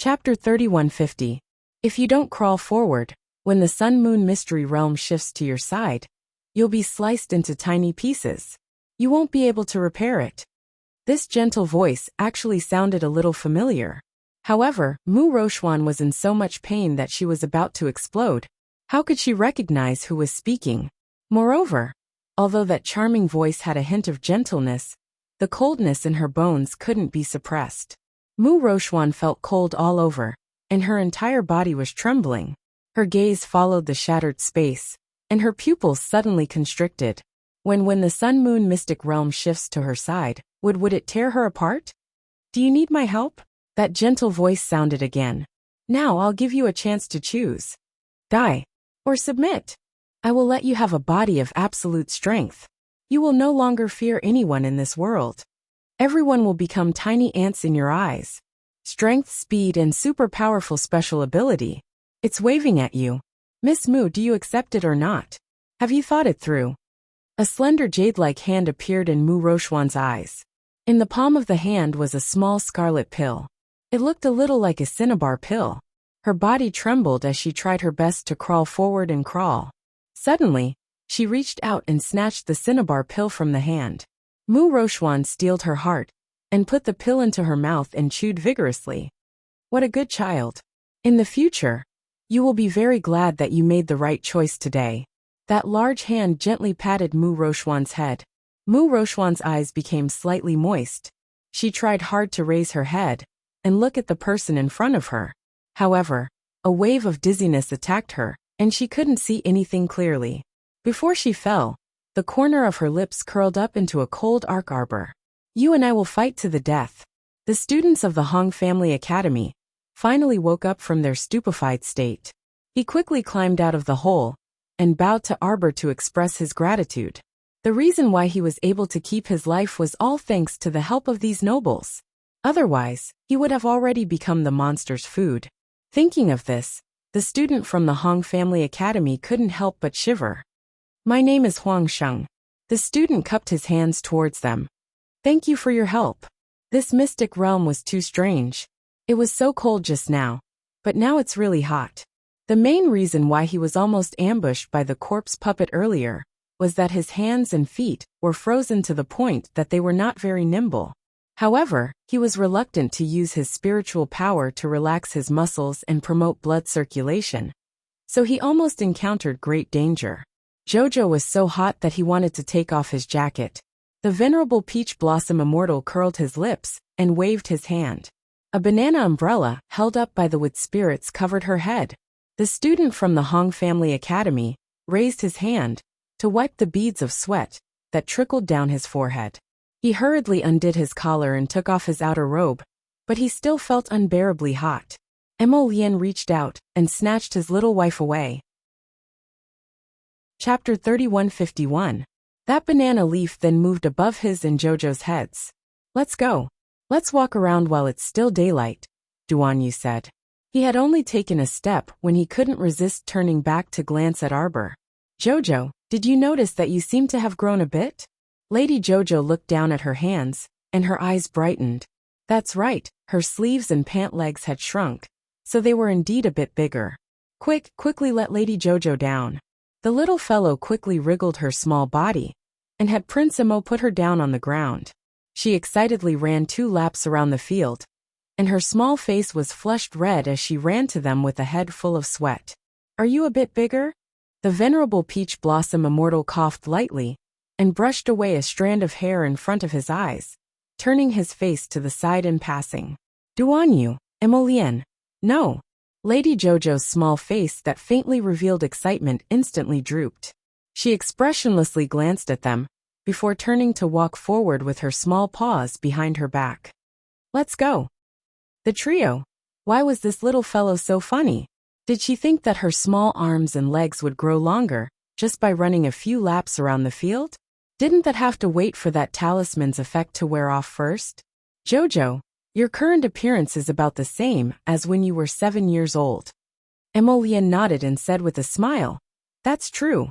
Chapter 3150. If you don't crawl forward, when the Sun-Moon Mystery Realm shifts to your side, you'll be sliced into tiny pieces. You won't be able to repair it. This gentle voice actually sounded a little familiar. However, Mu Rochuan was in so much pain that she was about to explode. How could she recognize who was speaking? Moreover, although that charming voice had a hint of gentleness, the coldness in her bones couldn't be suppressed. Mu Rochuan felt cold all over, and her entire body was trembling. Her gaze followed the shattered space, and her pupils suddenly constricted. When the Sun-Moon Mystic Realm shifts to her side, would it tear her apart? Do you need my help? That gentle voice sounded again. Now I'll give you a chance to choose. Die. Or submit. I will let you have a body of absolute strength. You will no longer fear anyone in this world. Everyone will become tiny ants in your eyes. Strength, speed, and super powerful special ability. It's waving at you. Miss Mu, do you accept it or not? Have you thought it through? A slender jade-like hand appeared in Mu Rochuan's eyes. In the palm of the hand was a small scarlet pill. It looked a little like a cinnabar pill. Her body trembled as she tried her best to crawl forward and crawl. Suddenly, she reached out and snatched the cinnabar pill from the hand. Mu Rochuan steeled her heart and put the pill into her mouth and chewed vigorously. What a good child. In the future, you will be very glad that you made the right choice today. That large hand gently patted Mu Rochuan's head. Mu Rochuan's eyes became slightly moist. She tried hard to raise her head and look at the person in front of her. However, a wave of dizziness attacked her, and she couldn't see anything clearly. Before she fell, the corner of her lips curled up into a cold arc arbor. You and I will fight to the death. The students of the Hong Family Academy finally woke up from their stupefied state. He quickly climbed out of the hole and bowed to Arbor to express his gratitude. The reason why he was able to keep his life was all thanks to the help of these nobles. Otherwise, he would have already become the monster's food. Thinking of this, the student from the Hong Family Academy couldn't help but shiver. My name is Huang Sheng. The student cupped his hands towards them. Thank you for your help. This mystic realm was too strange. It was so cold just now, but now it's really hot. The main reason why he was almost ambushed by the corpse puppet earlier was that his hands and feet were frozen to the point that they were not very nimble. However, he was reluctant to use his spiritual power to relax his muscles and promote blood circulation. So he almost encountered great danger. Jojo was so hot that he wanted to take off his jacket. The venerable Peach Blossom Immortal curled his lips and waved his hand. A banana umbrella held up by the wood spirits covered her head. The student from the Hong Family Academy raised his hand to wipe the beads of sweat that trickled down his forehead. He hurriedly undid his collar and took off his outer robe, but he still felt unbearably hot. Emolien reached out and snatched his little wife away. Chapter 3151. That banana leaf then moved above his and Jojo's heads. Let's go. Let's walk around while it's still daylight, Duanyu said. He had only taken a step when he couldn't resist turning back to glance at Arbor. Jojo, did you notice that you seem to have grown a bit? Lady Jojo looked down at her hands, and her eyes brightened. That's right, her sleeves and pant legs had shrunk, so they were indeed a bit bigger. Quickly let Lady Jojo down. The little fellow quickly wriggled her small body, and had Prince Imo put her down on the ground. She excitedly ran 2 laps around the field, and her small face was flushed red as she ran to them with a head full of sweat. Are you a bit bigger? The venerable Peach Blossom Immortal coughed lightly, and brushed away a strand of hair in front of his eyes, turning his face to the side in passing. Duanyu, Emolien. No. Lady Jojo's small face that faintly revealed excitement instantly drooped. She expressionlessly glanced at them, before turning to walk forward with her small paws behind her back. Let's go. The trio. Why was this little fellow so funny? Did she think that her small arms and legs would grow longer, just by running a few laps around the field? Didn't that have to wait for that talisman's effect to wear off first? Jojo, your current appearance is about the same as when you were 7 years old. Emolien nodded and said with a smile, That's true.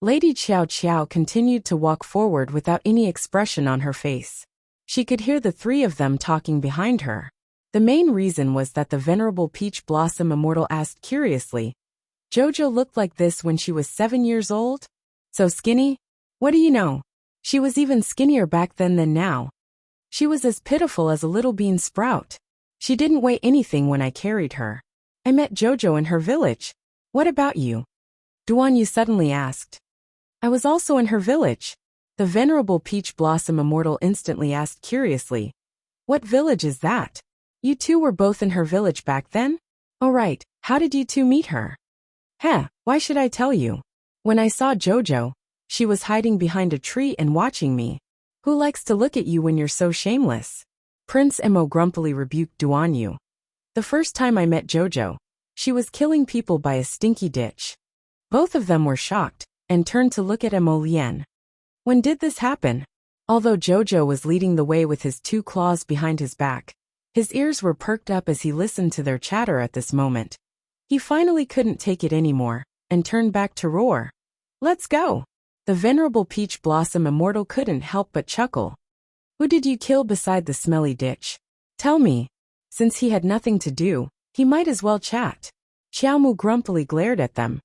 Lady Qiao Qiao continued to walk forward without any expression on her face. She could hear the 3 of them talking behind her. The main reason was that the venerable Peach Blossom Immortal asked curiously, "Jojo looked like this when she was 7 years old? So skinny? What do you know? She was even skinnier back then than now. She was as pitiful as a little bean sprout. She didn't weigh anything when I carried her. I met Jojo in her village. What about you?" Duan Yu suddenly asked. "I was also in her village." The venerable Peach Blossom Immortal instantly asked curiously, "What village is that? You two were both in her village back then? Oh right, how did you two meet her?" "Heh, why should I tell you? When I saw Jojo, she was hiding behind a tree and watching me. Who likes to look at you when you're so shameless?" Prince Mo grumpily rebuked Duan Yu. "The first time I met Jojo, she was killing people by a stinky ditch." Both of them were shocked and turned to look at Mo Lien. When did this happen? Although Jojo was leading the way with his 2 claws behind his back, his ears were perked up as he listened to their chatter at this moment. He finally couldn't take it anymore and turned back to roar. "Let's go!" The venerable Peach Blossom Immortal couldn't help but chuckle. "Who did you kill beside the smelly ditch? Tell me." Since he had nothing to do, he might as well chat. Xiaomu grumpily glared at them.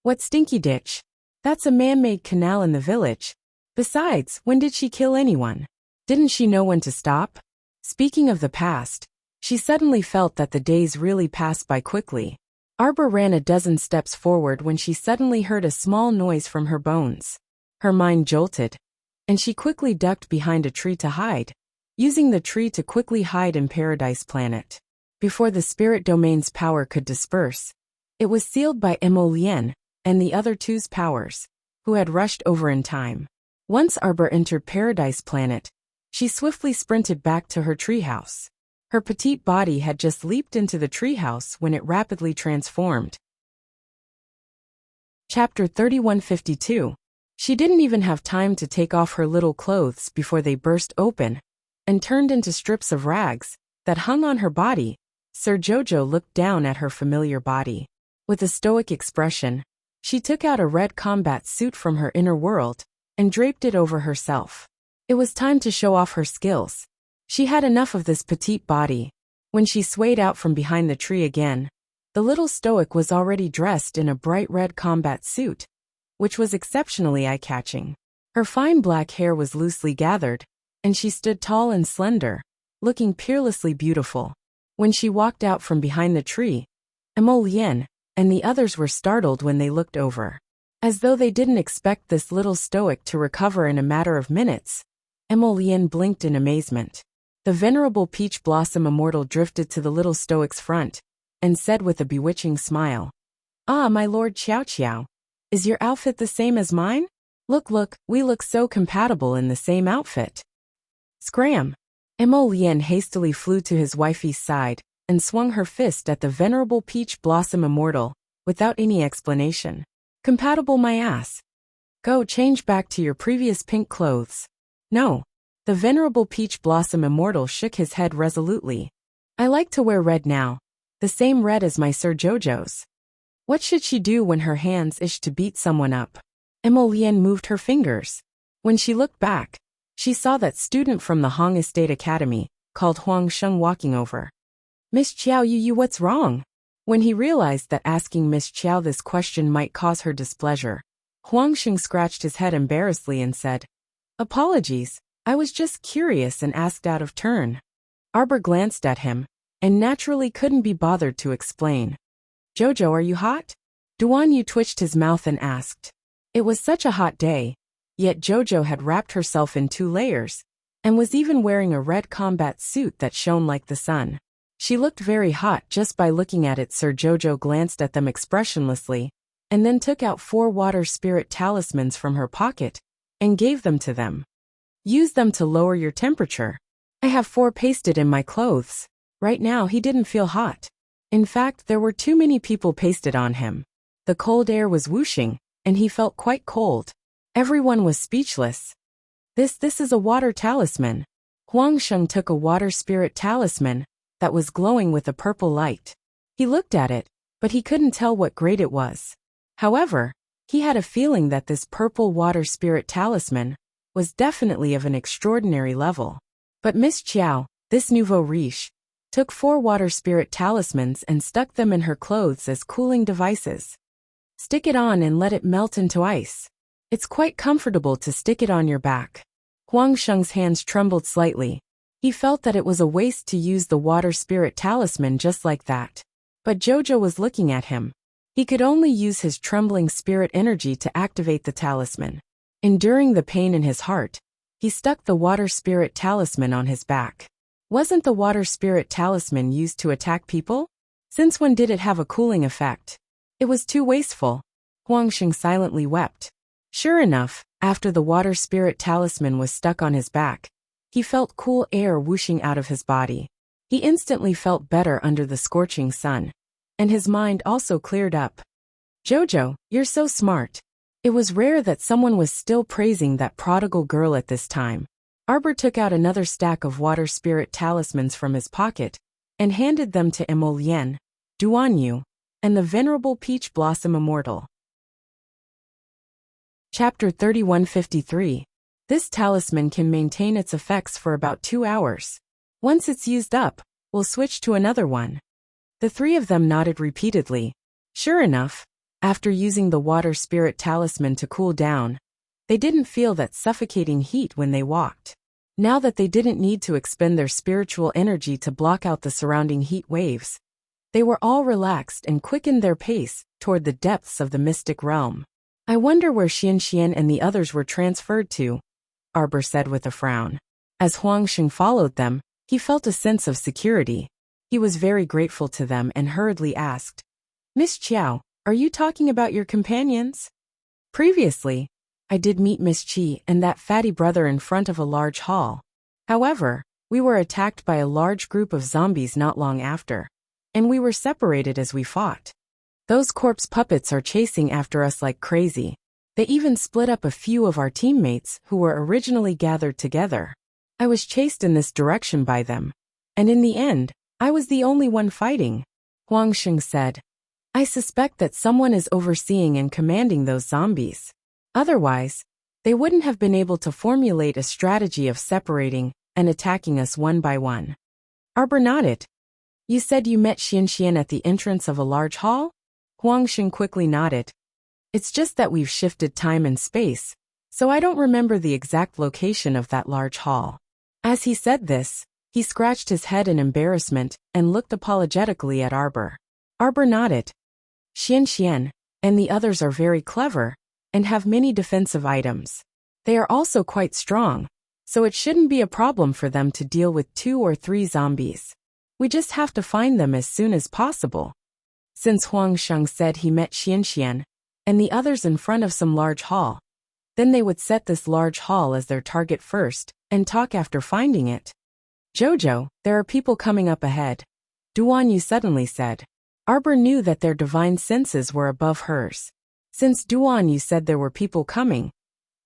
"What stinky ditch? That's a man-made canal in the village. Besides, when did she kill anyone? Didn't she know when to stop?" Speaking of the past, she suddenly felt that the days really passed by quickly. Arbor ran a dozen steps forward when she suddenly heard a small noise from her bones. Her mind jolted, and she quickly ducked behind a tree to hide, using the tree to quickly hide in Paradise Planet. Before the spirit domain's power could disperse, it was sealed by Mo Lien and the other two's powers, who had rushed over in time. Once Arbor entered Paradise Planet, she swiftly sprinted back to her treehouse. Her petite body had just leaped into the treehouse when it rapidly transformed. Chapter 3152. She didn't even have time to take off her little clothes before they burst open and turned into strips of rags that hung on her body. Sir Jojo looked down at her familiar body. With a stoic expression, she took out a red combat suit from her inner world and draped it over herself. It was time to show off her skills. She had enough of this petite body. When she swayed out from behind the tree again, the little stoic was already dressed in a bright red combat suit, which was exceptionally eye-catching. Her fine black hair was loosely gathered, and she stood tall and slender, looking peerlessly beautiful. When she walked out from behind the tree, Mo Lien and the others were startled when they looked over. As though they didn't expect this little stoic to recover in a matter of minutes, Mo Lien blinked in amazement. The venerable Peach Blossom Immortal drifted to the little stoic's front and said with a bewitching smile, "Ah, my lord Xiao Xiao, is your outfit the same as mine? Look, we look so compatible in the same outfit." Scram! Mo Lien hastily flew to his wifey's side and swung her fist at the venerable Peach Blossom Immortal without any explanation. "Compatible my ass. Go change back to your previous pink clothes." "No." The venerable Peach Blossom Immortal shook his head resolutely. "I like to wear red now, the same red as my Sir Jojo's." What should she do when her hands itched to beat someone up? Mo Lien moved her fingers. When she looked back, she saw that student from the Hong Estate Academy, called Huang Sheng, walking over. "Miss Qiao Yu, what's wrong?" When he realized that asking Miss Qiao this question might cause her displeasure, Huang Sheng scratched his head embarrassedly and said, "Apologies, I was just curious and asked out of turn." Arbor glanced at him, and naturally couldn't be bothered to explain. "Jojo, are you hot?" Duan Yu twitched his mouth and asked. It was such a hot day, yet Jojo had wrapped herself in 2 layers, and was even wearing a red combat suit that shone like the sun. She looked very hot just by looking at it. Sir Jojo glanced at them expressionlessly, and then took out 4 water spirit talismans from her pocket, and gave them to them. "Use them to lower your temperature. I have 4 pasted in my clothes." Right now he didn't feel hot. In fact, there were too many people pasted on him. The cold air was whooshing, and he felt quite cold. Everyone was speechless. This is a water talisman." Huang Sheng took a water spirit talisman that was glowing with a purple light. He looked at it, but he couldn't tell what grade it was. However, he had a feeling that this purple water spirit talisman was definitely of an extraordinary level. "But Miss Qiao, this nouveau riche, took 4 water spirit talismans and stuck them in her clothes as cooling devices. Stick it on and let it melt into ice. It's quite comfortable to stick it on your back. Huang Sheng's hands trembled slightly. He felt that it was a waste to use the water spirit talisman just like that. But Jojo was looking at him. He could only use his trembling spirit energy to activate the talisman. Enduring the pain in his heart, he stuck the water spirit talisman on his back. Wasn't the water spirit talisman used to attack people? Since when did it have a cooling effect? It was too wasteful. Huang Sheng silently wept. Sure enough, after the water spirit talisman was stuck on his back, he felt cool air whooshing out of his body. He instantly felt better under the scorching sun. And his mind also cleared up. Jojo, you're so smart. It was rare that someone was still praising that prodigal girl at this time. Arbor took out another stack of water spirit talismans from his pocket and handed them to Emolien, Duanyu, and the venerable Peach Blossom Immortal. Chapter 3153. This talisman can maintain its effects for about 2 hours. Once it's used up, we'll switch to another one. The 3 of them nodded repeatedly. Sure enough, after using the water spirit talisman to cool down, they didn't feel that suffocating heat when they walked. Now that they didn't need to expend their spiritual energy to block out the surrounding heat waves, they were all relaxed and quickened their pace toward the depths of the mystic realm. I wonder where Xian and the others were transferred to, Arbor said with a frown. As Huang Sheng followed them, he felt a sense of security. He was very grateful to them and hurriedly asked, Miss Qiao, are you talking about your companions? Previously, I did meet Miss Qi and that fatty brother in front of a large hall. However, we were attacked by a large group of zombies not long after, and we were separated as we fought. Those corpse puppets are chasing after us like crazy. They even split up a few of our teammates who were originally gathered together. I was chased in this direction by them, and in the end, I was the only one fighting, Huang Sheng said. I suspect that someone is overseeing and commanding those zombies. Otherwise, they wouldn't have been able to formulate a strategy of separating and attacking us one by one. Arbor nodded. You said you met Xian at the entrance of a large hall? Huang Sheng quickly nodded. It's just that we've shifted time and space, so I don't remember the exact location of that large hall. As he said this, he scratched his head in embarrassment and looked apologetically at Arbor. Arbor nodded. Xian and the others are very clever and have many defensive items. They are also quite strong, so it shouldn't be a problem for them to deal with 2 or 3 zombies. We just have to find them as soon as possible. Since Huang Sheng said he met Xian and the others in front of some large hall, then they would set this large hall as their target first and talk after finding it. Jojo, there are people coming up ahead, Duanyu suddenly said. Arbor knew that their divine senses were above hers. Since Duanyu said there were people coming,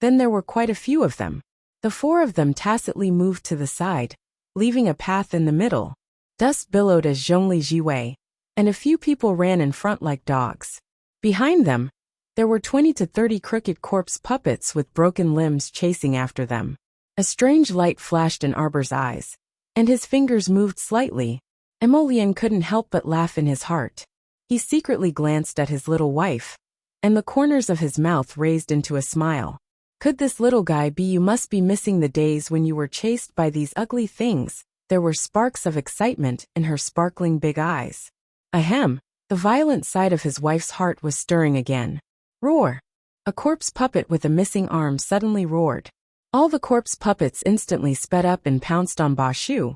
then there were quite a few of them. The 4 of them tacitly moved to the side, leaving a path in the middle. Dust billowed as Zhongli Jiwei, and a few people ran in front like dogs. Behind them, there were 20 to 30 crooked corpse puppets with broken limbs chasing after them. A strange light flashed in Arbor's eyes, and his fingers moved slightly. Emolien couldn't help but laugh in his heart. He secretly glanced at his little wife, and the corners of his mouth raised into a smile. Could this little guy be? You must be missing the days when you were chased by these ugly things. There were sparks of excitement in her sparkling big eyes. Ahem, the violent side of his wife's heart was stirring again. Roar! A corpse puppet with a missing arm suddenly roared. All the corpse puppets instantly sped up and pounced on Ba Shu,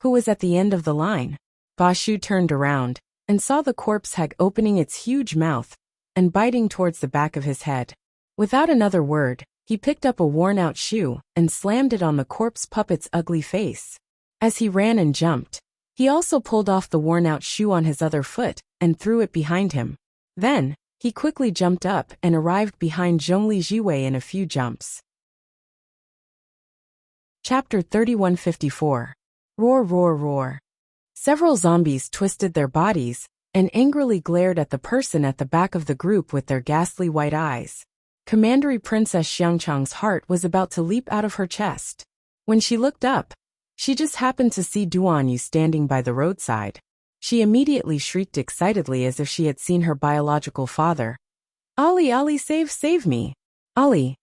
who was at the end of the line. Ba Shu turned around and saw the corpse hag opening its huge mouth and biting towards the back of his head. Without another word, he picked up a worn-out shoe and slammed it on the corpse puppet's ugly face. As he ran and jumped, he also pulled off the worn-out shoe on his other foot and threw it behind him. Then, he quickly jumped up and arrived behind Zhongli Jiwei in a few jumps. Chapter 3154. Roar, roar, roar. Several zombies twisted their bodies and angrily glared at the person at the back of the group with their ghastly white eyes. Commandery Princess Xiangchang's heart was about to leap out of her chest. When she looked up, She just happened to see Duan Yu standing by the roadside. She immediately shrieked excitedly as if she had seen her biological father. "Ali, Ali, save me! Ali!"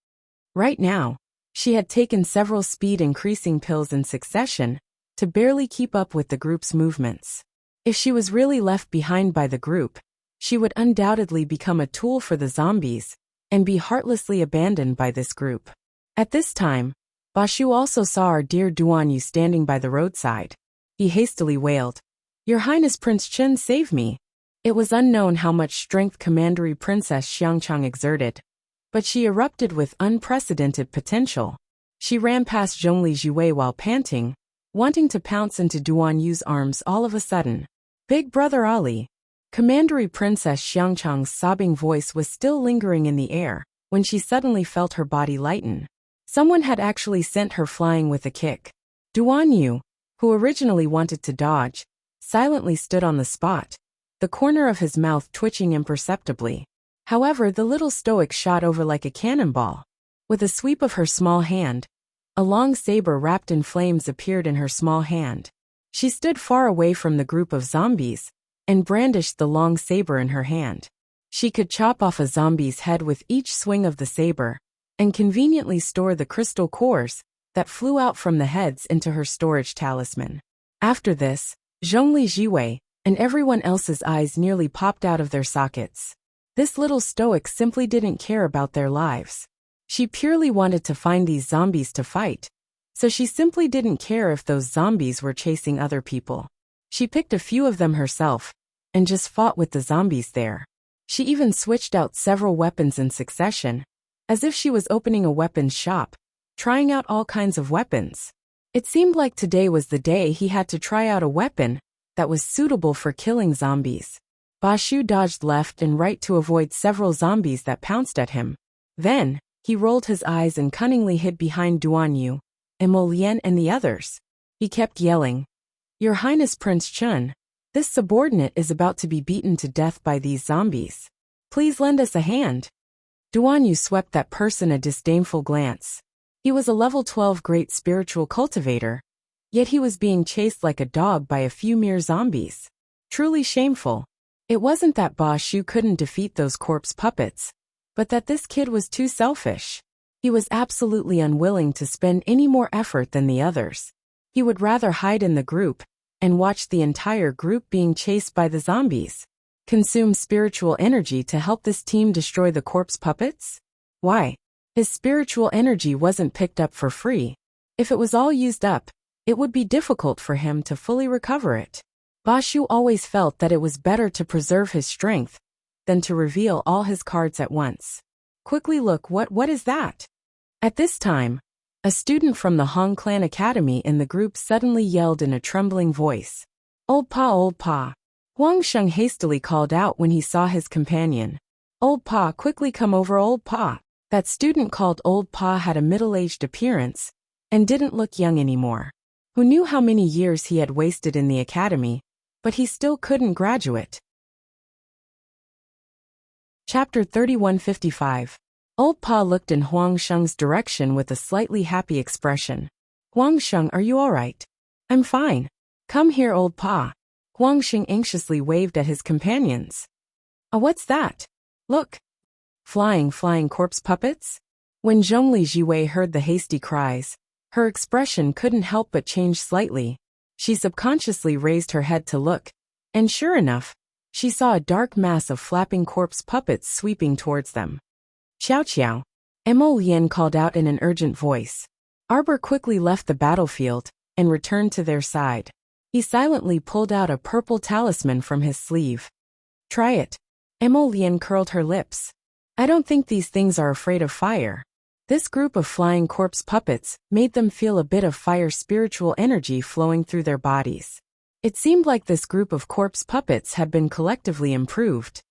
Right now, she had taken several speed-increasing pills in succession to barely keep up with the group's movements. If she was really left behind by the group, she would undoubtedly become a tool for the zombies and be heartlessly abandoned by this group. At this time, Bashu also saw our dear Duan Yu standing by the roadside. He hastily wailed, "Your Highness Prince Chen, save me!" It was unknown how much strength Commandery Princess Xiangchang exerted, but she erupted with unprecedented potential. She ran past Zhongli Jiwei while panting, wanting to pounce into Duan Yu's arms all of a sudden. "Big brother Ali." Commandery Princess Xiangchang's sobbing voice was still lingering in the air when she suddenly felt her body lighten. Someone had actually sent her flying with a kick. Duan Yu, who originally wanted to dodge, silently stood on the spot, the corner of his mouth twitching imperceptibly. However, the little stoic shot over like a cannonball. With a sweep of her small hand, a long saber wrapped in flames appeared in her small hand. She stood far away from the group of zombies and brandished the long saber in her hand. She could chop off a zombie's head with each swing of the saber and conveniently store the crystal cores that flew out from the heads into her storage talisman. After this, Zhongli Jiwei and everyone else's eyes nearly popped out of their sockets. This little stoic simply didn't care about their lives. She purely wanted to find these zombies to fight, so she simply didn't care if those zombies were chasing other people. She picked a few of them herself and just fought with the zombies there. She even switched out several weapons in succession, as if she was opening a weapons shop, trying out all kinds of weapons. It seemed like today was the day he had to try out a weapon that was suitable for killing zombies. Bashu dodged left and right to avoid several zombies that pounced at him. Then, he rolled his eyes and cunningly hid behind Duan Yu, Emolian and the others. He kept yelling, "Your Highness Prince Chun, this subordinate is about to be beaten to death by these zombies. Please lend us a hand." Duan Yu swept that person a disdainful glance. He was a level 12 great spiritual cultivator, yet he was being chased like a dog by a few mere zombies. Truly shameful. It wasn't that Bashu couldn't defeat those corpse puppets, but that this kid was too selfish. He was absolutely unwilling to spend any more effort than the others. He would rather hide in the group and watch the entire group being chased by the zombies. Consume spiritual energy to help this team destroy the corpse puppets? Why? His spiritual energy wasn't picked up for free. If it was all used up, it would be difficult for him to fully recover it. Bashu always felt that it was better to preserve his strength than to reveal all his cards at once. Quickly look, what is that? At this time, a student from the Hong Clan Academy in the group suddenly yelled in a trembling voice, Old Pa, Old Pa." Huang Sheng hastily called out when he saw his companion. "Old Pa, quickly come over, Old Pa." That student called Old Pa had a middle-aged appearance and didn't look young anymore. Who knew how many years he had wasted in the academy, but he still couldn't graduate. Chapter 3155. Old Pa looked in Huang Sheng's direction with a slightly happy expression. "Huang Sheng, are you all right?" "I'm fine. Come here, Old Pa." Huang Sheng anxiously waved at his companions. What's that? Look. Flying corpse puppets?" When Zhongli Jiwei heard the hasty cries, her expression couldn't help but change slightly. She subconsciously raised her head to look, and sure enough, she saw a dark mass of flapping corpse puppets sweeping towards them. "Qiao Qiao," Emolian called out in an urgent voice. Arbor quickly left the battlefield and returned to their side. He silently pulled out a purple talisman from his sleeve. "Try it." Emolian curled her lips. "I don't think these things are afraid of fire." This group of flying corpse puppets made them feel a bit of fire spiritual energy flowing through their bodies. It seemed like this group of corpse puppets had been collectively improved.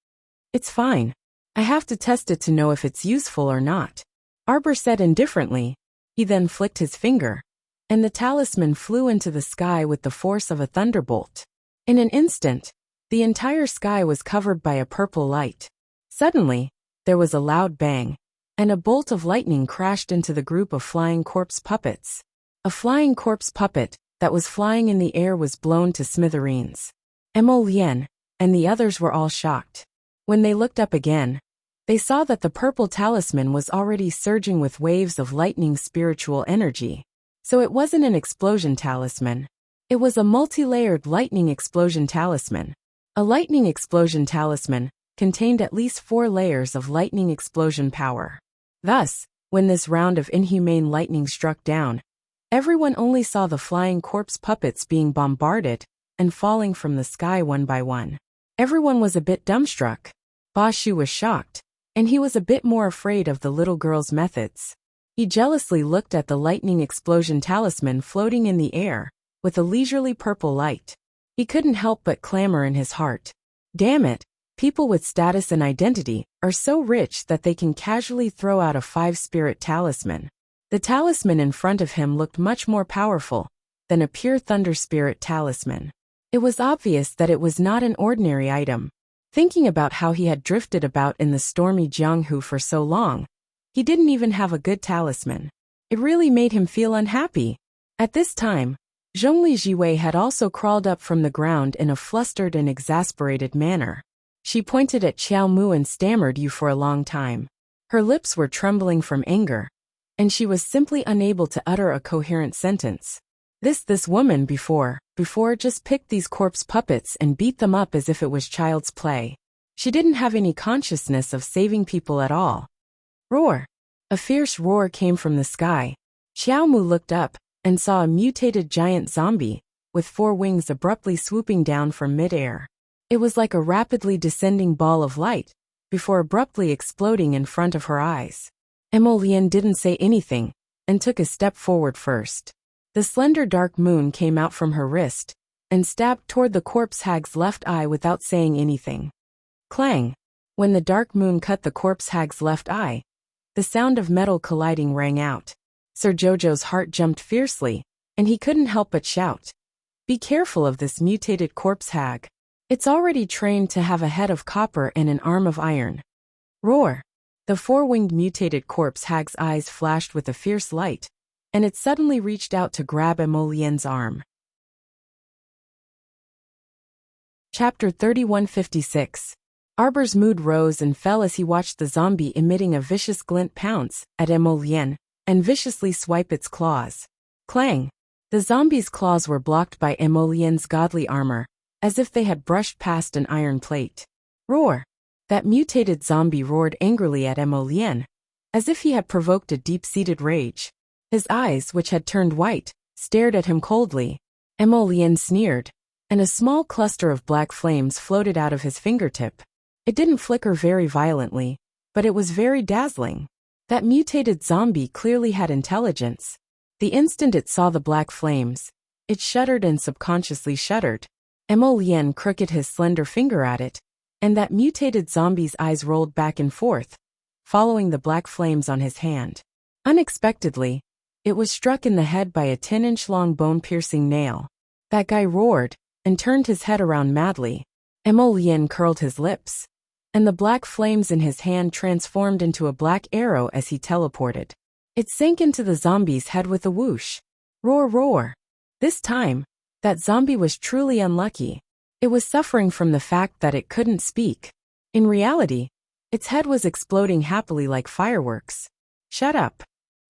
"It's fine. I have to test it to know if it's useful or not," Arbor said indifferently. He then flicked his finger, and the talisman flew into the sky with the force of a thunderbolt. In an instant, the entire sky was covered by a purple light. Suddenly, there was a loud bang, and a bolt of lightning crashed into the group of flying corpse puppets. A flying corpse puppet that was flying in the air was blown to smithereens. Emolien and the others were all shocked. When they looked up again, they saw that the purple talisman was already surging with waves of lightning spiritual energy. So it wasn't an explosion talisman. It was a multi-layered lightning explosion talisman. A lightning explosion talisman contained at least 4 layers of lightning explosion power. Thus, when this round of inhumane lightning struck down, everyone only saw the flying corpse puppets being bombarded and falling from the sky one by one. Everyone was a bit dumbstruck. Ba Shu was shocked, and he was a bit more afraid of the little girl's methods. He jealously looked at the lightning explosion talisman floating in the air, with a leisurely purple light. He couldn't help but clamor in his heart. Damn it, people with status and identity are so rich that they can casually throw out a 5-spirit talisman. The talisman in front of him looked much more powerful than a pure thunder spirit talisman. It was obvious that it was not an ordinary item. Thinking about how he had drifted about in the stormy Jianghu for so long, he didn't even have a good talisman. It really made him feel unhappy. At this time, Zhongli Jiwei had also crawled up from the ground in a flustered and exasperated manner. She pointed at Xiao Mu and stammered you for a long time. Her lips were trembling from anger, and she was simply unable to utter a coherent sentence. This woman before just picked these corpse puppets and beat them up as if it was child's play. She didn't have any consciousness of saving people at all. Roar! A fierce roar came from the sky. Xiao Mu looked up and saw a mutated giant zombie with 4 wings abruptly swooping down from mid-air. It was like a rapidly descending ball of light before abruptly exploding in front of her eyes. Emolien didn't say anything and took a step forward first. The slender dark moon came out from her wrist and stabbed toward the corpse hag's left eye without saying anything. Clang! When the dark moon cut the corpse hag's left eye, the sound of metal colliding rang out. Sir Jojo's heart jumped fiercely, and he couldn't help but shout. Be careful of this mutated corpse hag. It's already trained to have a head of copper and an arm of iron. Roar! The 4-winged mutated corpse hag's eyes flashed with a fierce light, and it suddenly reached out to grab Emolien's arm. Chapter 3156. Arbor's mood rose and fell as he watched the zombie emitting a vicious glint pounce at Emolien and viciously swipe its claws. Clang! The zombie's claws were blocked by Emolien's godly armor, as if they had brushed past an iron plate. Roar! That mutated zombie roared angrily at Emolien, as if he had provoked a deep-seated rage. His eyes, which had turned white, stared at him coldly. Emolien sneered, and a small cluster of black flames floated out of his fingertip. It didn't flicker very violently, but it was very dazzling. That mutated zombie clearly had intelligence. The instant it saw the black flames, it shuddered and subconsciously shuddered. Emolien crooked his slender finger at it, and that mutated zombie's eyes rolled back and forth, following the black flames on his hand. Unexpectedly, it was struck in the head by a 10-inch-long bone-piercing nail. That guy roared and turned his head around madly. Emolien curled his lips, and the black flames in his hand transformed into a black arrow as he teleported. It sank into the zombie's head with a whoosh. Roar, roar! This time, that zombie was truly unlucky. It was suffering from the fact that it couldn't speak. In reality, its head was exploding happily like fireworks. Shut up!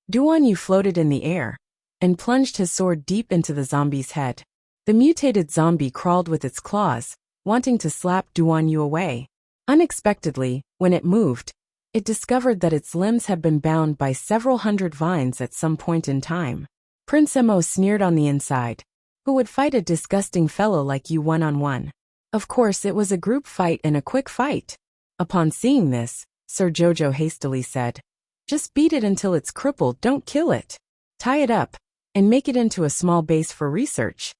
Duan Yu floated in the air and plunged his sword deep into the zombie's head. The mutated zombie crawled with its claws, wanting to slap Duan Yu away. Unexpectedly, when it moved, it discovered that its limbs had been bound by several hundred vines at some point in time. Prince Emo sneered on the inside. Who would fight a disgusting fellow like you one-on-one? Of course it was a group fight and a quick fight. Upon seeing this, Sir Jojo hastily said, just beat it until it's crippled, don't kill it. Tie it up, and make it into a small base for research.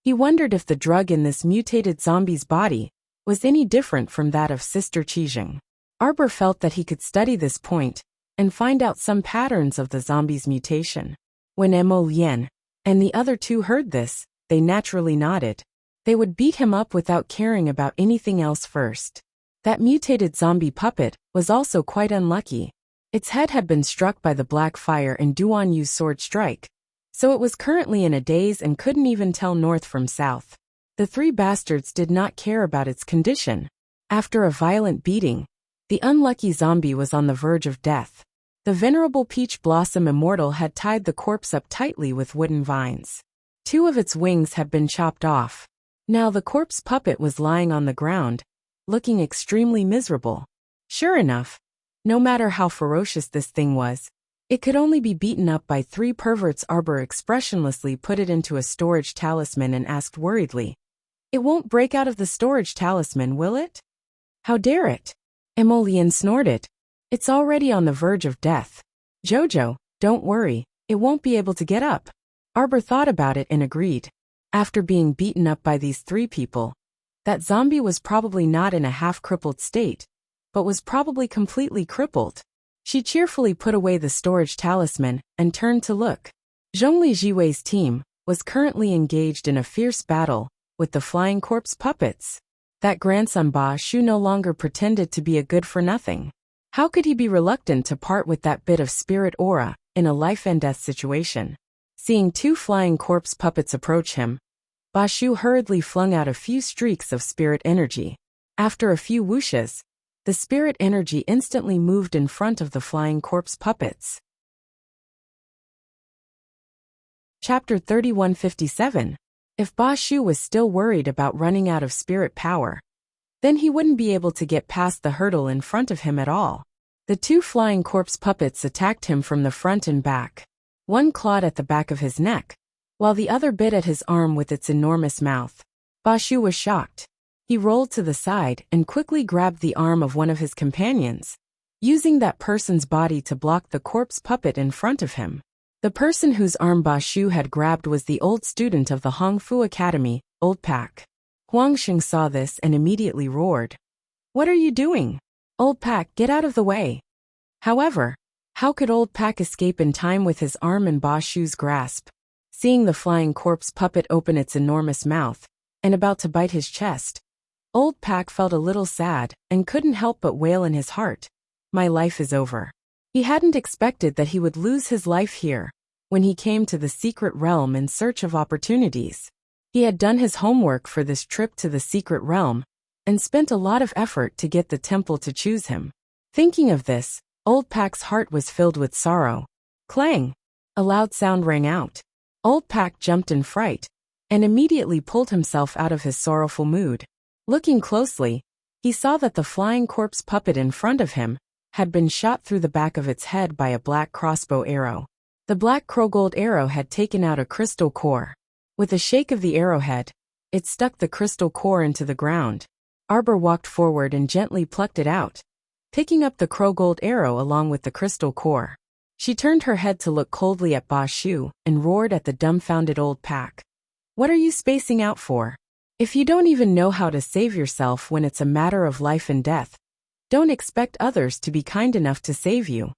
He wondered if the drug in this mutated zombie's body was any different from that of Sister Qijing. Arbor felt that he could study this point and find out some patterns of the zombie's mutation. When Emolien and the other 2 heard this, they naturally nodded. They would beat him up without caring about anything else first. That mutated zombie puppet was also quite unlucky. Its head had been struck by the black fire and Duan Yu's sword strike, so it was currently in a daze and couldn't even tell north from south. The three bastards did not care about its condition. After a violent beating, the unlucky zombie was on the verge of death. The venerable Peach Blossom Immortal had tied the corpse up tightly with wooden vines. 2 of its wings had been chopped off. Now the corpse puppet was lying on the ground, looking extremely miserable. Sure enough, no matter how ferocious this thing was, it could only be beaten up by 3 perverts. Arbor expressionlessly put it into a storage talisman and asked worriedly, "It won't break out of the storage talisman, will it?" "How dare it?" Emolien snorted. "It's already on the verge of death. Jojo, don't worry, it won't be able to get up." Arbor thought about it and agreed. After being beaten up by these 3 people, that zombie was probably not in a half-crippled state, but was probably completely crippled. She cheerfully put away the storage talisman and turned to look. Zhongli Jiwei's team was currently engaged in a fierce battle with the flying corpse puppets. That grandson Ba Shu no longer pretended to be a good-for-nothing. How could he be reluctant to part with that bit of spirit aura in a life-and-death situation? Seeing 2 flying corpse puppets approach him, Ba Shu hurriedly flung out a few streaks of spirit energy. After a few whooshes, the spirit energy instantly moved in front of the flying corpse puppets. Chapter 3157. If Ba Shu was still worried about running out of spirit power, then he wouldn't be able to get past the hurdle in front of him at all. The 2 flying corpse puppets attacked him from the front and back. One clawed at the back of his neck, while the other bit at his arm with its enormous mouth. Ba Shu was shocked. He rolled to the side and quickly grabbed the arm of one of his companions, using that person's body to block the corpse puppet in front of him. The person whose arm Ba Shu had grabbed was the old student of the Hongfu Academy, Old Pak. Huang Sheng saw this and immediately roared, "What are you doing? Old Pak, get out of the way!" However, how could Old Pak escape in time with his arm in Ba Shu's grasp? Seeing the flying corpse puppet open its enormous mouth and about to bite his chest, Old Pak felt a little sad and couldn't help but wail in his heart, "My life is over." He hadn't expected that he would lose his life here when he came to the secret realm in search of opportunities. He had done his homework for this trip to the secret realm and spent a lot of effort to get the temple to choose him. Thinking of this, Old Pak's heart was filled with sorrow. Clang! A loud sound rang out. Old Pak jumped in fright and immediately pulled himself out of his sorrowful mood. Looking closely, he saw that the flying corpse puppet in front of him had been shot through the back of its head by a black crossbow arrow. The black crowgold arrow had taken out a crystal core. With a shake of the arrowhead, it stuck the crystal core into the ground. Arbor walked forward and gently plucked it out, picking up the crowgold arrow along with the crystal core. She turned her head to look coldly at Ba Shu and roared at the dumbfounded Old Pak. "What are you spacing out for? If you don't even know how to save yourself when it's a matter of life and death, don't expect others to be kind enough to save you."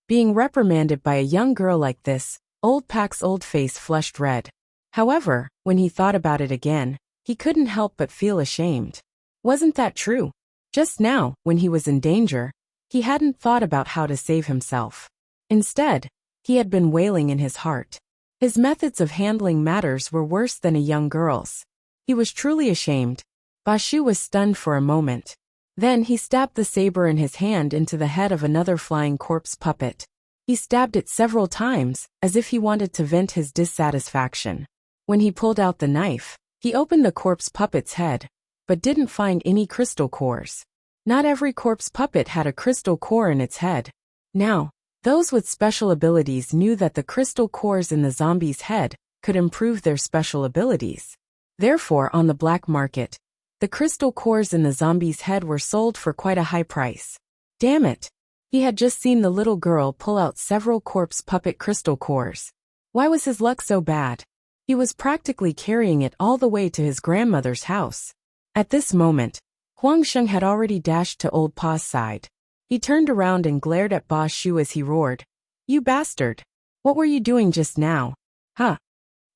Being reprimanded by a young girl like this, Old Pak's old face flushed red. However, when he thought about it again, he couldn't help but feel ashamed. Wasn't that true? Just now, when he was in danger, he hadn't thought about how to save himself. Instead, he had been wailing in his heart. His methods of handling matters were worse than a young girl's. He was truly ashamed. Ba Shu was stunned for a moment. Then he stabbed the saber in his hand into the head of another flying corpse puppet. He stabbed it several times, as if he wanted to vent his dissatisfaction. When he pulled out the knife, he opened the corpse puppet's head, but didn't find any crystal cores. Not every corpse puppet had a crystal core in its head. Now, those with special abilities knew that the crystal cores in the zombie's head could improve their special abilities. Therefore, on the black market, the crystal cores in the zombie's head were sold for quite a high price. Damn it! He had just seen the little girl pull out several corpse puppet crystal cores. Why was his luck so bad? He was practically carrying it all the way to his grandmother's house. At this moment, Huang Sheng had already dashed to Old Pa's side. He turned around and glared at Ba Shu as he roared, "You bastard! What were you doing just now? Huh?"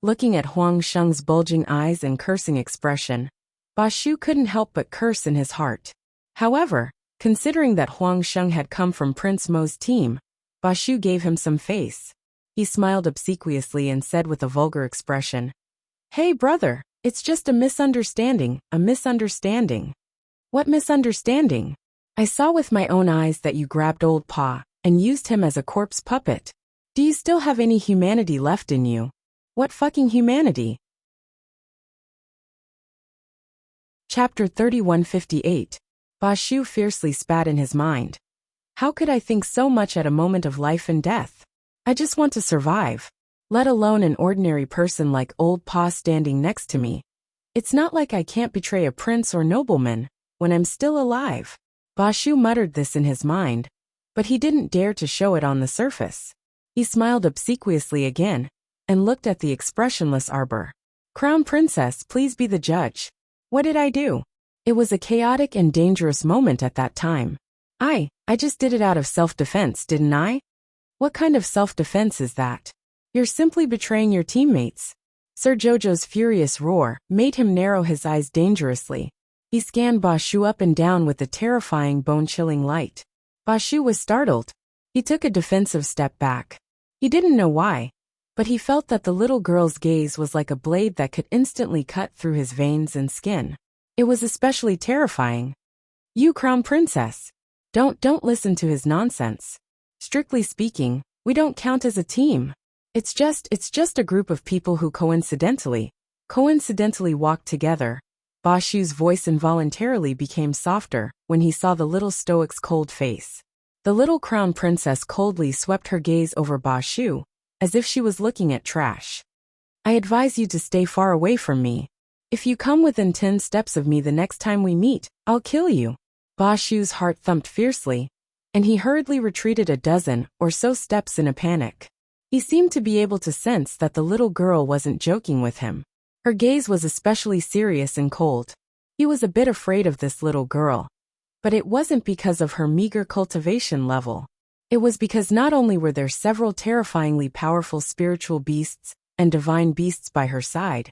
Looking at Huang Sheng's bulging eyes and cursing expression, Ba Shu couldn't help but curse in his heart. However, considering that Huang Sheng had come from Prince Mo's team, Ba Shu gave him some face. He smiled obsequiously and said with a vulgar expression, "Hey brother, it's just a misunderstanding, a misunderstanding." "What misunderstanding?" "I saw with my own eyes that you grabbed old Pa and used him as a corpse puppet. Do you still have any humanity left in you?" "What fucking humanity?" Chapter 3158. Ba Shu fiercely spat in his mind. How could I think so much at a moment of life and death? I just want to survive. Let alone an ordinary person like old Pa standing next to me. It's not like I can't betray a prince or nobleman when I'm still alive. Ba Shu muttered this in his mind, but he didn't dare to show it on the surface. He smiled obsequiously again and looked at the expressionless Arbor. "Crown Princess, please be the judge. What did I do?" It was a chaotic and dangerous moment at that time. I just did it out of self-defense, didn't I?" "What kind of self-defense is that? You're simply betraying your teammates." Sir Jojo's furious roar made him narrow his eyes dangerously. He scanned Ba Shu up and down with a terrifying bone-chilling light. Ba Shu was startled. He took a defensive step back. He didn't know why, but he felt that the little girl's gaze was like a blade that could instantly cut through his veins and skin. It was especially terrifying. "You Crown Princess. Don't listen to his nonsense. Strictly speaking, we don't count as a team. It's just a group of people who coincidentally walked together." Ba Shu's voice involuntarily became softer when he saw the little stoic's cold face. The little Crown Princess coldly swept her gaze over Ba Shu, as if she was looking at trash. "I advise you to stay far away from me. If you come within 10 steps of me the next time we meet, I'll kill you." Ba Shu's heart thumped fiercely, and he hurriedly retreated a dozen or so steps in a panic. He seemed to be able to sense that the little girl wasn't joking with him. Her gaze was especially serious and cold. He was a bit afraid of this little girl. But it wasn't because of her meager cultivation level. It was because not only were there several terrifyingly powerful spiritual beasts and divine beasts by her side,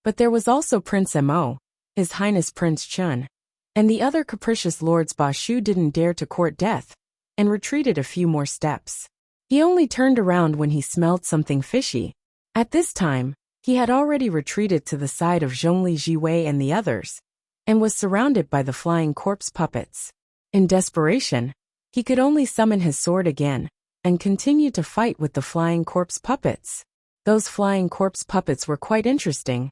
but there was also Prince Mo, His Highness Prince Chun, and the other capricious lords. Ba Shu didn't dare to court death, and retreated a few more steps. He only turned around when he smelled something fishy. At this time, he had already retreated to the side of Zhongli Jiwei and the others, and was surrounded by the flying corpse puppets. In desperation, he could only summon his sword again, and continue to fight with the flying corpse puppets. Those flying corpse puppets were quite interesting.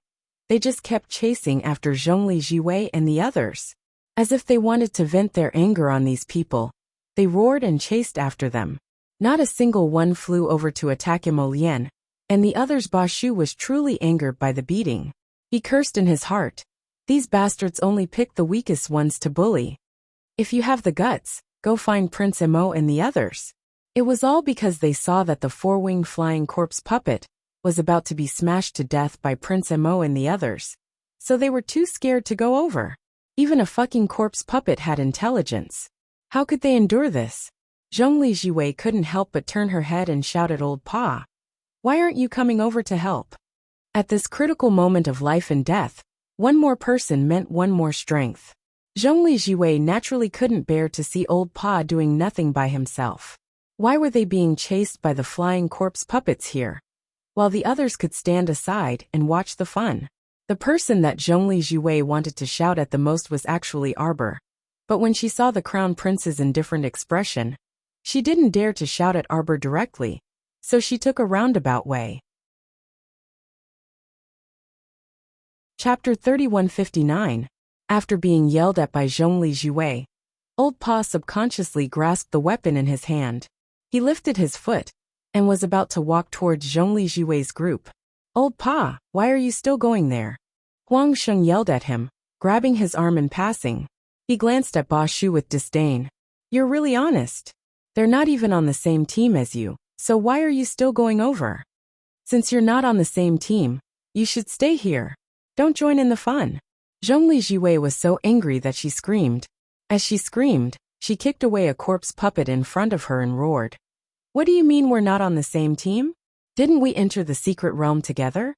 They just kept chasing after Zhongli Jiwei and the others. As if they wanted to vent their anger on these people, they roared and chased after them. Not a single one flew over to attack Emolien, and the others. Ba Shu was truly angered by the beating. He cursed in his heart. These bastards only pick the weakest ones to bully. If you have the guts, go find Prince Mo and the others. It was all because they saw that the four-winged flying corpse puppet was about to be smashed to death by Prince Mo and the others. So they were too scared to go over. Even a fucking corpse puppet had intelligence. How could they endure this? Zhongli Jiwei couldn't help but turn her head and shout at old Pa. "Why aren't you coming over to help?" At this critical moment of life and death, one more person meant one more strength. Zhongli Jiwei naturally couldn't bear to see old Pa doing nothing by himself. Why were they being chased by the flying corpse puppets here, while the others could stand aside and watch the fun? The person that Zhongli Jiwei wanted to shout at the most was actually Arbor. But when she saw the Crown Prince's indifferent expression, she didn't dare to shout at Arbor directly, so she took a roundabout way. Chapter 3159. After being yelled at by Zhongli Jiwei, old Pa subconsciously grasped the weapon in his hand. He lifted his foot and was about to walk towards Zhongli Jiwei's group. "Old Pa, why are you still going there?" Huang Sheng yelled at him, grabbing his arm in passing. He glanced at Ba Shu with disdain. "You're really honest. They're not even on the same team as you, so why are you still going over? Since you're not on the same team, you should stay here. Don't join in the fun." Zhongli Jiwei was so angry that she screamed. As she screamed, she kicked away a corpse puppet in front of her and roared. "What do you mean we're not on the same team? Didn't we enter the secret realm together?"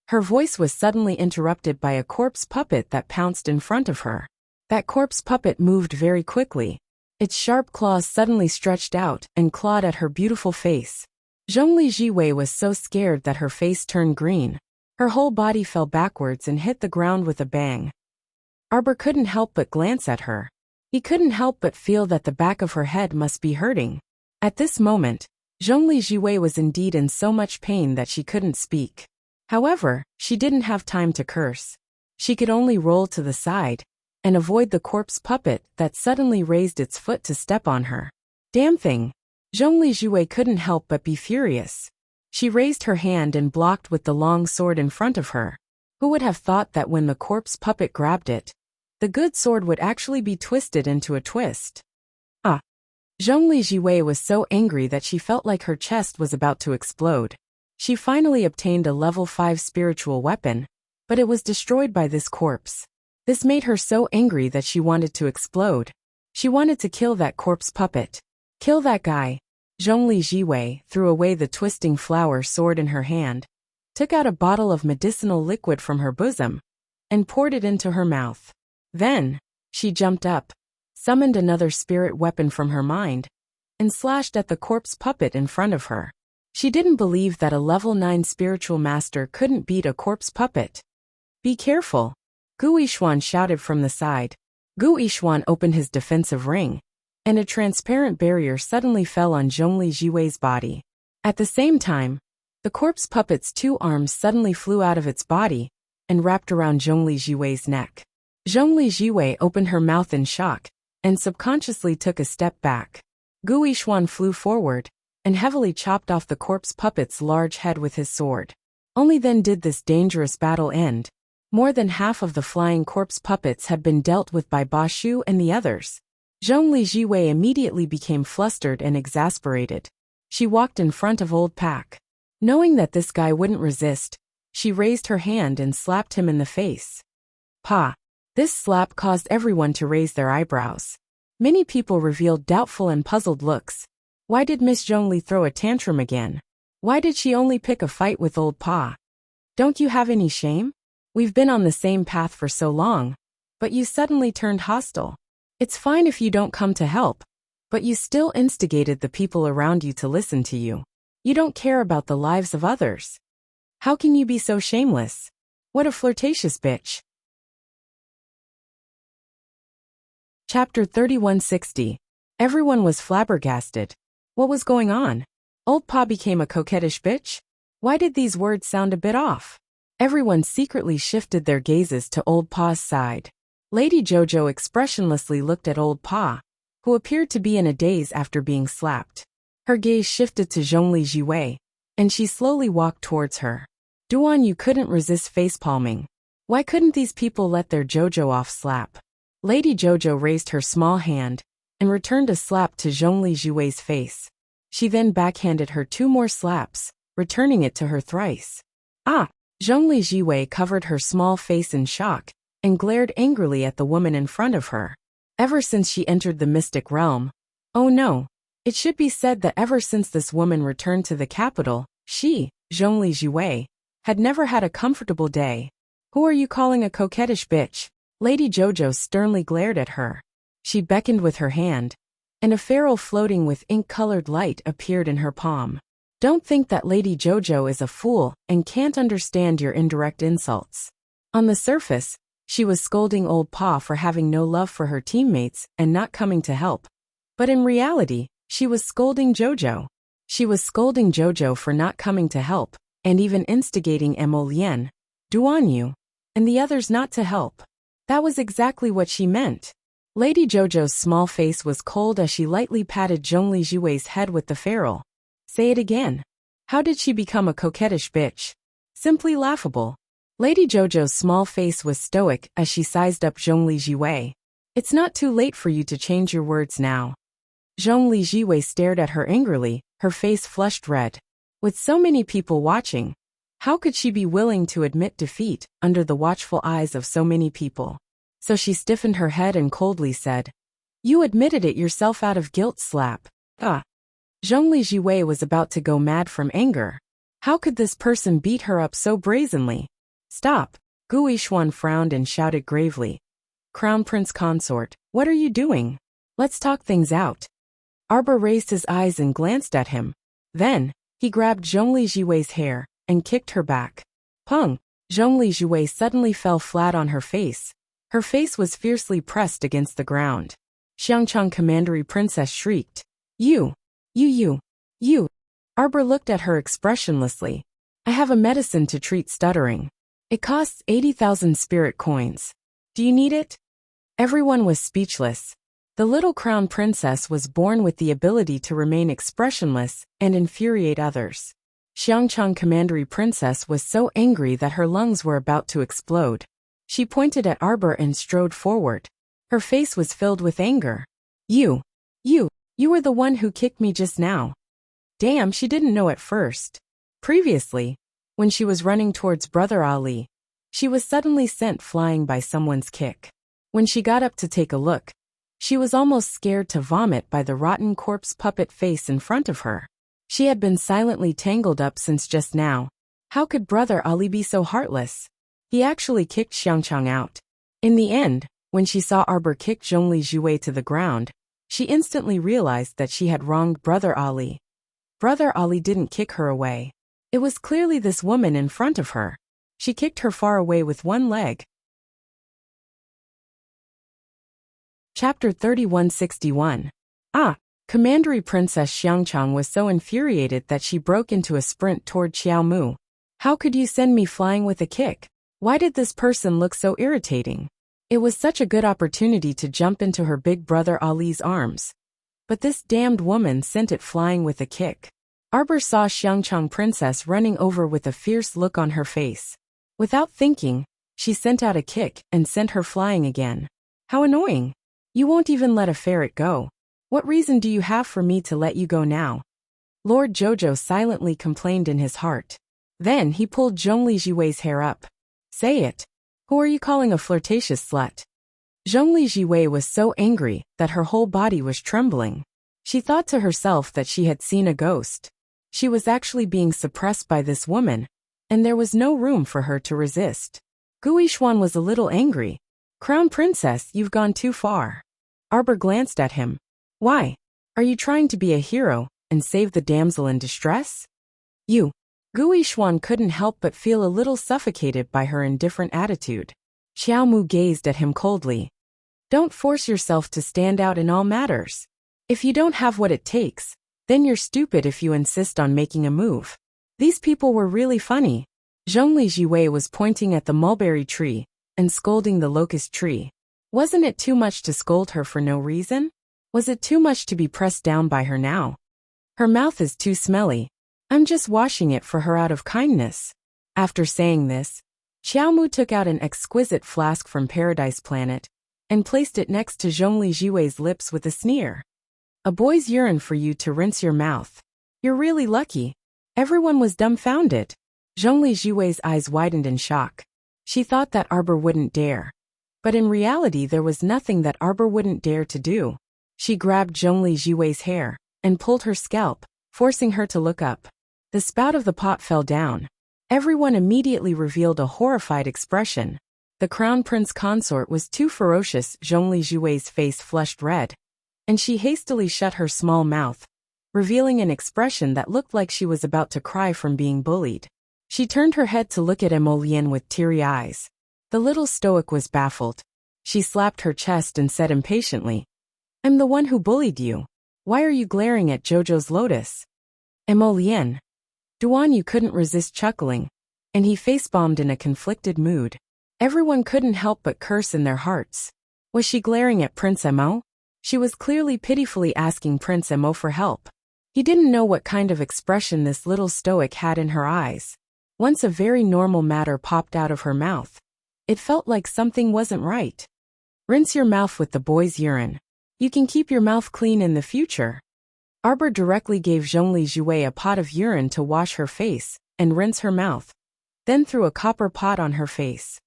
Her voice was suddenly interrupted by a corpse puppet that pounced in front of her. That corpse puppet moved very quickly. Its sharp claws suddenly stretched out and clawed at her beautiful face. Zhongli Jiwei was so scared that her face turned green. Her whole body fell backwards and hit the ground with a bang. Arbor couldn't help but glance at her. He couldn't help but feel that the back of her head must be hurting. At this moment, Zhongli Jiwei was indeed in so much pain that she couldn't speak. However, she didn't have time to curse. She could only roll to the side and avoid the corpse puppet that suddenly raised its foot to step on her. Damn thing! Zhongli Jiwei couldn't help but be furious. She raised her hand and blocked with the long sword in front of her. Who would have thought that when the corpse puppet grabbed it, the good sword would actually be twisted into a twist? Zhongli Jiwei was so angry that she felt like her chest was about to explode. She finally obtained a level 5 spiritual weapon, but it was destroyed by this corpse. This made her so angry that she wanted to explode. She wanted to kill that corpse puppet. Kill that guy. Zhongli Jiwei threw away the twisting flower sword in her hand, took out a bottle of medicinal liquid from her bosom, and poured it into her mouth. Then, she jumped up, summoned another spirit weapon from her mind, and slashed at the corpse puppet in front of her. She didn't believe that a level 9 spiritual master couldn't beat a corpse puppet. Be careful! Gu Yishuan shouted from the side. Gu Yishuan opened his defensive ring, and a transparent barrier suddenly fell on Zhongli Jiwei's body. At the same time, the corpse puppet's 2 arms suddenly flew out of its body and wrapped around Zhongli Jiwei's neck. Zhongli Jiwei opened her mouth in shock and subconsciously took a step back. Gu Yishuan flew forward and heavily chopped off the corpse puppet's large head with his sword. Only then did this dangerous battle end. More than half of the flying corpse puppets had been dealt with by Ba Shu and the others. Zhongli Jiwei immediately became flustered and exasperated. She walked in front of Old Pak. Knowing that this guy wouldn't resist, she raised her hand and slapped him in the face. Pa! This slap caused everyone to raise their eyebrows. Many people revealed doubtful and puzzled looks. Why did Miss Zhongli throw a tantrum again? Why did she only pick a fight with Old Pa? Don't you have any shame? We've been on the same path for so long, but you suddenly turned hostile. It's fine if you don't come to help, but you still instigated the people around you to listen to you. You don't care about the lives of others. How can you be so shameless? What a flirtatious bitch. Chapter 3160. Everyone was flabbergasted. What was going on? Old Pa became a coquettish bitch? Why did these words sound a bit off? Everyone secretly shifted their gazes to Old Pa's side. Lady Jojo expressionlessly looked at Old Pa, who appeared to be in a daze after being slapped. Her gaze shifted to Zhongli Jiwei, and she slowly walked towards her. Duan, you couldn't resist facepalming. Why couldn't these people let their Jojo off slap? Lady Jojo raised her small hand and returned a slap to Zhongli Jiwei's face. She then backhanded her 2 more slaps, returning it to her thrice. Zhongli Jiwei covered her small face in shock and glared angrily at the woman in front of her. Ever since she entered the mystic realm, oh no, it should be said that ever since this woman returned to the capital, she, Zhongli Jiwei, had never had a comfortable day. Who are you calling a coquettish bitch? Lady Jojo sternly glared at her. She beckoned with her hand, and a ferrule floating with ink-colored light appeared in her palm. Don't think that Lady Jojo is a fool and can't understand your indirect insults. On the surface, she was scolding Old Pa for having no love for her teammates and not coming to help. But in reality, she was scolding Jojo. She was scolding Jojo for not coming to help, and even instigating Emolien, Duanyu, and the others not to help. That was exactly what she meant. Lady Jojo's small face was cold as she lightly patted Zhongli Jiwei's head with the ferrule. Say it again. How did she become a coquettish bitch? Simply laughable. Lady Jojo's small face was stoic as she sized up Zhongli Jiwei. It's not too late for you to change your words now. Zhongli Jiwei stared at her angrily, her face flushed red. With so many people watching, how could she be willing to admit defeat under the watchful eyes of so many people? So she stiffened her head and coldly said, You admitted it yourself out of guilt, slap. Zhongli Jiwei was about to go mad from anger. How could this person beat her up so brazenly? Stop. Gu Yishuan frowned and shouted gravely. Crown Prince Consort, what are you doing? Let's talk things out. Arbor raised his eyes and glanced at him. Then, He grabbed Zhongli Jiwei's hair and kicked her back. Pung! Zhongli Jiwei suddenly fell flat on her face. Her face was fiercely pressed against the ground. Xiangchang Commandery Princess shrieked. You! Arbor looked at her expressionlessly. I have a medicine to treat stuttering. It costs 80,000 spirit coins. Do you need it? Everyone was speechless. The little crown princess was born with the ability to remain expressionless and infuriate others. Xiangchang Commandery Princess was so angry that her lungs were about to explode. She pointed at Arbor and strode forward. Her face was filled with anger. You were the one who kicked me just now. Damn, she didn't know at first. Previously, when she was running towards Brother Ali, she was suddenly sent flying by someone's kick. When she got up to take a look, she was almost scared to vomit by the rotten corpse puppet face in front of her. She had been silently tangled up since just now. How could Brother Ali be so heartless? He actually kicked Xiangchang out. In the end, when she saw Arbor kick Zhongli Jiwei to the ground, she instantly realized that she had wronged Brother Ali. Brother Ali didn't kick her away. It was clearly this woman in front of her. She kicked her far away with one leg. Chapter 3161. Commandery Princess Xiangchang was so infuriated that she broke into a sprint toward Xiaomu. How could you send me flying with a kick? Why did this person look so irritating? It was such a good opportunity to jump into her big brother Ali's arms. But this damned woman sent it flying with a kick. Arbor saw Xiangchang Princess running over with a fierce look on her face. Without thinking, she sent out a kick and sent her flying again. How annoying! You won't even let a ferret go. What reason do you have for me to let you go now? Lord Jojo silently complained in his heart. Then he pulled Zhongli Jiwei's hair up. Say it. Who are you calling a flirtatious slut? Zhongli Jiwei was so angry that her whole body was trembling. She thought to herself that she had seen a ghost. She was actually being suppressed by this woman, and there was no room for her to resist. Guishuan was a little angry. Crown Princess, you've gone too far. Arbor glanced at him. Why? Are you trying to be a hero and save the damsel in distress? You. Guishuan couldn't help but feel a little suffocated by her indifferent attitude. Xiaomu gazed at him coldly. Don't force yourself to stand out in all matters. If you don't have what it takes, then you're stupid if you insist on making a move. These people were really funny. Zhongli Jiwei was pointing at the mulberry tree and scolding the locust tree. Wasn't it too much to scold her for no reason? Was it too much to be pressed down by her now? Her mouth is too smelly. I'm just washing it for her out of kindness. After saying this, Xiaomu took out an exquisite flask from Paradise Planet and placed it next to Zhongli Jiwei's lips with a sneer. A boy's urine for you to rinse your mouth. You're really lucky. Everyone was dumbfounded. Zhongli Jiwei's eyes widened in shock. She thought that Arbor wouldn't dare. But in reality there was nothing that Arbor wouldn't dare to do. She grabbed Zhongli Jiwei's hair and pulled her scalp, forcing her to look up. The spout of the pot fell down. Everyone immediately revealed a horrified expression. The Crown Prince Consort was too ferocious. Zhongli Jiwei's face flushed red, and she hastily shut her small mouth, revealing an expression that looked like she was about to cry from being bullied. She turned her head to look at Emolien with teary eyes. The little stoic was baffled. She slapped her chest and said impatiently, I'm the one who bullied you. Why are you glaring at Jojo's lotus? Emolien. Duan Yu couldn't resist chuckling, and he face-bombed in a conflicted mood. Everyone couldn't help but curse in their hearts. Was she glaring at Prince Emo? She was clearly pitifully asking Prince Emo for help. He didn't know what kind of expression this little stoic had in her eyes. Once a very normal matter popped out of her mouth. It felt like something wasn't right. Rinse your mouth with the boy's urine. You can keep your mouth clean in the future. Arbor directly gave Zhongli Jiwei a pot of urine to wash her face and rinse her mouth, then threw a copper pot on her face.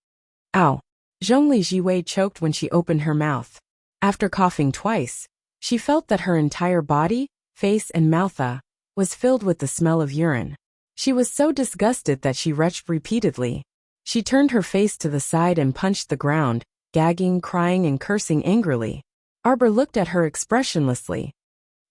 Ow! Zhongli Jiwei choked when she opened her mouth. After coughing twice, she felt that her entire body, face and mouth was filled with the smell of urine. She was so disgusted that she retched repeatedly. She turned her face to the side and punched the ground, gagging, crying and cursing angrily. Arbor looked at her expressionlessly.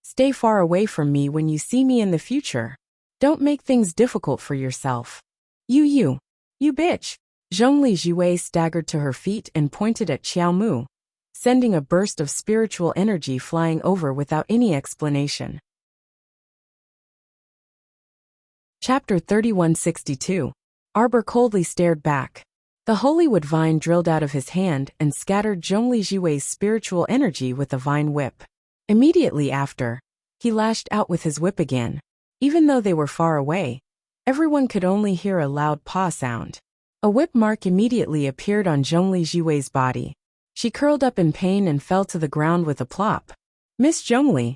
Stay far away from me when you see me in the future. Don't make things difficult for yourself. You bitch. Zhongli Jue staggered to her feet and pointed at Xiao Mu, sending a burst of spiritual energy flying over without any explanation. Chapter 3162. Arbor coldly stared back. The holy wood vine drilled out of his hand and scattered Zhongli Jue's spiritual energy with a vine whip. Immediately after, he lashed out with his whip again. Even though they were far away, everyone could only hear a loud paw sound. A whip mark immediately appeared on Zhongli Jue's body. She curled up in pain and fell to the ground with a plop. Miss Zhongli.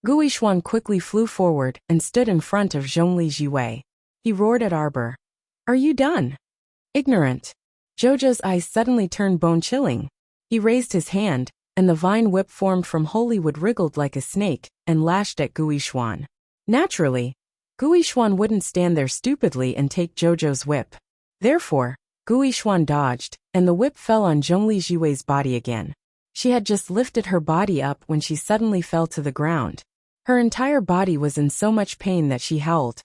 Guishuan quickly flew forward and stood in front of Zhongli Jue. He roared at Arbor. Are you done? Ignorant. Jojo's eyes suddenly turned bone-chilling. He raised his hand, and the vine whip formed from Holywood wriggled like a snake and lashed at Guishuan. Naturally, Guishuan wouldn't stand there stupidly and take Jojo's whip. Therefore, Guishuan dodged, and the whip fell on Zhongli Jue's body again. She had just lifted her body up when she suddenly fell to the ground. Her entire body was in so much pain that she howled.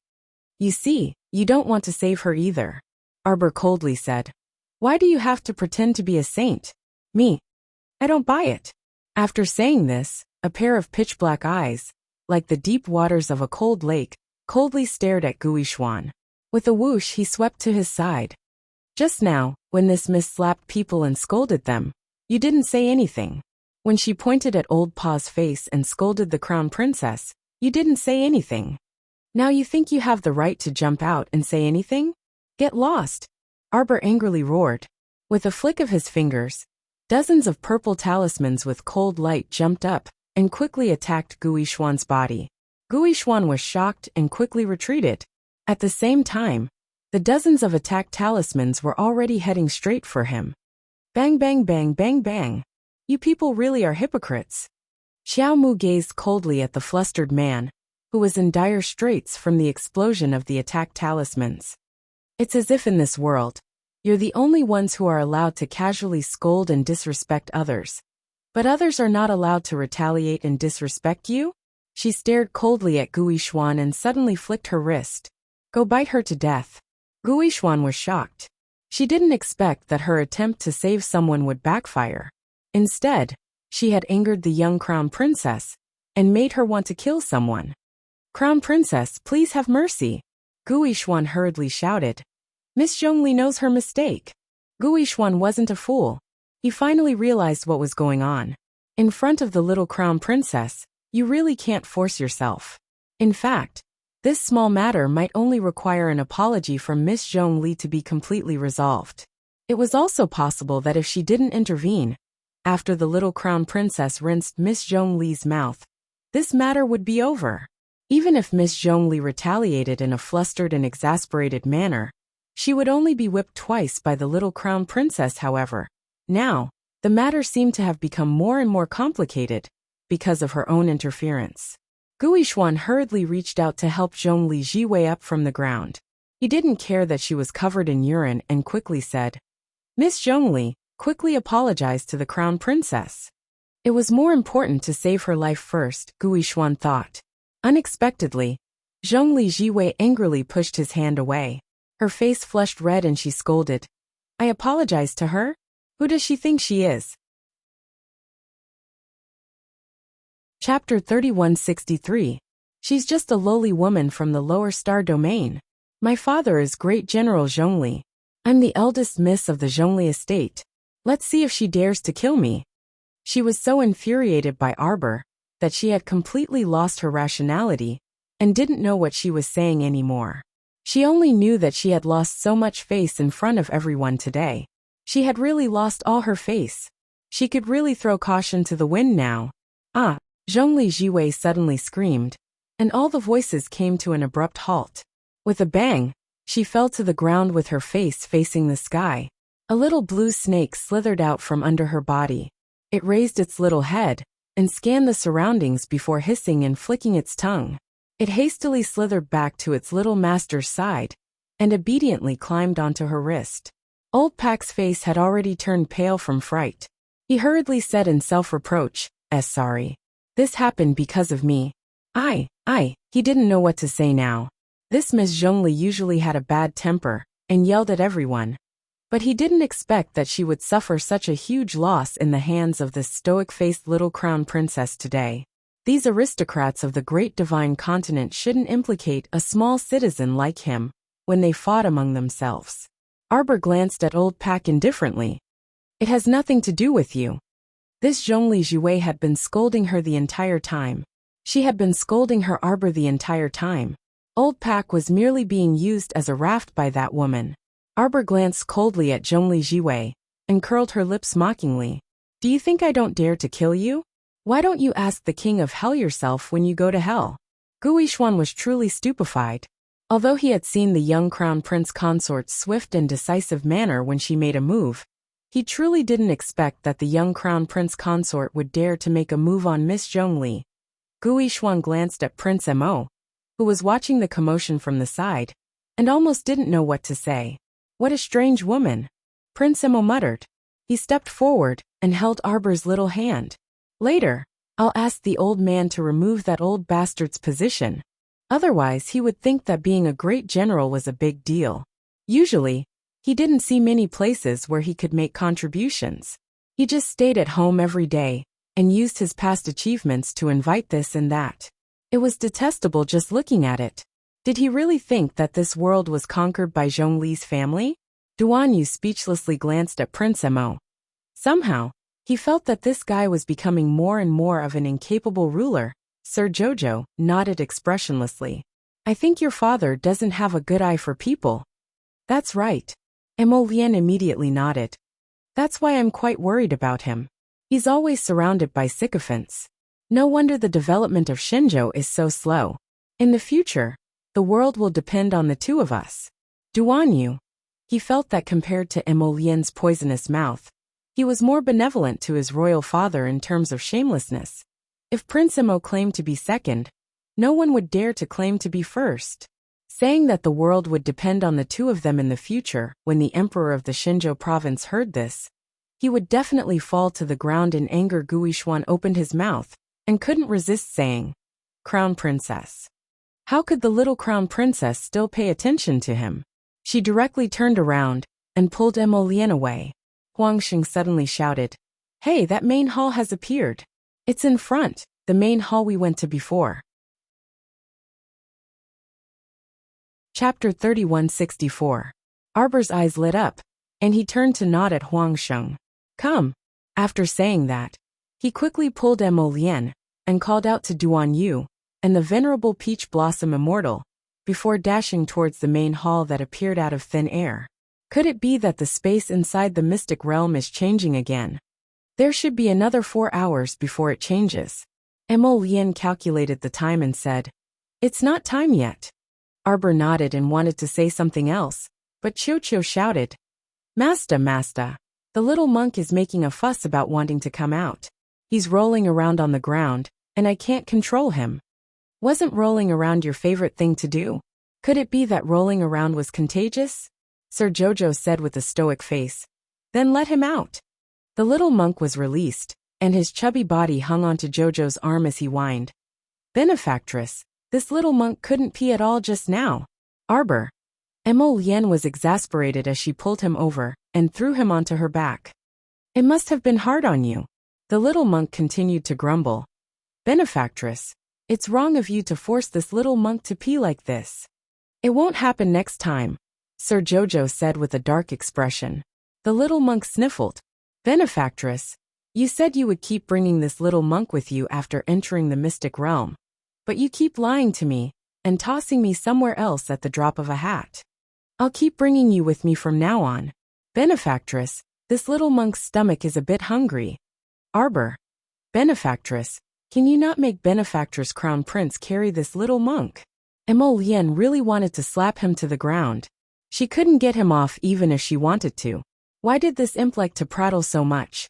You see, you don't want to save her either, Arbor coldly said. Why do you have to pretend to be a saint? Me. I don't buy it. After saying this, a pair of pitch-black eyes, like the deep waters of a cold lake, coldly stared at Guishuan. With a whoosh he swept to his side. Just now, when this miss slapped people and scolded them, you didn't say anything. When she pointed at Old Paw's face and scolded the crown princess, you didn't say anything. Now you think you have the right to jump out and say anything? Get lost! Arbor angrily roared. With a flick of his fingers, dozens of purple talismans with cold light jumped up and quickly attacked Guishuan's body. Guishuan was shocked and quickly retreated. At the same time, the dozens of attack talismans were already heading straight for him. Bang bang bang bang bang. You people really are hypocrites. Xiao Mu gazed coldly at the flustered man, who was in dire straits from the explosion of the attack talismans. It's as if in this world, you're the only ones who are allowed to casually scold and disrespect others. But others are not allowed to retaliate and disrespect you? She stared coldly at Guishuan and suddenly flicked her wrist. Go bite her to death. Guishuan was shocked. She didn't expect that her attempt to save someone would backfire. Instead, she had angered the young crown princess and made her want to kill someone. Crown princess, please have mercy. Guishuan hurriedly shouted. Miss Zhongli knows her mistake. Guishuan wasn't a fool. He finally realized what was going on. In front of the little crown princess, you really can't force yourself. In fact, this small matter might only require an apology from Miss Zhongli to be completely resolved. It was also possible that if she didn't intervene, after the little crown princess rinsed Miss Zhongli's mouth, this matter would be over. Even if Miss Zhongli retaliated in a flustered and exasperated manner, she would only be whipped twice by the little crown princess, however. Now, the matter seemed to have become more and more complicated because of her own interference. Guishuan hurriedly reached out to help Zhongli Jue up from the ground. He didn't care that she was covered in urine and quickly said, Miss Zhongli, quickly apologized to the crown princess. It was more important to save her life first, Guishuan thought. Unexpectedly, Zhongli Jue angrily pushed his hand away. Her face flushed red and she scolded. I apologize to her? Who does she think she is? Chapter 3163. She's just a lowly woman from the lower star domain. My father is Great General Zhongli. I'm the eldest miss of the Zhongli estate. Let's see if she dares to kill me. She was so infuriated by Arbor that she had completely lost her rationality and didn't know what she was saying anymore. She only knew that she had lost so much face in front of everyone today. She had really lost all her face. She could really throw caution to the wind now. Ah! Zhongli Jue suddenly screamed, and all the voices came to an abrupt halt. With a bang, she fell to the ground with her face facing the sky. A little blue snake slithered out from under her body. It raised its little head and scanned the surroundings before hissing and flicking its tongue. It hastily slithered back to its little master's side and obediently climbed onto her wrist. Old Pak's face had already turned pale from fright. He hurriedly said in self-reproach, sorry. This happened because of me. He didn't know what to say now. This Miss Zhongli usually had a bad temper and yelled at everyone. But he didn't expect that she would suffer such a huge loss in the hands of this stoic-faced little crown princess today. These aristocrats of the great divine continent shouldn't implicate a small citizen like him when they fought among themselves. Arbor glanced at Old Pak indifferently. It has nothing to do with you. This Zhongli Jue had been scolding her the entire time. She had been scolding her Arbor the entire time. Old Pak was merely being used as a raft by that woman. Arbor glanced coldly at Zhongli Jue and curled her lips mockingly. Do you think I don't dare to kill you? Why don't you ask the king of hell yourself when you go to hell? Guishuan was truly stupefied. Although he had seen the young crown prince consort's swift and decisive manner when she made a move, he truly didn't expect that the young crown prince consort would dare to make a move on Miss Zhongli. Guishuan glanced at Prince Mo, who was watching the commotion from the side, and almost didn't know what to say. What a strange woman, Prince Mo muttered. He stepped forward and held Arbor's little hand. Later, I'll ask the old man to remove that old bastard's position. Otherwise he would think that being a great general was a big deal. Usually, he didn't see many places where he could make contributions. He just stayed at home every day and used his past achievements to invite this and that. It was detestable just looking at it. Did he really think that this world was conquered by Zhongli's family? Duan Yu speechlessly glanced at Prince Mo. Somehow, he felt that this guy was becoming more and more of an incapable ruler. Sir Jojo nodded expressionlessly. I think your father doesn't have a good eye for people. That's right. Mo Lian immediately nodded. That's why I'm quite worried about him. He's always surrounded by sycophants. No wonder the development of Shenzhou is so slow. In the future, the world will depend on the two of us. Duan Yu. He felt that compared to Mo Lian's poisonous mouth, he was more benevolent to his royal father in terms of shamelessness. If Prince Mo claimed to be second, no one would dare to claim to be first. Saying that the world would depend on the two of them in the future, when the emperor of the Shenzhou province heard this, he would definitely fall to the ground in anger. Guishuan opened his mouth and couldn't resist saying, Crown Princess. How could the little crown princess still pay attention to him? She directly turned around and pulled Mo Lian away. Huang Xing suddenly shouted, Hey, that main hall has appeared. It's in front, the main hall we went to before. Chapter 3164. Arbor's eyes lit up, and he turned to nod at Huang Xing. Come. After saying that, he quickly pulled Mo Lian and called out to Duan Yu and the venerable Peach Blossom Immortal, before dashing towards the main hall that appeared out of thin air. Could it be that the space inside the mystic realm is changing again? There should be another 4 hours before it changes. Mo Lian calculated the time and said, It's not time yet. Arbor nodded and wanted to say something else, but Chiu Chiu shouted, Master, the little monk is making a fuss about wanting to come out. He's rolling around on the ground, and I can't control him. Wasn't rolling around your favorite thing to do? Could it be that rolling around was contagious? Sir Jojo said with a stoic face. Then let him out. The little monk was released, and his chubby body hung onto Jojo's arm as he whined. Benefactress, this little monk couldn't pee at all just now. Arbor. Mo Lian was exasperated as she pulled him over and threw him onto her back. It must have been hard on you. The little monk continued to grumble. Benefactress, it's wrong of you to force this little monk to pee like this. It won't happen next time, Sir Jojo said with a dark expression. The little monk sniffled. Benefactress, you said you would keep bringing this little monk with you after entering the mystic realm. But you keep lying to me and tossing me somewhere else at the drop of a hat. I'll keep bringing you with me from now on. Benefactress, this little monk's stomach is a bit hungry. Arbor. Benefactress, can you not make Benefactress Crown Prince carry this little monk? Mo Lian really wanted to slap him to the ground. She couldn't get him off even if she wanted to. Why did this imp like to prattle so much?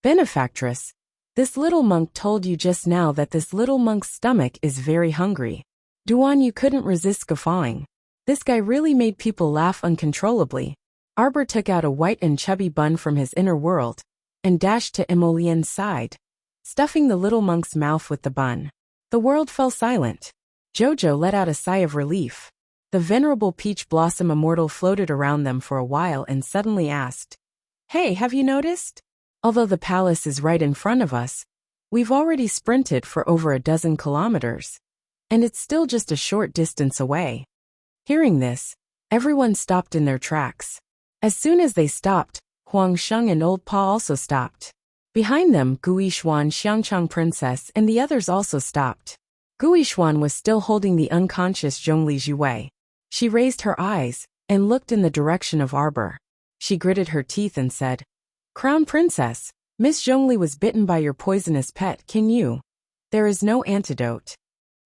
Benefactress, this little monk told you just now that this little monk's stomach is very hungry. Duan Yu couldn't resist guffawing. This guy really made people laugh uncontrollably. Arbor took out a white and chubby bun from his inner world and dashed to Mo Lian's side, stuffing the little monk's mouth with the bun. The world fell silent. Jojo let out a sigh of relief. The venerable peach blossom immortal floated around them for a while and suddenly asked, "Hey, have you noticed? Although the palace is right in front of us, we've already sprinted for over a dozen kilometers. And it's still just a short distance away." Hearing this, everyone stopped in their tracks. As soon as they stopped, Huang Sheng and Old Pa also stopped. Behind them, Guishuan, Xiangchang Princess, and the others also stopped. Guishuan was still holding the unconscious Zhongli Jiwei. She raised her eyes and looked in the direction of Arbor. She gritted her teeth and said, "Crown Princess, Miss Zhongli was bitten by your poisonous pet, can you? There is no antidote."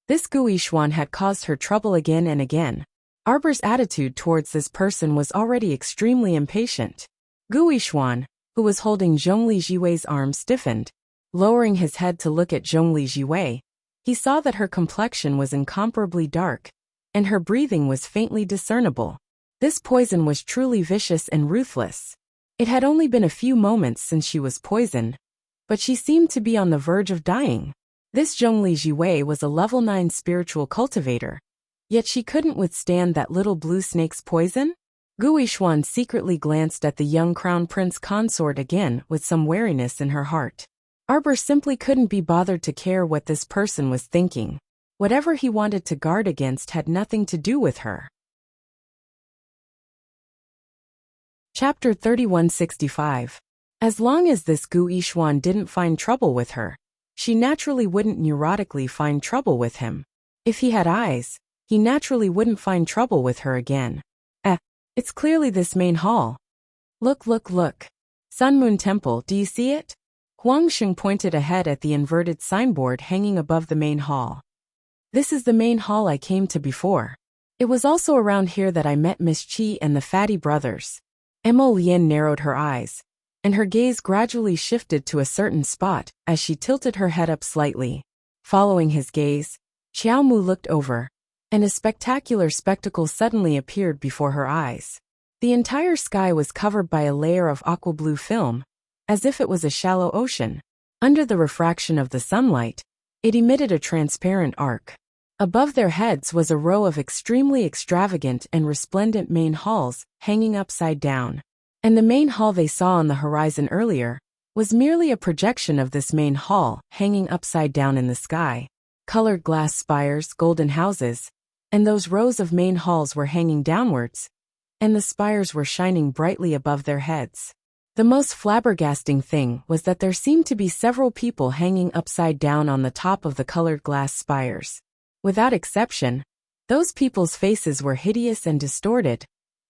This Guishuan had caused her trouble again and again. Arbor's attitude towards this person was already extremely impatient. Guishuan, who was holding Zhongli Jiwei's arm, stiffened. Lowering his head to look at Zhongli Jiwei, he saw that her complexion was incomparably dark, and her breathing was faintly discernible. This poison was truly vicious and ruthless. It had only been a few moments since she was poisoned, but she seemed to be on the verge of dying. This Zhongli Jiwei was a level 9 spiritual cultivator, yet she couldn't withstand that little blue snake's poison? Guishuan secretly glanced at the young crown prince consort again with some wariness in her heart. Arbor simply couldn't be bothered to care what this person was thinking. Whatever he wanted to guard against had nothing to do with her. Chapter 3165. As long as this Guishuan didn't find trouble with her, she naturally wouldn't neurotically find trouble with him. If he had eyes, he naturally wouldn't find trouble with her again. It's clearly this main hall. Look. Sun Moon Temple, do you see it? Huang Sheng pointed ahead at the inverted signboard hanging above the main hall. This is the main hall I came to before. It was also around here that I met Miss Qi and the Fatty brothers. Mo Lian narrowed her eyes, and her gaze gradually shifted to a certain spot as she tilted her head up slightly. Following his gaze, Xiao Mu looked over, and a spectacular spectacle suddenly appeared before her eyes. The entire sky was covered by a layer of aqua blue film, as if it was a shallow ocean. Under the refraction of the sunlight, it emitted a transparent arc. Above their heads was a row of extremely extravagant and resplendent main halls hanging upside down. And the main hall they saw on the horizon earlier was merely a projection of this main hall hanging upside down in the sky. Colored glass spires, golden houses, and those rows of main halls were hanging downwards, and the spires were shining brightly above their heads. The most flabbergasting thing was that there seemed to be several people hanging upside down on the top of the colored glass spires. Without exception, those people's faces were hideous and distorted,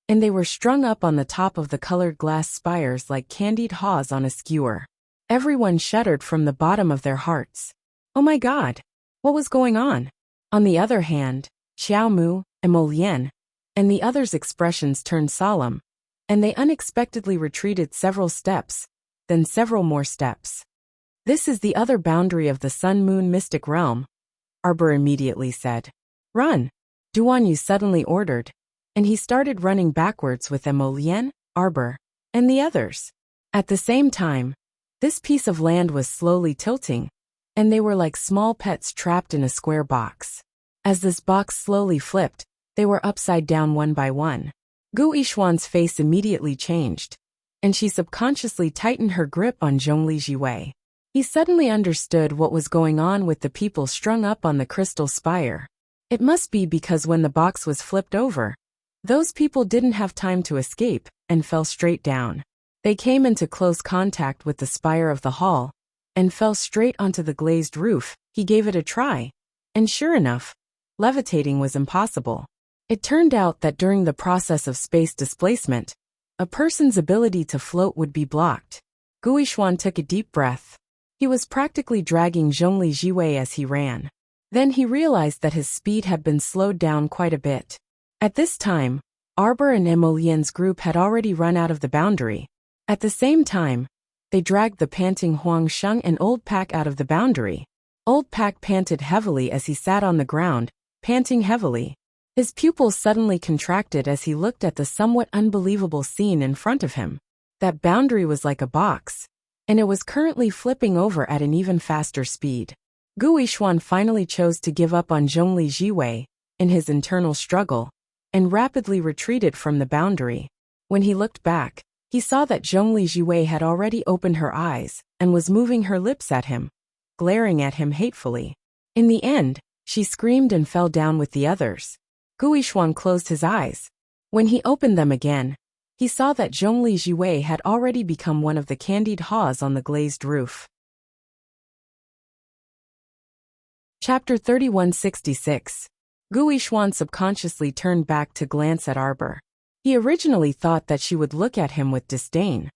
and they were strung up on the top of the colored glass spires like candied haws on a skewer. Everyone shuddered from the bottom of their hearts. Oh my God! What was going on? On the other hand, Xiao Mu, and Mo Lian, and the others' expressions turned solemn, and they unexpectedly retreated several steps, then several more steps. "This is the other boundary of the Sun-Moon mystic realm," Arbor immediately said. "Run!" Duan Yu suddenly ordered, and he started running backwards with Mo Lian, Arbor, and the others. At the same time, this piece of land was slowly tilting, and they were like small pets trapped in a square box. As this box slowly flipped, they were upside down one by one. Guishuan's face immediately changed, and she subconsciously tightened her grip on Zhongli Jiwei. He suddenly understood what was going on with the people strung up on the crystal spire. It must be because when the box was flipped over, those people didn't have time to escape and fell straight down. They came into close contact with the spire of the hall and fell straight onto the glazed roof. He gave it a try, and sure enough, levitating was impossible. It turned out that during the process of space displacement, a person's ability to float would be blocked. Guishuan took a deep breath. He was practically dragging Zhongli Jiwei as he ran. Then he realized that his speed had been slowed down quite a bit. At this time, Arbor and Mo Lian's group had already run out of the boundary. At the same time, they dragged the panting Huang Sheng and Old Pak out of the boundary. Old Pak panted heavily as he sat on the ground, panting heavily. His pupils suddenly contracted as he looked at the somewhat unbelievable scene in front of him. That boundary was like a box, and it was currently flipping over at an even faster speed. Guishuan finally chose to give up on Zhongli Jiwei. In his internal struggle, and rapidly retreated from the boundary. When he looked back, he saw that Zhongli Jiwei had already opened her eyes and was moving her lips at him, glaring at him hatefully. In the end, she screamed and fell down with the others. Guishuan closed his eyes. When he opened them again, he saw that Zhongli Jiwei had already become one of the candied haws on the glazed roof. Chapter 3166. Guishuan subconsciously turned back to glance at Arbor. He originally thought that she would look at him with disdain,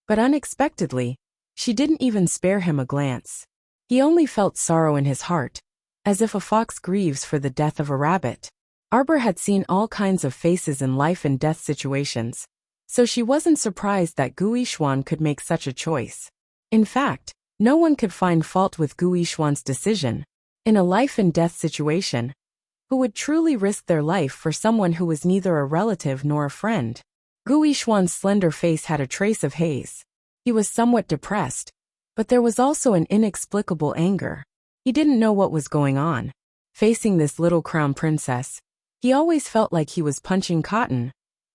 but unexpectedly, she didn't even spare him a glance. He only felt sorrow in his heart, as if a fox grieves for the death of a rabbit. Arbor had seen all kinds of faces in life and death situations, so she wasn't surprised that Guishuan could make such a choice. In fact, no one could find fault with Guishuan's decision. In a life-and-death situation, who would truly risk their life for someone who was neither a relative nor a friend? Guishuan's slender face had a trace of haze. He was somewhat depressed, but there was also an inexplicable anger. He didn't know what was going on. Facing this little crown princess, he always felt like he was punching cotton,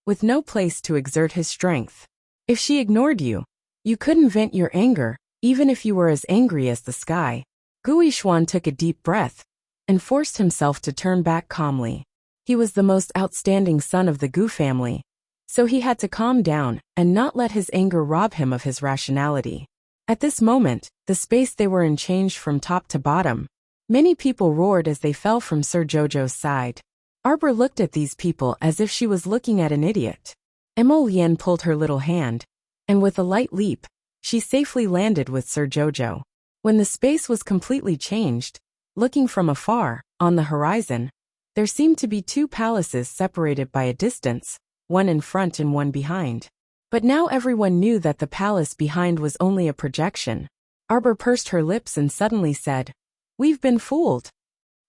with no place to exert his strength. If she ignored you, you couldn't vent your anger, even if you were as angry as the sky. Guishuan took a deep breath and forced himself to turn back calmly. He was the most outstanding son of the Gu family, so he had to calm down and not let his anger rob him of his rationality. At this moment, the space they were in changed from top to bottom. Many people roared as they fell from Sir Jojo's side. Arbor looked at these people as if she was looking at an idiot. Emolienne pulled her little hand, and with a light leap, she safely landed with Sir Jojo. When the space was completely changed, looking from afar, on the horizon, there seemed to be two palaces separated by a distance, one in front and one behind. But now everyone knew that the palace behind was only a projection. Arbor pursed her lips and suddenly said, "We've been fooled."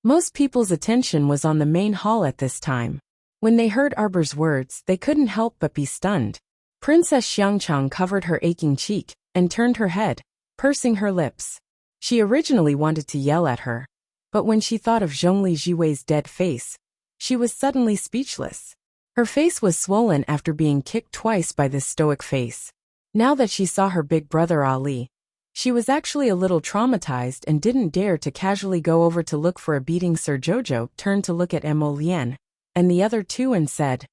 Most people's attention was on the main hall at this time. When they heard Arbor's words, they couldn't help but be stunned. Princess Xiangchang covered her aching cheek and turned her head, pursing her lips. She originally wanted to yell at her, but when she thought of Zhongli Jiwei's dead face, she was suddenly speechless. Her face was swollen after being kicked twice by this stoic face. Now that she saw her big brother Ali, she was actually a little traumatized and didn't dare to casually go over to look for a beating. Sir Jojo turned to look at Emolienne and the other two and said,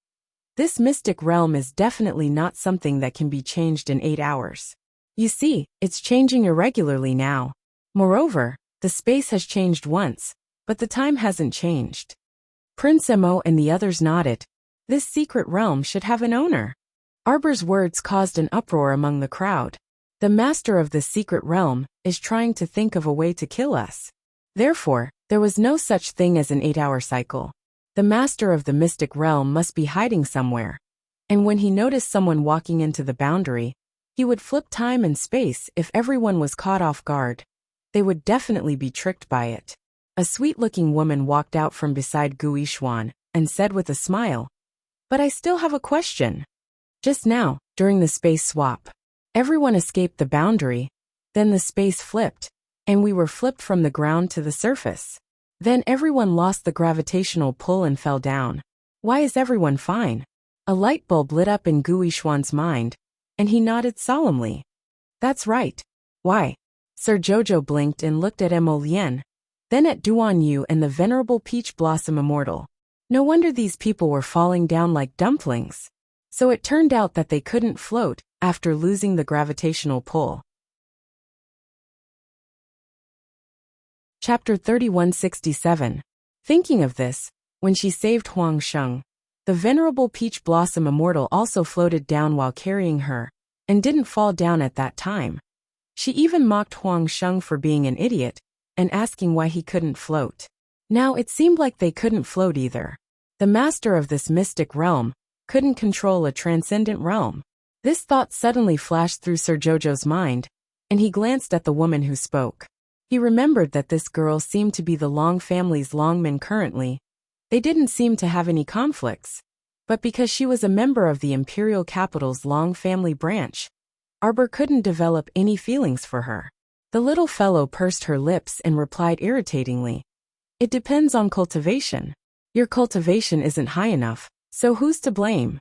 "This mystic realm is definitely not something that can be changed in 8 hours. You see, it's changing irregularly now. Moreover, the space has changed once, but the time hasn't changed." Prince Emo and the others nodded. This secret realm should have an owner. Arbor's words caused an uproar among the crowd. The master of the secret realm is trying to think of a way to kill us. Therefore, there was no such thing as an 8-hour cycle. The master of the mystic realm must be hiding somewhere. And when he noticed someone walking into the boundary, he would flip time and space if everyone was caught off guard. They would definitely be tricked by it. A sweet-looking woman walked out from beside Guishuan and said with a smile, "But I still have a question. Just now, during the space swap, everyone escaped the boundary, then the space flipped, and we were flipped from the ground to the surface. Then everyone lost the gravitational pull and fell down. Why is everyone fine?" A light bulb lit up in Guishuan's mind, and he nodded solemnly. "That's right. Why?" Sir Jojo blinked and looked at Emolienne, then at Duan Yu and the venerable Peach Blossom Immortal. No wonder these people were falling down like dumplings. So it turned out that they couldn't float after losing the gravitational pull. Chapter 3167. Thinking of this, when she saved Huang Sheng, the venerable Peach Blossom Immortal also floated down while carrying her, and didn't fall down at that time. She even mocked Huang Sheng for being an idiot, and asking why he couldn't float. Now it seemed like they couldn't float either. The master of this mystic realm couldn't control a transcendent realm. This thought suddenly flashed through Sir Jojo's mind, and he glanced at the woman who spoke. He remembered that this girl seemed to be the Long family's Longman currently. They didn't seem to have any conflicts, but because she was a member of the imperial capital's Long family branch, Arbor couldn't develop any feelings for her. The little fellow pursed her lips and replied irritatingly, "It depends on cultivation. Your cultivation isn't high enough, So who's to blame?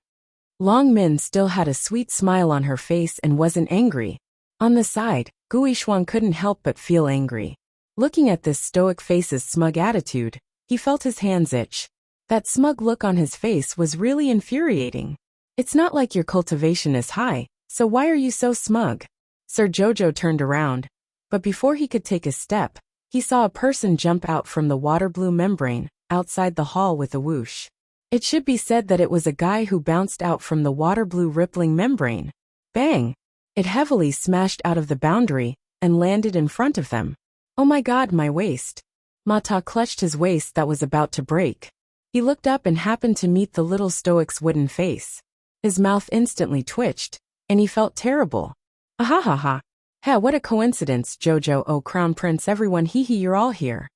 Long Min still had a sweet smile on her face and wasn't angry. On the side, Guishuang couldn't help but feel angry. Looking at this stoic face's smug attitude, he felt his hands itch. That smug look on his face was really infuriating. It's not like your cultivation is high, so why are you so smug? Sir Jojo turned around, but before he could take a step, he saw a person jump out from the water blue membrane, outside the hall with a whoosh. It should be said that it was a guy who bounced out from the water blue rippling membrane. Bang! It heavily smashed out of the boundary, and landed in front of them. Oh my god, my waist. Mata clutched his waist that was about to break. He looked up and happened to meet the little stoic's wooden face. His mouth instantly twitched, and he felt terrible. Ahahaha. Heh, what a coincidence, Jojo, oh crown prince, everyone, hee hee, you're all here.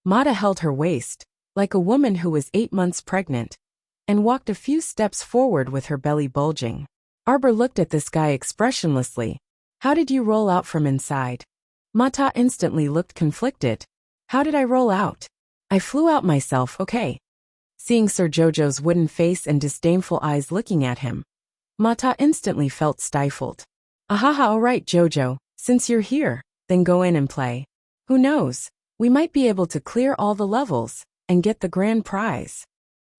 Mata held her waist, like a woman who was 8 months pregnant, and walked a few steps forward with her belly bulging. Arbor looked at this guy expressionlessly. How did you roll out from inside? Mata instantly looked conflicted. How did I roll out? I flew out myself, okay. Seeing Sir Jojo's wooden face and disdainful eyes looking at him, Mata instantly felt stifled. Ahaha, alright Jojo, since you're here, then go in and play. Who knows, we might be able to clear all the levels, and get the grand prize.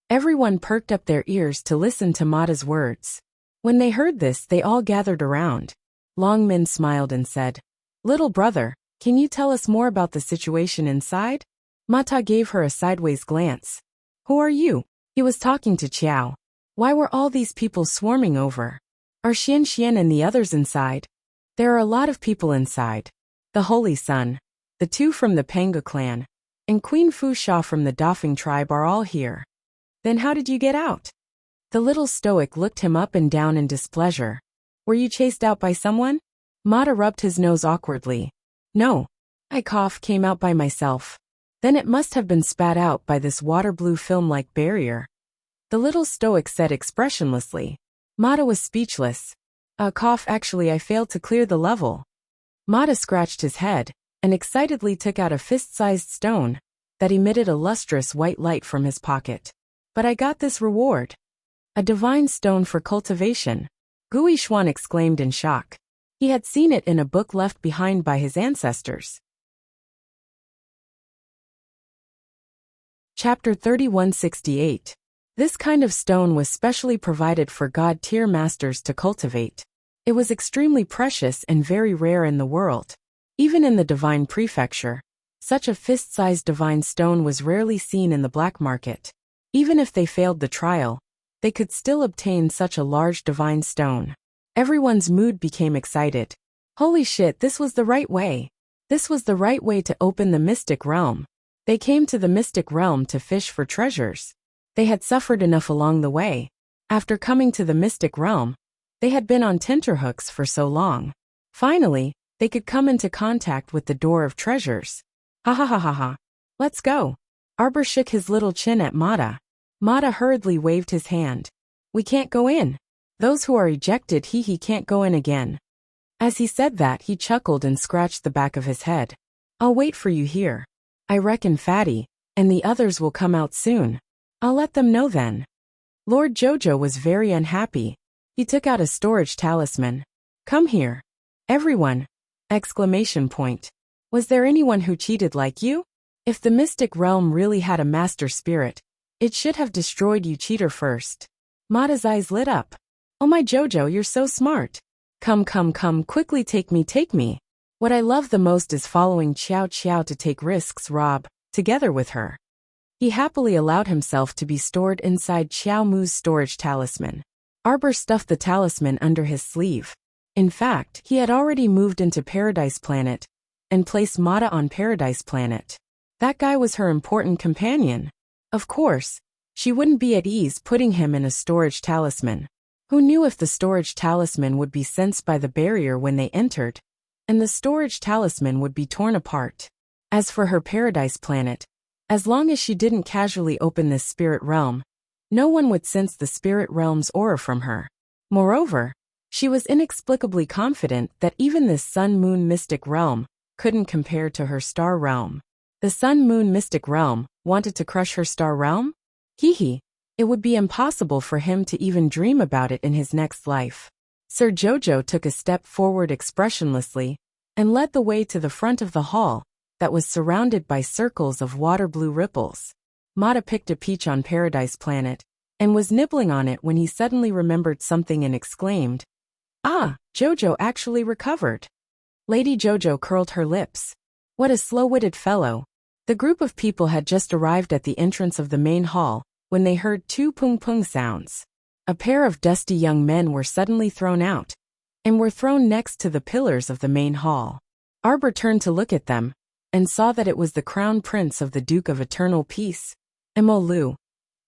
Everyone perked up their ears to listen to Mata's words. When they heard this, they all gathered around. Long Min smiled and said, Little brother, can you tell us more about the situation inside? Mata gave her a sideways glance. Who are you? He was talking to Qiao. Why were all these people swarming over? Are Xian and the others inside? There are a lot of people inside. The Holy Sun, the 2 from the Panga clan, and Queen Fu Sha from the Dafeng tribe are all here. Then how did you get out? The little stoic looked him up and down in displeasure. Were you chased out by someone? Mata rubbed his nose awkwardly. No. I came out by myself. Then it must have been spat out by this water blue film-like barrier. The little stoic said expressionlessly. Mata was speechless. Actually I failed to clear the level. Mata scratched his head, and excitedly took out a fist-sized stone that emitted a lustrous white light from his pocket. But I got this reward. A divine stone for cultivation. Guishuan exclaimed in shock. He had seen it in a book left behind by his ancestors. Chapter 3168. This kind of stone was specially provided for God-tier masters to cultivate. It was extremely precious and very rare in the world. Even in the Divine Prefecture, such a fist-sized divine stone was rarely seen in the black market. Even if they failed the trial, they could still obtain such a large divine stone. Everyone's mood became excited. Holy shit, this was the right way. This was the right way to open the mystic realm. They came to the mystic realm to fish for treasures. They had suffered enough along the way. After coming to the mystic realm, they had been on tenterhooks for so long. Finally, they could come into contact with the door of treasures. Ha ha ha ha ha. Let's go. Arbor shook his little chin at Mata. Mata hurriedly waved his hand. We can't go in. Those who are ejected he can't go in again. As he said that, he chuckled and scratched the back of his head. I'll wait for you here. I reckon Fatty and the others will come out soon. I'll let them know then. Lord Jojo was very unhappy. He took out a storage talisman. Come here. Everyone! Exclamation point. Was there anyone who cheated like you? If the mystic realm really had a master spirit, it should have destroyed you, cheater, first. Mata's eyes lit up. Oh my Jojo, you're so smart. Come, quickly take me. What I love the most is following Qiao to take risks, Rob, together with her. He happily allowed himself to be stored inside Qiao Mu's storage talisman. Arbor stuffed the talisman under his sleeve. In fact, he had already moved into Paradise Planet and placed Mata on Paradise Planet. That guy was her important companion. Of course, she wouldn't be at ease putting him in a storage talisman. Who knew if the storage talisman would be sensed by the barrier when they entered, and the storage talisman would be torn apart. As for her Paradise Planet, as long as she didn't casually open this spirit realm, no one would sense the spirit realm's aura from her. Moreover, she was inexplicably confident that even this sun-moon mystic realm couldn't compare to her star realm. The sun-moon mystic realm wanted to crush her star realm? Hee hee. It would be impossible for him to even dream about it in his next life. Sir Jojo took a step forward expressionlessly and led the way to the front of the hall that was surrounded by circles of water-blue ripples. Mata picked a peach on Paradise Planet and was nibbling on it when he suddenly remembered something and exclaimed, "Ah, Jojo actually recovered." Lady Jojo curled her lips. What a slow-witted fellow. The group of people had just arrived at the entrance of the main hall when they heard two pung-pung sounds. A pair of dusty young men were suddenly thrown out and were thrown next to the pillars of the main hall. Arbor turned to look at them and saw that it was the crown prince of the Duke of Eternal Peace, Mo Lu,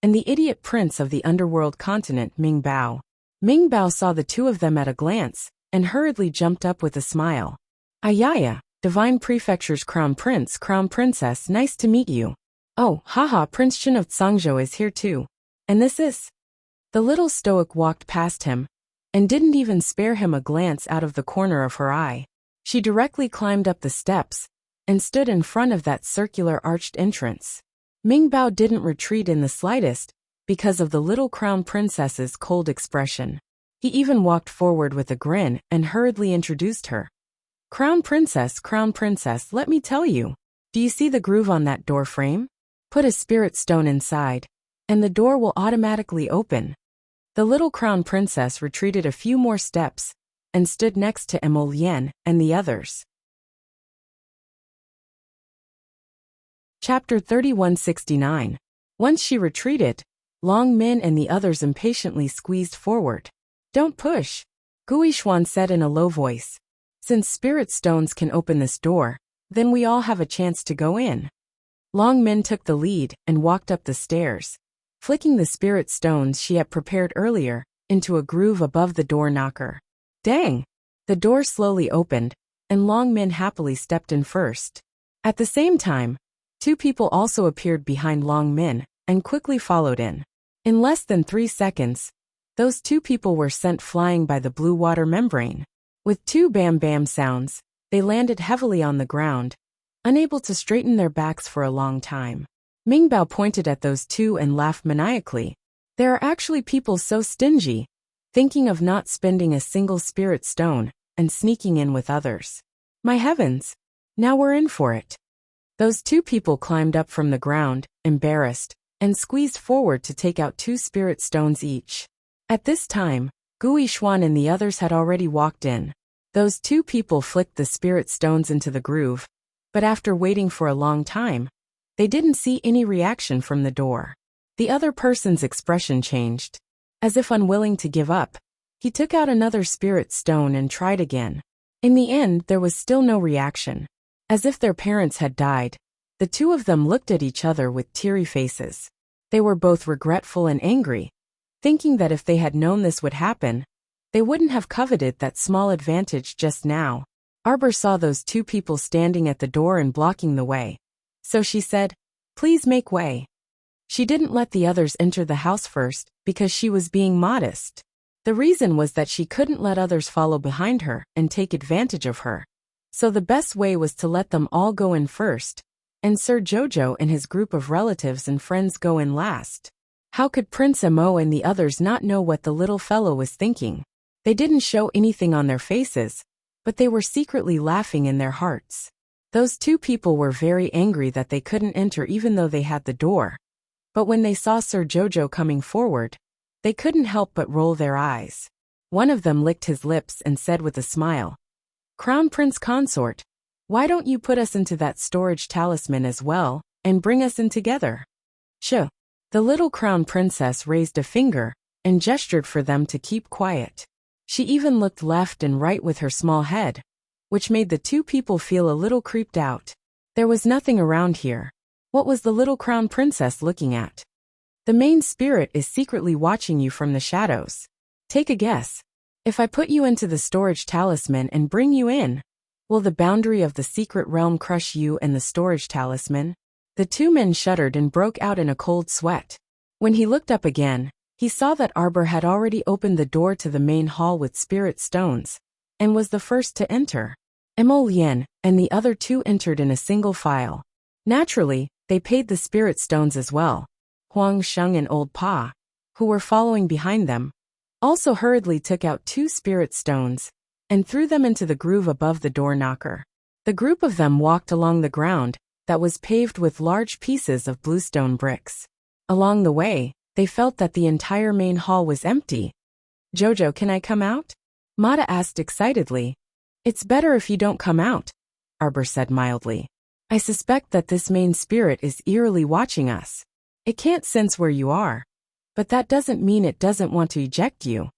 and the idiot prince of the underworld continent, Ming Bao. Ming Bao saw the two of them at a glance and hurriedly jumped up with a smile. "Ayaya, Divine Prefecture's crown prince, crown princess, nice to meet you. Oh, haha, Prince Chen of Tsangzhou is here too. And this is..." The little stoic walked past him and didn't even spare him a glance out of the corner of her eye. She directly climbed up the steps and stood in front of that circular arched entrance. Ming Bao didn't retreat in the slightest because of the little crown princess's cold expression. He even walked forward with a grin and hurriedly introduced her. Crown princess, let me tell you. Do you see the groove on that door frame? Put a spirit stone inside, and the door will automatically open." The little crown princess retreated a few more steps and stood next to Emolian and the others. Chapter 3169. Once she retreated, Long Min and the others impatiently squeezed forward. "Don't push," Gui Xuan said in a low voice. "Since spirit stones can open this door, then we all have a chance to go in." Long Min took the lead and walked up the stairs, flicking the spirit stones she had prepared earlier into a groove above the door knocker. Dang! The door slowly opened, and Long Min happily stepped in first. At the same time, two people also appeared behind Long Min and quickly followed in. In less than 3 seconds, those two people were sent flying by the blue water membrane. With two bam-bam sounds, they landed heavily on the ground, unable to straighten their backs for a long time. Ming Bao pointed at those two and laughed maniacally. There are actually people so stingy, thinking of not spending a single spirit stone and sneaking in with others. My heavens! Now we're in for it. Those two people climbed up from the ground, embarrassed, and squeezed forward to take out 2 spirit stones each. At this time, Gui Xuan and the others had already walked in. Those two people flicked the spirit stones into the groove, but after waiting for a long time, they didn't see any reaction from the door. The other person's expression changed. As if unwilling to give up, he took out another spirit stone and tried again. In the end, there was still no reaction. As if their parents had died, the two of them looked at each other with teary faces. They were both regretful and angry, thinking that if they had known this would happen, they wouldn't have coveted that small advantage just now. Arbor saw those two people standing at the door and blocking the way. So she said, "Please make way." She didn't let the others enter the house first because she was being modest. The reason was that she couldn't let others follow behind her and take advantage of her. So the best way was to let them all go in first, and Sir Jojo and his group of relatives and friends go in last. How could Prince Mo and the others not know what the little fellow was thinking? They didn't show anything on their faces, but they were secretly laughing in their hearts. Those two people were very angry that they couldn't enter even though they had the door. But when they saw Sir Jojo coming forward, they couldn't help but roll their eyes. One of them licked his lips and said with a smile, "Crown Prince Consort, why don't you put us into that storage talisman as well, and bring us in together?" Sure. The little crown princess raised a finger and gestured for them to keep quiet. She even looked left and right with her small head, which made the two people feel a little creeped out. There was nothing around here. What was the little crown princess looking at? The main spirit is secretly watching you from the shadows. Take a guess. If I put you into the storage talisman and bring you in, will the boundary of the secret realm crush you and the storage talisman? The two men shuddered and broke out in a cold sweat. When he looked up again, he saw that Arbor had already opened the door to the main hall with spirit stones, and was the first to enter. Mo Lian and the other two entered in a single file. Naturally, they paid the spirit stones as well. Huang Sheng and Old Pa, who were following behind them, also hurriedly took out 2 spirit stones and threw them into the groove above the door knocker. The group of them walked along the ground that was paved with large pieces of bluestone bricks. Along the way, they felt that the entire main hall was empty. "Jojo, can I come out?" Mata asked excitedly. "It's better if you don't come out," Arbor said mildly. "I suspect that this main spirit is eerily watching us. It can't sense where you are, but that doesn't mean it doesn't want to eject you."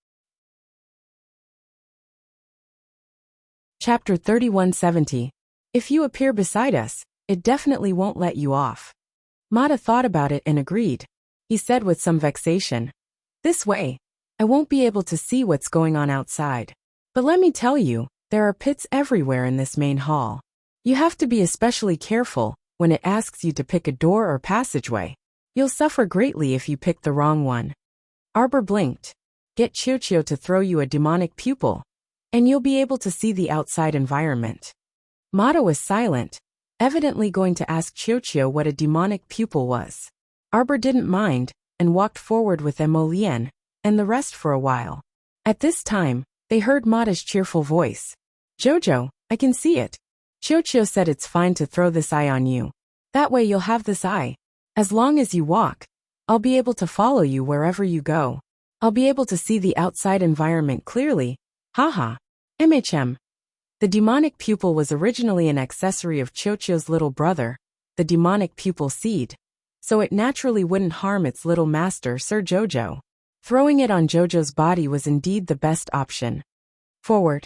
Chapter 3170. If you appear beside us, it definitely won't let you off. Mata thought about it and agreed. He said with some vexation, "This way, I won't be able to see what's going on outside. But let me tell you, there are pits everywhere in this main hall. You have to be especially careful when it asks you to pick a door or passageway. You'll suffer greatly if you pick the wrong one." Arbor blinked. "Get Chiuchiu to throw you a demonic pupil, and you'll be able to see the outside environment." Mata was silent, evidently going to ask Chiuchiu what a demonic pupil was. Arbor didn't mind, and walked forward with Emolien and the rest for a while. At this time, they heard Mata's cheerful voice. "Jojo, I can see it. Chiuchiu said it's fine to throw this eye on you. That way you'll have this eye. As long as you walk, I'll be able to follow you wherever you go. I'll be able to see the outside environment clearly. Haha. MHM." The demonic pupil was originally an accessory of Chiuchiu's little brother, the demonic pupil seed, so it naturally wouldn't harm its little master, Sir Jojo. Throwing it on Jojo's body was indeed the best option. "Forward."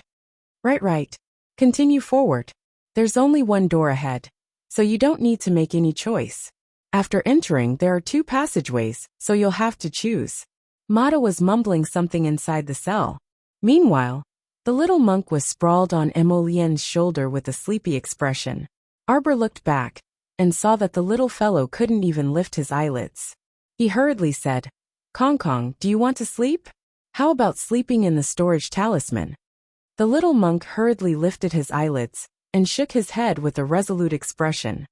Right. Continue forward. There's only one door ahead, so you don't need to make any choice. After entering, there are 2 passageways, so you'll have to choose." Mata was mumbling something inside the cell. Meanwhile, the little monk was sprawled on Emolien's shoulder with a sleepy expression. Arbor looked back and saw that the little fellow couldn't even lift his eyelids. He hurriedly said, Kong, do you want to sleep? How about sleeping in the storage talisman?" The little monk hurriedly lifted his eyelids and shook his head with a resolute expression.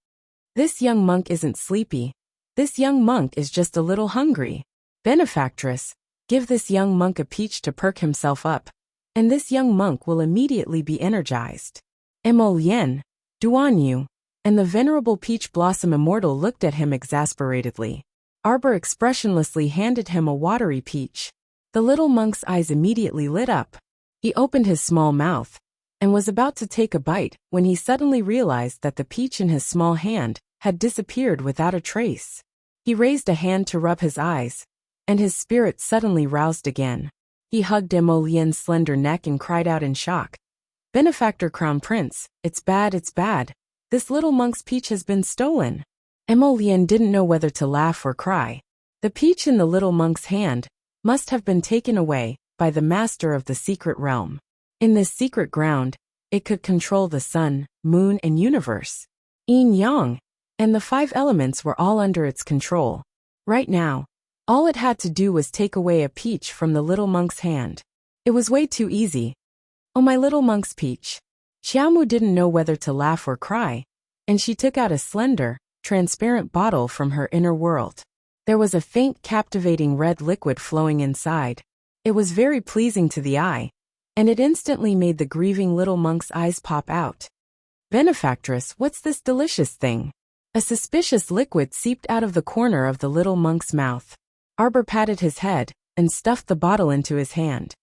"This young monk isn't sleepy. This young monk is just a little hungry. Benefactress, give this young monk a peach to perk himself up, and this young monk will immediately be energized." Emolien, Duan Yu, and the venerable Peach Blossom Immortal looked at him exasperatedly. Arbor expressionlessly handed him a watery peach. The little monk's eyes immediately lit up. He opened his small mouth and was about to take a bite when he suddenly realized that the peach in his small hand had disappeared without a trace. He raised a hand to rub his eyes, and his spirit suddenly roused again. He hugged Emolien's slender neck and cried out in shock. "Benefactor Crown Prince, it's bad. This little monk's peach has been stolen." Emolien didn't know whether to laugh or cry. The peach in the little monk's hand must have been taken away by the master of the secret realm. In this secret ground, it could control the sun, moon, and universe. Yin Yang, and the 5 elements were all under its control. Right now, all it had to do was take away a peach from the little monk's hand. It was way too easy. "Oh, my little monk's peach." Xiaomu didn't know whether to laugh or cry, and she took out a slender, transparent bottle from her inner world. There was a faint, captivating red liquid flowing inside. It was very pleasing to the eye, and it instantly made the grieving little monk's eyes pop out. "Benefactress, what's this delicious thing?" A suspicious liquid seeped out of the corner of the little monk's mouth. Arbor patted his head and stuffed the bottle into his hand.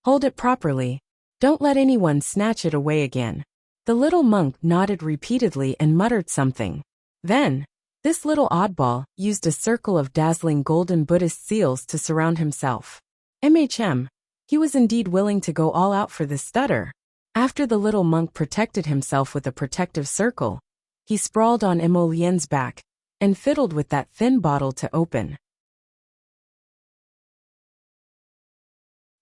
"Hold it properly. Don't let anyone snatch it away again." The little monk nodded repeatedly and muttered something. Then, this little oddball used a circle of dazzling golden Buddhist seals to surround himself. He was indeed willing to go all out for this stutter. After the little monk protected himself with a protective circle, he sprawled on Emolien's back and fiddled with that thin bottle to open.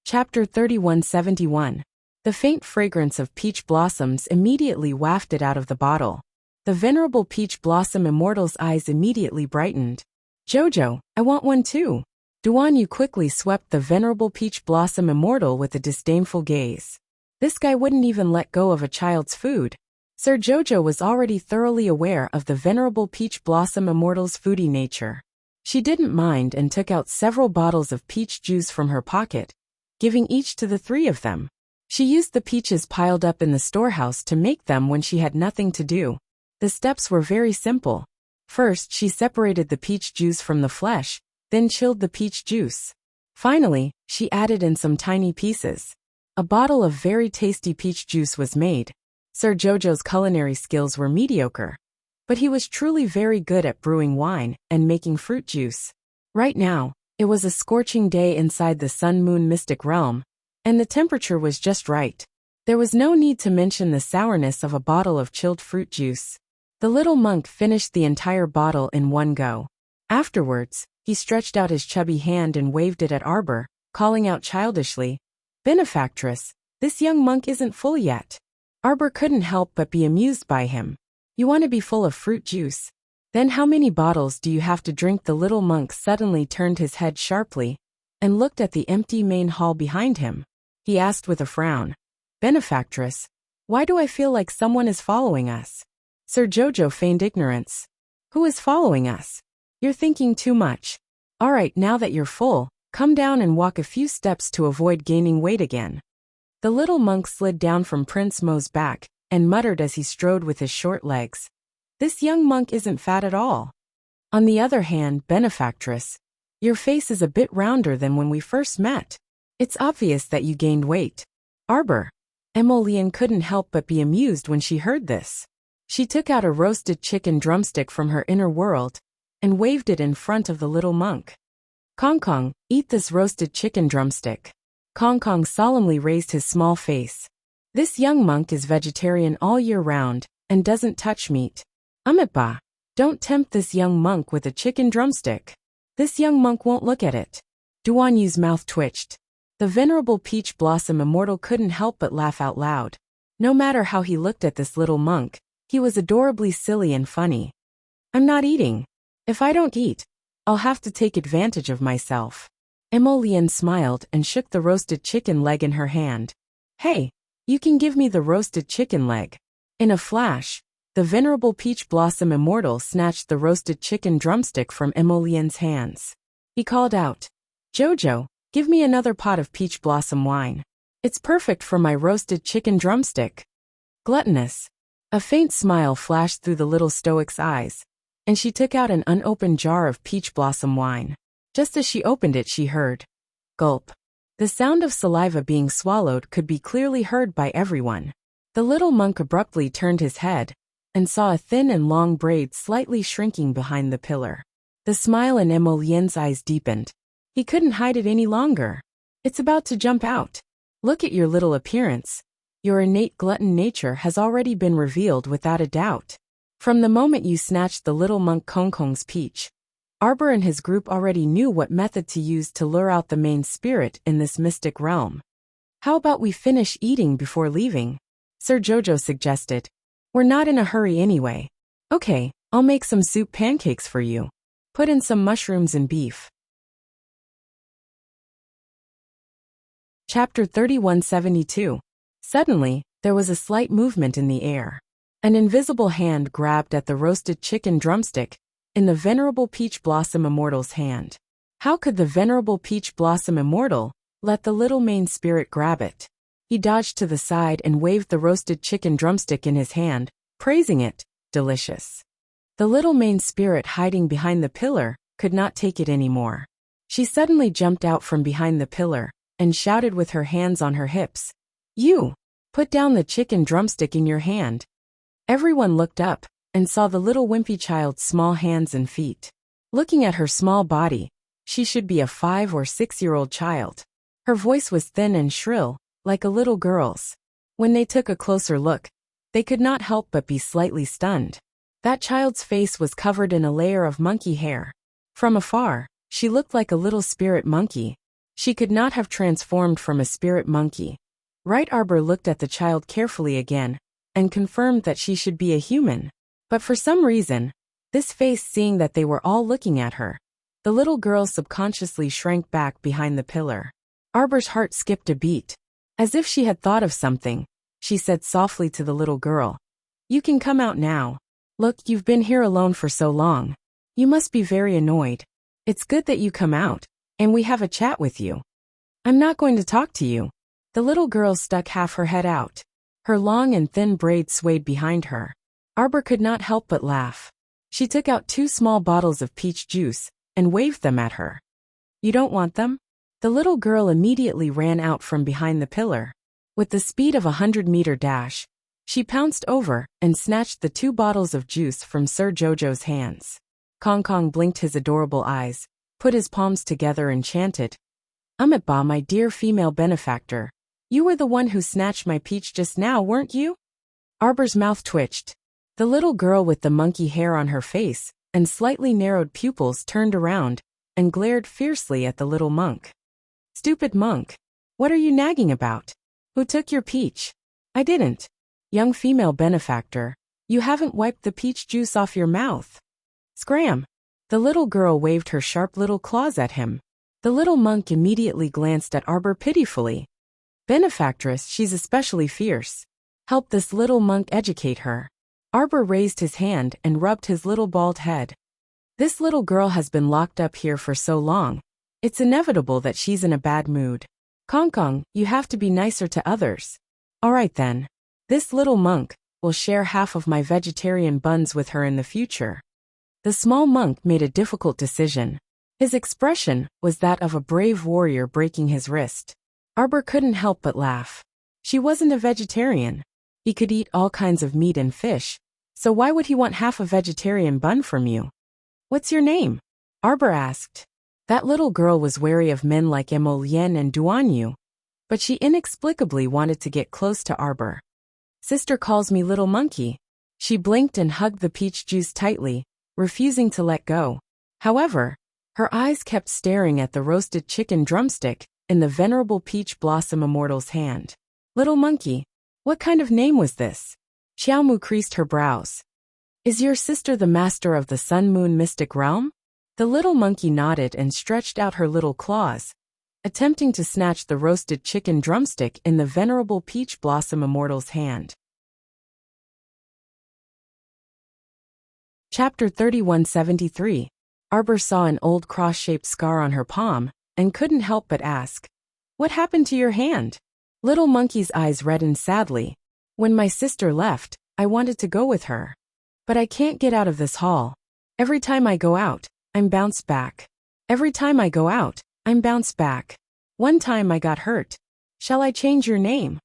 Chapter 3171. The faint fragrance of peach blossoms immediately wafted out of the bottle. The venerable Peach Blossom Immortal's eyes immediately brightened. "Jojo, I want one too." Duan Yu quickly swept the venerable Peach Blossom Immortal with a disdainful gaze. This guy wouldn't even let go of a child's food. Sir Jojo was already thoroughly aware of the venerable Peach Blossom Immortal's foodie nature. She didn't mind and took out several bottles of peach juice from her pocket, giving each to the three of them. She used the peaches piled up in the storehouse to make them when she had nothing to do. The steps were very simple. First, she separated the peach juice from the flesh, then chilled the peach juice. Finally, she added in some tiny pieces. A bottle of very tasty peach juice was made. Sir Jojo's culinary skills were mediocre, but he was truly very good at brewing wine and making fruit juice. Right now, it was a scorching day inside the Sun-Moon mystic realm, and the temperature was just right. There was no need to mention the sourness of a bottle of chilled fruit juice. The little monk finished the entire bottle in one go. Afterwards, he stretched out his chubby hand and waved it at Arbor, calling out childishly, "Benefactress, this young monk isn't full yet." Arbor couldn't help but be amused by him. "You want to be full of fruit juice? Then how many bottles do you have to drink?" The little monk suddenly turned his head sharply and looked at the empty main hall behind him. He asked with a frown, "Benefactress, why do I feel like someone is following us?" Sir Jojo feigned ignorance. "Who is following us? You're thinking too much. All right, now that you're full, come down and walk a few steps to avoid gaining weight again." The little monk slid down from Prince Mo's back and muttered as he strode with his short legs, "This young monk isn't fat at all. On the other hand, Benefactress, your face is a bit rounder than when we first met. It's obvious that you gained weight." Arbor. Emolian couldn't help but be amused when she heard this. She took out a roasted chicken drumstick from her inner world and waved it in front of the little monk. "Kong Kong, eat this roasted chicken drumstick." Kong Kong solemnly raised his small face. "This young monk is vegetarian all year round and doesn't touch meat. Ba, don't tempt this young monk with a chicken drumstick. This young monk won't look at it." Duan Yu's mouth twitched. The venerable Peach Blossom Immortal couldn't help but laugh out loud. No matter how he looked at this little monk, he was adorably silly and funny. "I'm not eating. If I don't eat, I'll have to take advantage of myself." Emolian smiled and shook the roasted chicken leg in her hand. "Hey, you can give me the roasted chicken leg." In a flash, the venerable Peach Blossom Immortal snatched the roasted chicken drumstick from Emolian's hands. He called out, "Jojo, give me another pot of peach blossom wine. It's perfect for my roasted chicken drumstick." Gluttonous. A faint smile flashed through the little stoic's eyes, and she took out an unopened jar of peach blossom wine. Just as she opened it, she heard, "Gulp." The sound of saliva being swallowed could be clearly heard by everyone. The little monk abruptly turned his head and saw a thin and long braid slightly shrinking behind the pillar. The smile in Emolien's eyes deepened. He couldn't hide it any longer. "It's about to jump out. Look at your little appearance. Your innate glutton nature has already been revealed without a doubt. From the moment you snatched the little monk Kong Kong's peach, Arbor and his group already knew what method to use to lure out the main spirit in this mystic realm. How about we finish eating before leaving?" Sir Jojo suggested. "We're not in a hurry anyway." "Okay, I'll make some soup pancakes for you. Put in some mushrooms and beef." Chapter 3172. Suddenly, there was a slight movement in the air. An invisible hand grabbed at the roasted chicken drumstick in the venerable Peach Blossom Immortal's hand. How could the venerable Peach Blossom Immortal let the little main spirit grab it? He dodged to the side and waved the roasted chicken drumstick in his hand, praising it, delicious. The little main spirit hiding behind the pillar could not take it anymore. She suddenly jumped out from behind the pillar and shouted with her hands on her hips, "You! Put down the chicken drumstick in your hand." Everyone looked up and saw the little wimpy child's small hands and feet. Looking at her small body, she should be a 5 or 6-year-old child. Her voice was thin and shrill, like a little girl's. When they took a closer look, they could not help but be slightly stunned. That child's face was covered in a layer of monkey hair. From afar, she looked like a little spirit monkey. She could not have transformed from a spirit monkey. Right. Arbor looked at the child carefully again and confirmed that she should be a human. But for some reason, this face, seeing that they were all looking at her, the little girl subconsciously shrank back behind the pillar. Arbor's heart skipped a beat. As if she had thought of something, she said softly to the little girl, "You can come out now. Look, you've been here alone for so long. You must be very annoyed. It's good that you come out, and we have a chat with you. I'm not going to talk to you. The little girl stuck half her head out. Her long and thin braids swayed behind her. Arbor could not help but laugh. She took out 2 small bottles of peach juice and waved them at her. You don't want them? The little girl immediately ran out from behind the pillar. With the speed of a 100-meter dash, she pounced over and snatched the 2 bottles of juice from Sir Jojo's hands. Kong Kong blinked his adorable eyes, put his palms together and chanted, "Ba, my dear female benefactor. You were the one who snatched my peach just now, weren't you?" Arbor's mouth twitched. The little girl with the monkey hair on her face and slightly narrowed pupils turned around and glared fiercely at the little monk. Stupid monk. What are you nagging about? Who took your peach? I didn't. Young female benefactor, you haven't wiped the peach juice off your mouth. Scram! The little girl waved her sharp little claws at him. The little monk immediately glanced at Arbor pitifully. Benefactress, she's especially fierce. Help this little monk educate her. Arbor raised his hand and rubbed his little bald head. This little girl has been locked up here for so long. It's inevitable that she's in a bad mood. Kong Kong, you have to be nicer to others. All right then. This little monk will share half of my vegetarian buns with her in the future. The small monk made a difficult decision. His expression was that of a brave warrior breaking his wrist. Arbor couldn't help but laugh. She wasn't a vegetarian. He could eat all kinds of meat and fish, so why would he want half a vegetarian bun from you? What's your name? Arbor asked. That little girl was wary of men like Emolien and Duanyu, but she inexplicably wanted to get close to Arbor. Sister calls me Little Monkey. She blinked and hugged the peach juice tightly, refusing to let go. However, her eyes kept staring at the roasted chicken drumstick in the venerable peach blossom immortal's hand. Little Monkey, what kind of name was this? Xiaomu creased her brows. Is your sister the master of the sun-moon mystic realm? The little monkey nodded and stretched out her little claws, attempting to snatch the roasted chicken drumstick in the venerable peach blossom immortal's hand. Chapter 3173. Arbor saw an old cross-shaped scar on her palm and couldn't help but ask, "What happened to your hand?" Little Monkey's eyes reddened sadly. When my sister left, I wanted to go with her. But I can't get out of this hall. Every time I go out, I'm bounced back. Every time I go out, I'm bounced back. One time I got hurt. Shall I change your name?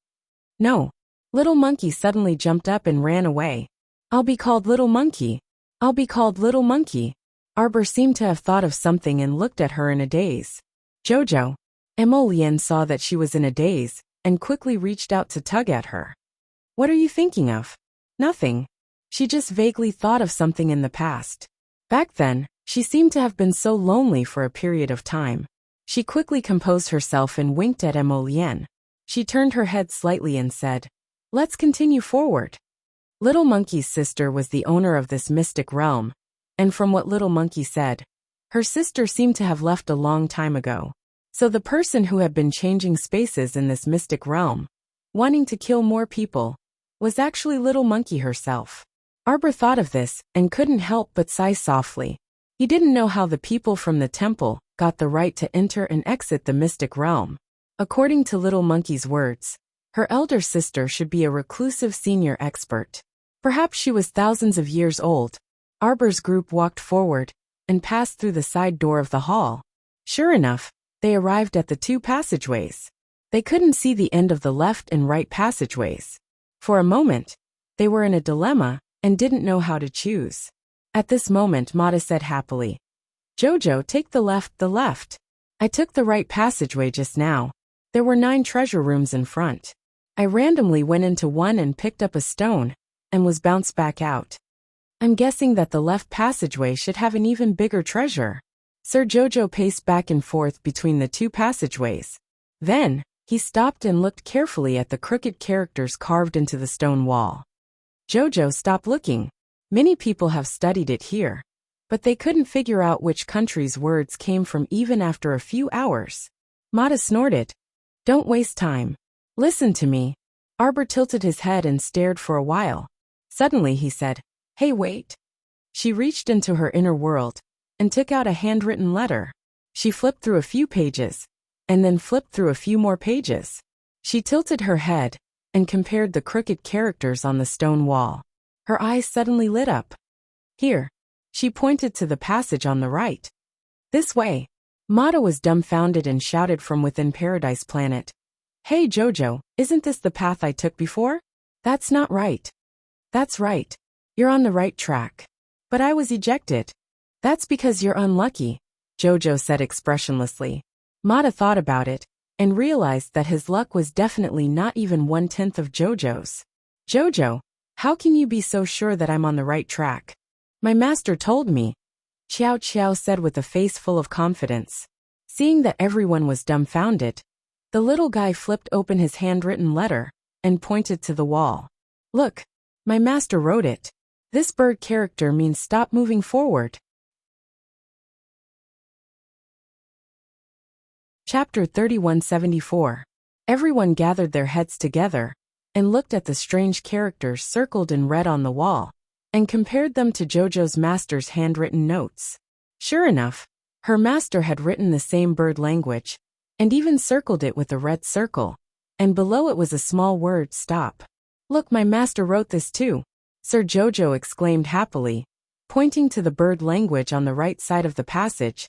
No. Little Monkey suddenly jumped up and ran away. I'll be called Little Monkey. I'll be called Little Monkey. Arbor seemed to have thought of something and looked at her in a daze. Jojo. Emolien saw that she was in a daze and quickly reached out to tug at her. What are you thinking of? Nothing. She just vaguely thought of something in the past. Back then, she seemed to have been so lonely for a period of time. She quickly composed herself and winked at Emolien. She turned her head slightly and said, "Let's continue forward." Little Monkey's sister was the owner of this mystic realm, and from what Little Monkey said, her sister seemed to have left a long time ago. So the person who had been changing spaces in this mystic realm, wanting to kill more people, was actually Little Monkey herself. Arbor thought of this and couldn't help but sigh softly. He didn't know how the people from the temple got the right to enter and exit the mystic realm. According to Little Monkey's words, her elder sister should be a reclusive senior expert. Perhaps she was thousands of years old. Arbor's group walked forward and passed through the side door of the hall. Sure enough, they arrived at the 2 passageways. They couldn't see the end of the left and right passageways. For a moment, they were in a dilemma and didn't know how to choose. At this moment, Mata said happily, "Jojo, take the left. I took the right passageway just now. There were 9 treasure rooms in front. I randomly went into one and picked up a stone and was bounced back out. I'm guessing that the left passageway should have an even bigger treasure." Sir Jojo paced back and forth between the 2 passageways. Then, he stopped and looked carefully at the crooked characters carved into the stone wall. Jojo, stop looking. Many people have studied it here, but they couldn't figure out which country's words came from even after a few hours. Mata snorted. Don't waste time. Listen to me. Arbor tilted his head and stared for a while. Suddenly he said, "Hey, wait." She reached into her inner world and took out a handwritten letter. She flipped through a few pages, and then flipped through a few more pages. She tilted her head and compared the crooked characters on the stone wall. Her eyes suddenly lit up. Here. She pointed to the passage on the right. This way. Mata was dumbfounded and shouted from within Paradise Planet. Hey Jojo, isn't this the path I took before? That's not right. That's right. You're on the right track. But I was ejected. That's because you're unlucky, Jojo said expressionlessly. Mata thought about it, and realized that his luck was definitely not even 1/10 of Jojo's. Jojo, how can you be so sure that I'm on the right track? My master told me, Xiao Xiao said with a face full of confidence. Seeing that everyone was dumbfounded, the little guy flipped open his handwritten letter and pointed to the wall. Look, my master wrote it. This bird character means stop moving forward. Chapter 3174. Everyone gathered their heads together and looked at the strange characters circled in red on the wall, and compared them to Jojo's master's handwritten notes. Sure enough, her master had written the same bird language, and even circled it with a red circle, and below it was a small word, stop. Look, my master wrote this too, Sir Jojo exclaimed happily, pointing to the bird language on the right side of the passage,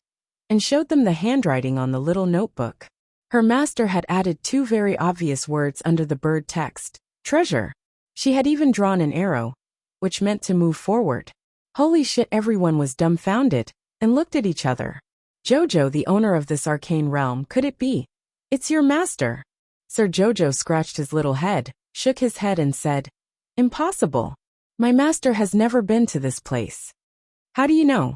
and showed them the handwriting on the little notebook. Her master had added two very obvious words under the bird text, treasure. She had even drawn an arrow, which meant to move forward. Holy shit, everyone was dumbfounded and looked at each other. Jojo, the owner of this arcane realm, could it be? It's your master. Sir Jojo scratched his little head, shook his head and said, impossible. My master has never been to this place. How do you know?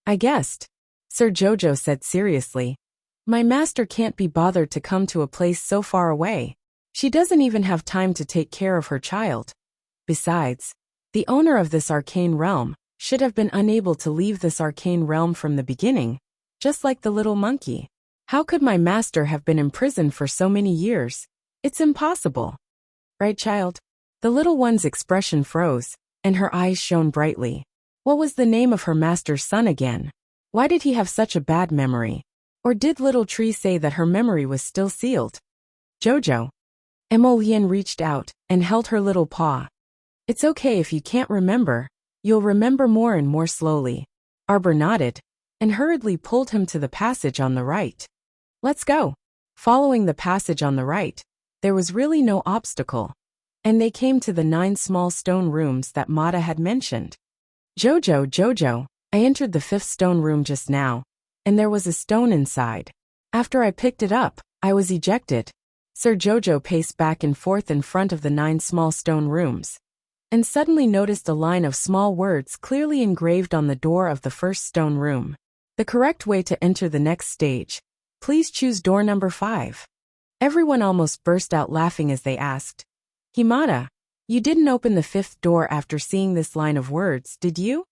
I guessed. Sir Jojo said seriously. My master can't be bothered to come to a place so far away. She doesn't even have time to take care of her child. Besides, the owner of this arcane realm should have been unable to leave this arcane realm from the beginning, just like the little monkey. How could my master have been imprisoned for so many years? It's impossible. Right, child? The little one's expression froze, and her eyes shone brightly. What was the name of her master's son again? Why did he have such a bad memory? Or did Little Tree say that her memory was still sealed? Jojo. Emolien reached out and held her little paw. It's okay if you can't remember. You'll remember more and more slowly. Arbor nodded and hurriedly pulled him to the passage on the right. Let's go. Following the passage on the right, there was really no obstacle, and they came to the 9 small stone rooms that Mata had mentioned. Jojo, I entered the 5th stone room just now, and there was a stone inside. After I picked it up, I was ejected. Sir Jojo paced back and forth in front of the 9 small stone rooms, and suddenly noticed a line of small words clearly engraved on the door of the 1st stone room. The correct way to enter the next stage. Please choose door number 5. Everyone almost burst out laughing as they asked, Himata, you didn't open the 5th door after seeing this line of words, did you?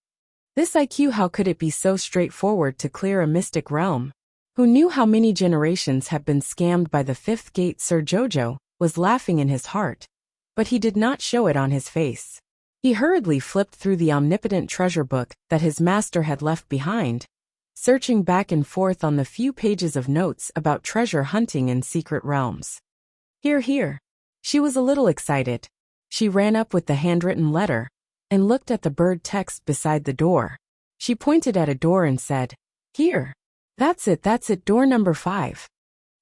This IQ, how could it be so straightforward to clear a mystic realm? Who knew how many generations had been scammed by the 5th gate? Sir Jojo was laughing in his heart, but he did not show it on his face. He hurriedly flipped through the omnipotent treasure book that his master had left behind, searching back and forth on the few pages of notes about treasure hunting in secret realms. Here. She was a little excited. She ran up with the handwritten letter and looked at the bird text beside the door. She pointed at a door and said, Here. That's it, door number 5.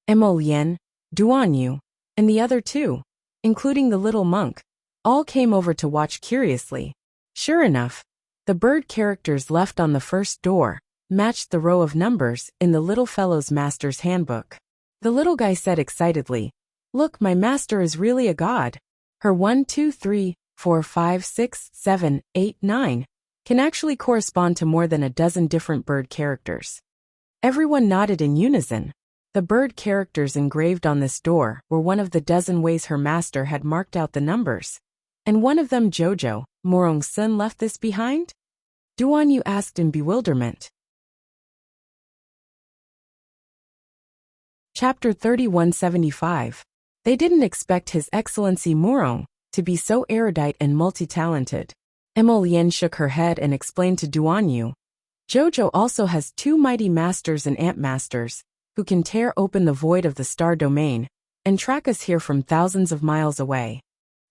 Emolien, Duanyu, and the other 2, including the little monk, all came over to watch curiously. Sure enough, the bird characters left on the 1st door matched the row of numbers in the little fellow's master's handbook. The little guy said excitedly, Look, my master is really a god. Her 1, 2, 3, 4, 5, 6, 7, 8, 9 can actually correspond to more than a dozen different bird characters. Everyone nodded in unison. The bird characters engraved on this door were one of the dozen ways her master had marked out the numbers. And one of them, Jojo, Morong-sun, left this behind? Duanyu asked in bewilderment. Chapter 3175. They didn't expect His Excellency Morong to be so erudite and multi-talented. Emolien shook her head and explained to Duanyu. Jojo also has two mighty masters and ant masters, who can tear open the void of the star domain and track us here from thousands of miles away.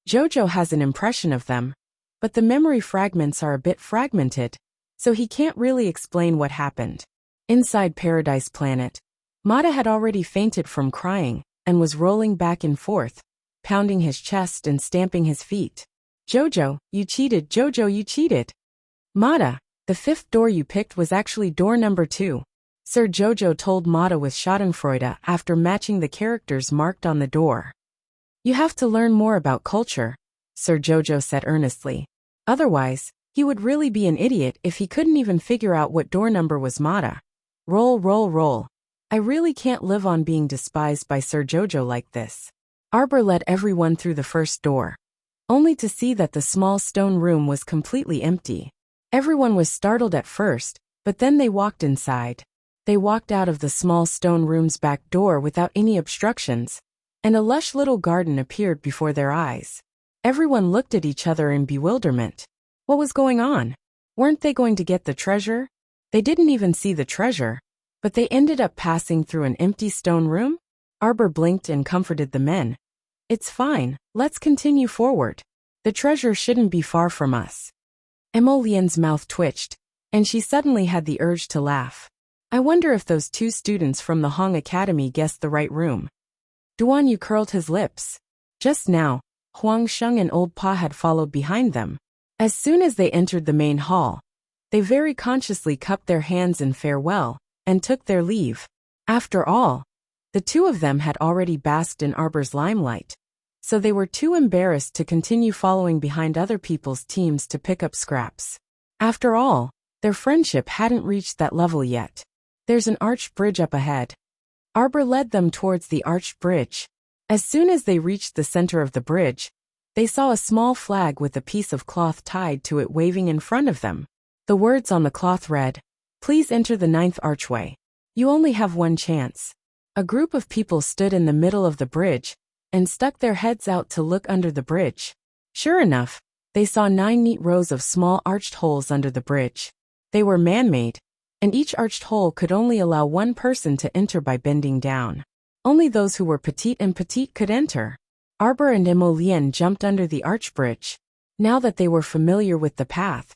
Jojo has an impression of them, but the memory fragments are a bit fragmented, so he can't really explain what happened. Inside Paradise Planet, Mata had already fainted from crying and was rolling back and forth, pounding his chest and stamping his feet. Jojo, you cheated, Jojo, you cheated. Mata, the fifth door you picked was actually door number 2. Sir Jojo told Mata with schadenfreude after matching the characters marked on the door. You have to learn more about culture, Sir Jojo said earnestly. Otherwise, he would really be an idiot if he couldn't even figure out what door number was Mata. Roll, roll, roll. I really can't live on being despised by Sir Jojo like this. Arbor led everyone through the first door, only to see that the small stone room was completely empty. Everyone was startled at first, but then they walked inside. They walked out of the small stone room's back door without any obstructions, and a lush little garden appeared before their eyes. Everyone looked at each other in bewilderment. What was going on? Weren't they going to get the treasure? They didn't even see the treasure, but they ended up passing through an empty stone room? Arbor blinked and comforted the men. It's fine, let's continue forward. The treasure shouldn't be far from us. Emolien's mouth twitched, and she suddenly had the urge to laugh. I wonder if those 2 students from the Hong Academy guessed the right room. Duan Yu curled his lips. Just now, Huang Sheng and Old Pa had followed behind them. As soon as they entered the main hall, they very consciously cupped their hands in farewell and took their leave. After all, the 2 of them had already basked in Arbor's limelight, so they were too embarrassed to continue following behind other people's teams to pick up scraps. After all, their friendship hadn't reached that level yet. There's an arched bridge up ahead. Arbor led them towards the arched bridge. As soon as they reached the center of the bridge, they saw a small flag with a piece of cloth tied to it waving in front of them. The words on the cloth read, "Please enter the 9th archway. You only have one chance." A group of people stood in the middle of the bridge and stuck their heads out to look under the bridge. Sure enough, they saw 9 neat rows of small arched holes under the bridge. They were man-made, and each arched hole could only allow one person to enter by bending down. Only those who were petite and petite could enter. Arbor and Emolien jumped under the arch bridge. Now that they were familiar with the path,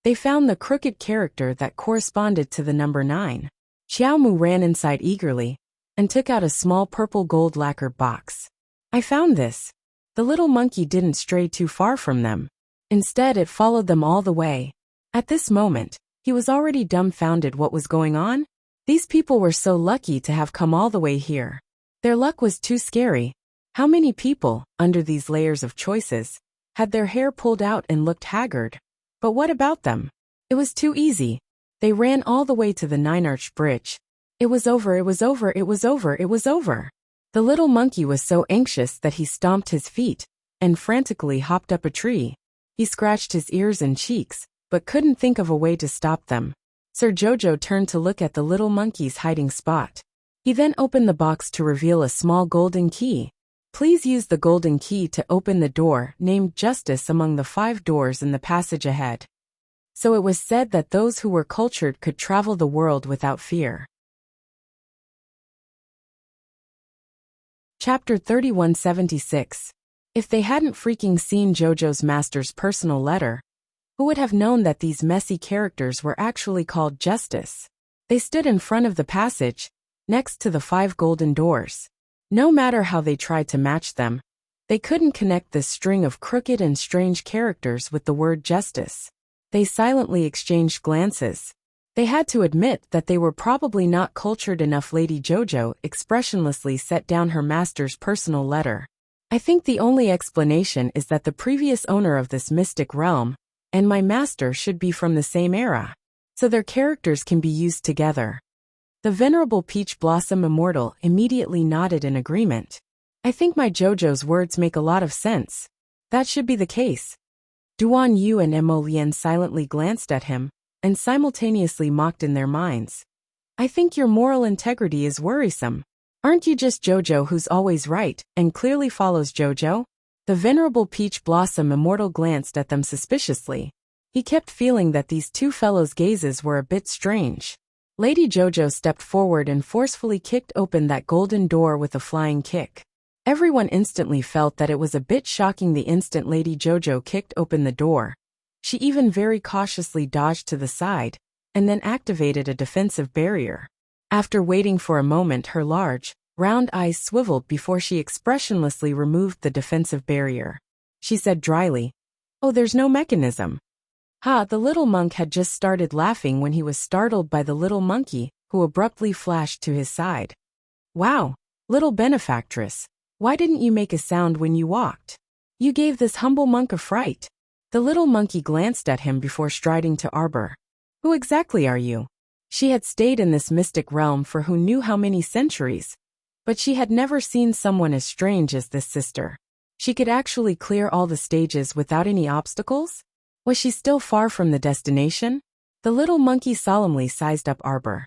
they found the crooked character that corresponded to the number 9. Xiaomu ran inside eagerly and took out a small purple gold lacquer box. I found this. The little monkey didn't stray too far from them. Instead, it followed them all the way. At this moment, he was already dumbfounded what was going on. These people were so lucky to have come all the way here. Their luck was too scary. How many people, under these layers of choices, had their hair pulled out and looked haggard? But what about them? It was too easy. They ran all the way to the 9-arched bridge. It was over, it was over, it was over, it was over. The little monkey was so anxious that he stomped his feet and frantically hopped up a tree. He scratched his ears and cheeks, but couldn't think of a way to stop them. Sir Jojo turned to look at the little monkey's hiding spot. He then opened the box to reveal a small golden key. Please use the golden key to open the door named Justice among the 5 doors in the passage ahead. So it was said that those who were cultured could travel the world without fear. Chapter 3176. If they hadn't freaking seen Jojo's master's personal letter, who would have known that these messy characters were actually called Justice? They stood in front of the passage, next to the 5 golden doors. No matter how they tried to match them, they couldn't connect this string of crooked and strange characters with the word justice. They silently exchanged glances. They had to admit that they were probably not cultured enough. Lady Jojo expressionlessly set down her master's personal letter. I think the only explanation is that the previous owner of this mystic realm and my master should be from the same era, so their characters can be used together. The Venerable Peach Blossom Immortal immediately nodded in agreement. I think my Jojo's words make a lot of sense. That should be the case. Duan Yu and Emolien silently glanced at him and simultaneously mocked in their minds. I think your moral integrity is worrisome. Aren't you just Jojo who's always right and clearly follows Jojo? The Venerable Peach Blossom Immortal glanced at them suspiciously. He kept feeling that these two fellows' gazes were a bit strange. Lady Jojo stepped forward and forcefully kicked open that golden door with a flying kick. Everyone instantly felt that it was a bit shocking the instant Lady Jojo kicked open the door. She even very cautiously dodged to the side, and then activated a defensive barrier. After waiting for a moment, her large, round eyes swiveled before she expressionlessly removed the defensive barrier. She said dryly, "Oh, there's no mechanism." The little monk had just started laughing when he was startled by the little monkey, who abruptly flashed to his side. "Wow, little benefactress, why didn't you make a sound when you walked? You gave this humble monk a fright." The little monkey glanced at him before striding to Arbor. "Who exactly are you?" She had stayed in this mystic realm for who knew how many centuries, but she had never seen someone as strange as this sister. She could actually clear all the stages without any obstacles? Was she still far from the destination? The little monkey solemnly sized up Arbor.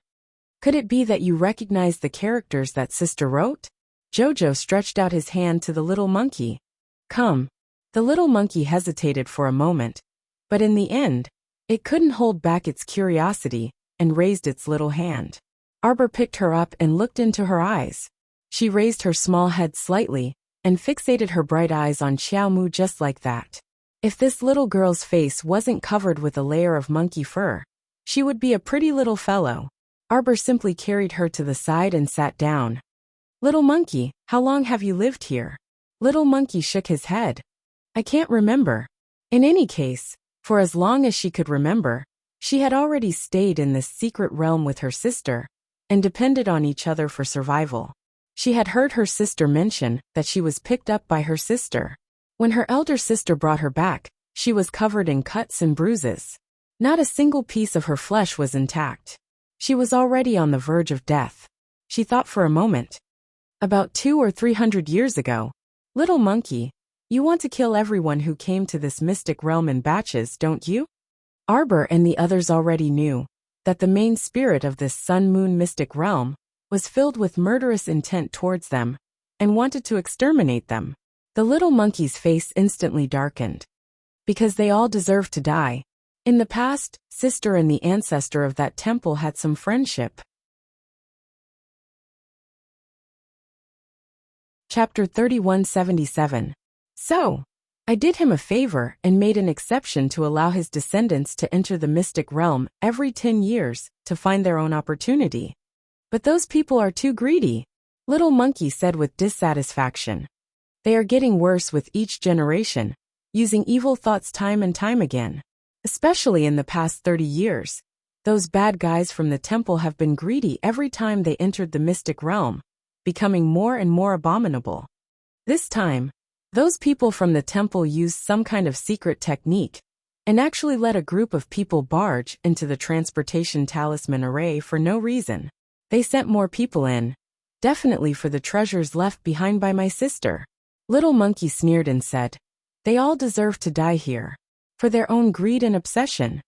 "Could it be that you recognized the characters that sister wrote?" Jojo stretched out his hand to the little monkey. "Come." The little monkey hesitated for a moment, but in the end, it couldn't hold back its curiosity and raised its little hand. Arbor picked her up and looked into her eyes. She raised her small head slightly and fixated her bright eyes on Xiao Mu just like that. If this little girl's face wasn't covered with a layer of monkey fur, she would be a pretty little fellow. Arbor simply carried her to the side and sat down. "Little monkey, how long have you lived here?" Little monkey shook his head. "I can't remember." In any case, for as long as she could remember, she had already stayed in this secret realm with her sister, and depended on each other for survival. She had heard her sister mention that she was picked up by her sister. When her elder sister brought her back, she was covered in cuts and bruises. Not a single piece of her flesh was intact. She was already on the verge of death. She thought for a moment. "About 200 or 300 years ago. Little monkey, you want to kill everyone who came to this mystic realm in batches, don't you?" Arbor and the others already knew that the main spirit of this sun-moon mystic realm was filled with murderous intent towards them and wanted to exterminate them. The little monkey's face instantly darkened. Because they all deserved to die. In the past, sister and the ancestor of that temple had some friendship. Chapter 3177. So, I did him a favor and made an exception to allow his descendants to enter the mystic realm every 10 years to find their own opportunity. But those people are too greedy, Little Monkey said with dissatisfaction. They are getting worse with each generation, using evil thoughts time and time again. Especially in the past 30 years, those bad guys from the temple have been greedy every time they entered the mystic realm, becoming more and more abominable. This time, those people from the temple used some kind of secret technique and actually let a group of people barge into the transportation talisman array for no reason. They sent more people in, definitely for the treasures left behind by my sister. Little Monkey sneered and said, "They all deserve to die here. For their own greed and obsession."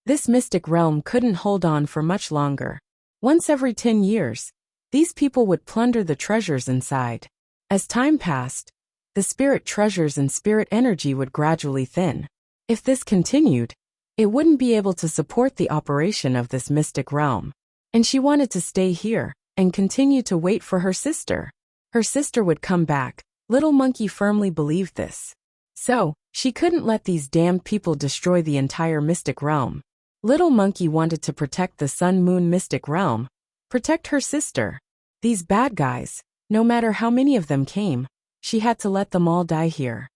This mystic realm couldn't hold on for much longer. Once every 10 years, these people would plunder the treasures inside. As time passed, the spirit treasures and spirit energy would gradually thin. If this continued, it wouldn't be able to support the operation of this mystic realm. And she wanted to stay here and continue to wait for her sister. Her sister would come back. Little Monkey firmly believed this. So, she couldn't let these damned people destroy the entire mystic realm. Little Monkey wanted to protect the sun-moon mystic realm, protect her sister. These bad guys, no matter how many of them came, she had to let them all die here.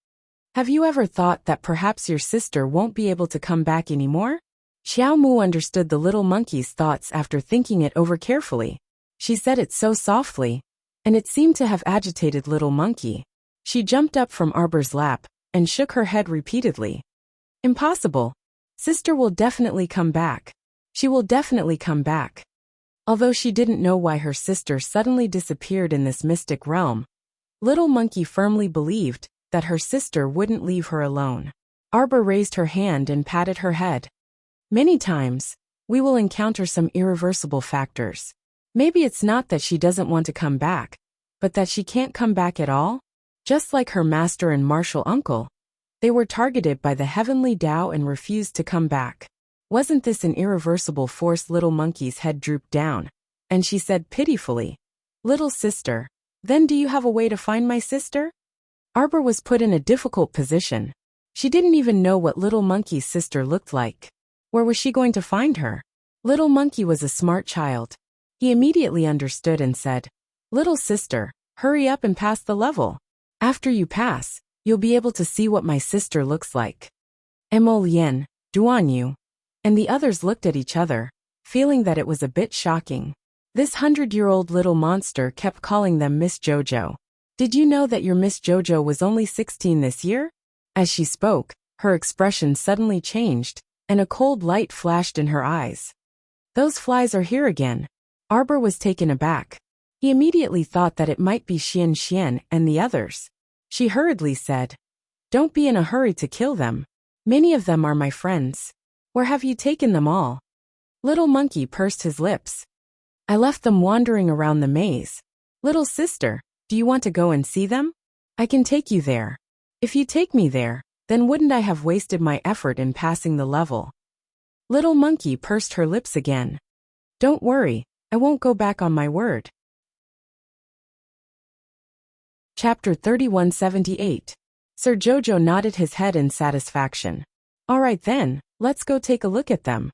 Have you ever thought that perhaps your sister won't be able to come back anymore? Xiao Mu understood the little monkey's thoughts after thinking it over carefully. She said it so softly, and it seemed to have agitated Little Monkey. She jumped up from Arbor's lap and shook her head repeatedly. "Impossible. Sister will definitely come back. She will definitely come back." Although she didn't know why her sister suddenly disappeared in this mystic realm, Little Monkey firmly believed that her sister wouldn't leave her alone. Arbor raised her hand and patted her head. "Many times, we will encounter some irreversible factors. Maybe it's not that she doesn't want to come back, but that she can't come back at all. Just like her master and martial uncle, They were targeted by the heavenly Tao and refused to come back. Wasn't this an irreversible force? Little Monkey's head drooped down, and she said pitifully, "Little sister, then do you have a way to find my sister?" Arbor was put in a difficult position. She didn't even know what Little Monkey's sister looked like. Where was she going to find her? Little Monkey was a smart child. He immediately understood and said, "Little sister, hurry up and pass the level. After you pass, you'll be able to see what my sister looks like." Mo Lien, Duan Yu, and the others looked at each other, feeling that it was a bit shocking. This 100-year-old little monster kept calling them Miss Jojo. "Did you know that your Miss Jojo was only 16 this year?" As she spoke, her expression suddenly changed, and a cold light flashed in her eyes. "Those flies are here again." Arbor was taken aback. He immediately thought that it might be Xian Xian and the others. She hurriedly said, "Don't be in a hurry to kill them. Many of them are my friends. Where have you taken them all?" Little Monkey pursed his lips. "I left them wandering around the maze." "Little sister, do you want to go and see them? I can take you there. If you take me there, then wouldn't I have wasted my effort in passing the level?" Little Monkey pursed her lips again. "Don't worry, I won't go back on my word." Chapter 3178. Sir Jojo nodded his head in satisfaction. "All right then, let's go take a look at them."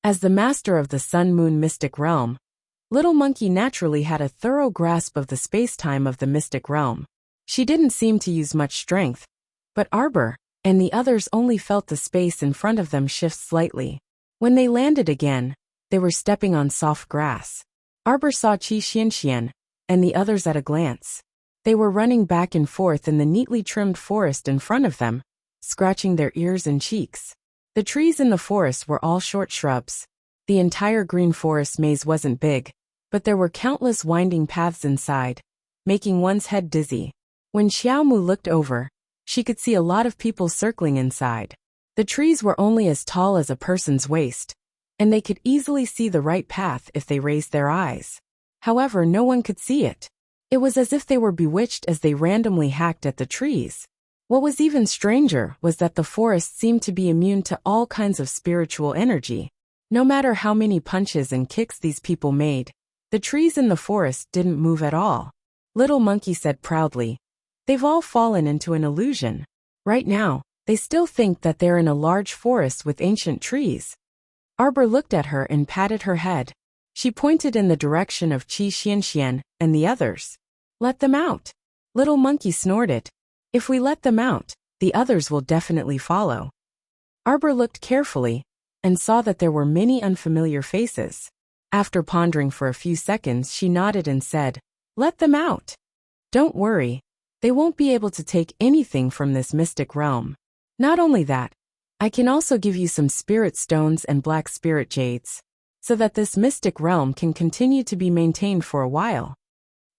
As the master of the Sun-Moon Mystic Realm, Little Monkey naturally had a thorough grasp of the space-time of the Mystic Realm. She didn't seem to use much strength, but Arbor and the others only felt the space in front of them shift slightly. When they landed again, they were stepping on soft grass. Arbor saw Qi Xianxian and the others at a glance. They were running back and forth in the neatly trimmed forest in front of them, scratching their ears and cheeks. The trees in the forest were all short shrubs. The entire green forest maze wasn't big, but there were countless winding paths inside, making one's head dizzy. When Xiaomu looked over, she could see a lot of people circling inside. The trees were only as tall as a person's waist, and they could easily see the right path if they raised their eyes. However, no one could see it. It was as if they were bewitched as they randomly hacked at the trees. What was even stranger was that the forest seemed to be immune to all kinds of spiritual energy. No matter how many punches and kicks these people made, the trees in the forest didn't move at all. Little Monkey said proudly, "They've all fallen into an illusion. Right now, they still think that they're in a large forest with ancient trees." Arbor looked at her and patted her head. She pointed in the direction of Qi Xianxian and the others. "Let them out." Little Monkey snorted. "If we let them out, the others will definitely follow." Arbor looked carefully and saw that there were many unfamiliar faces. After pondering for a few seconds, she nodded and said, "Let them out. Don't worry, they won't be able to take anything from this mystic realm. Not only that, I can also give you some spirit stones and black spirit jades, so that this mystic realm can continue to be maintained for a while."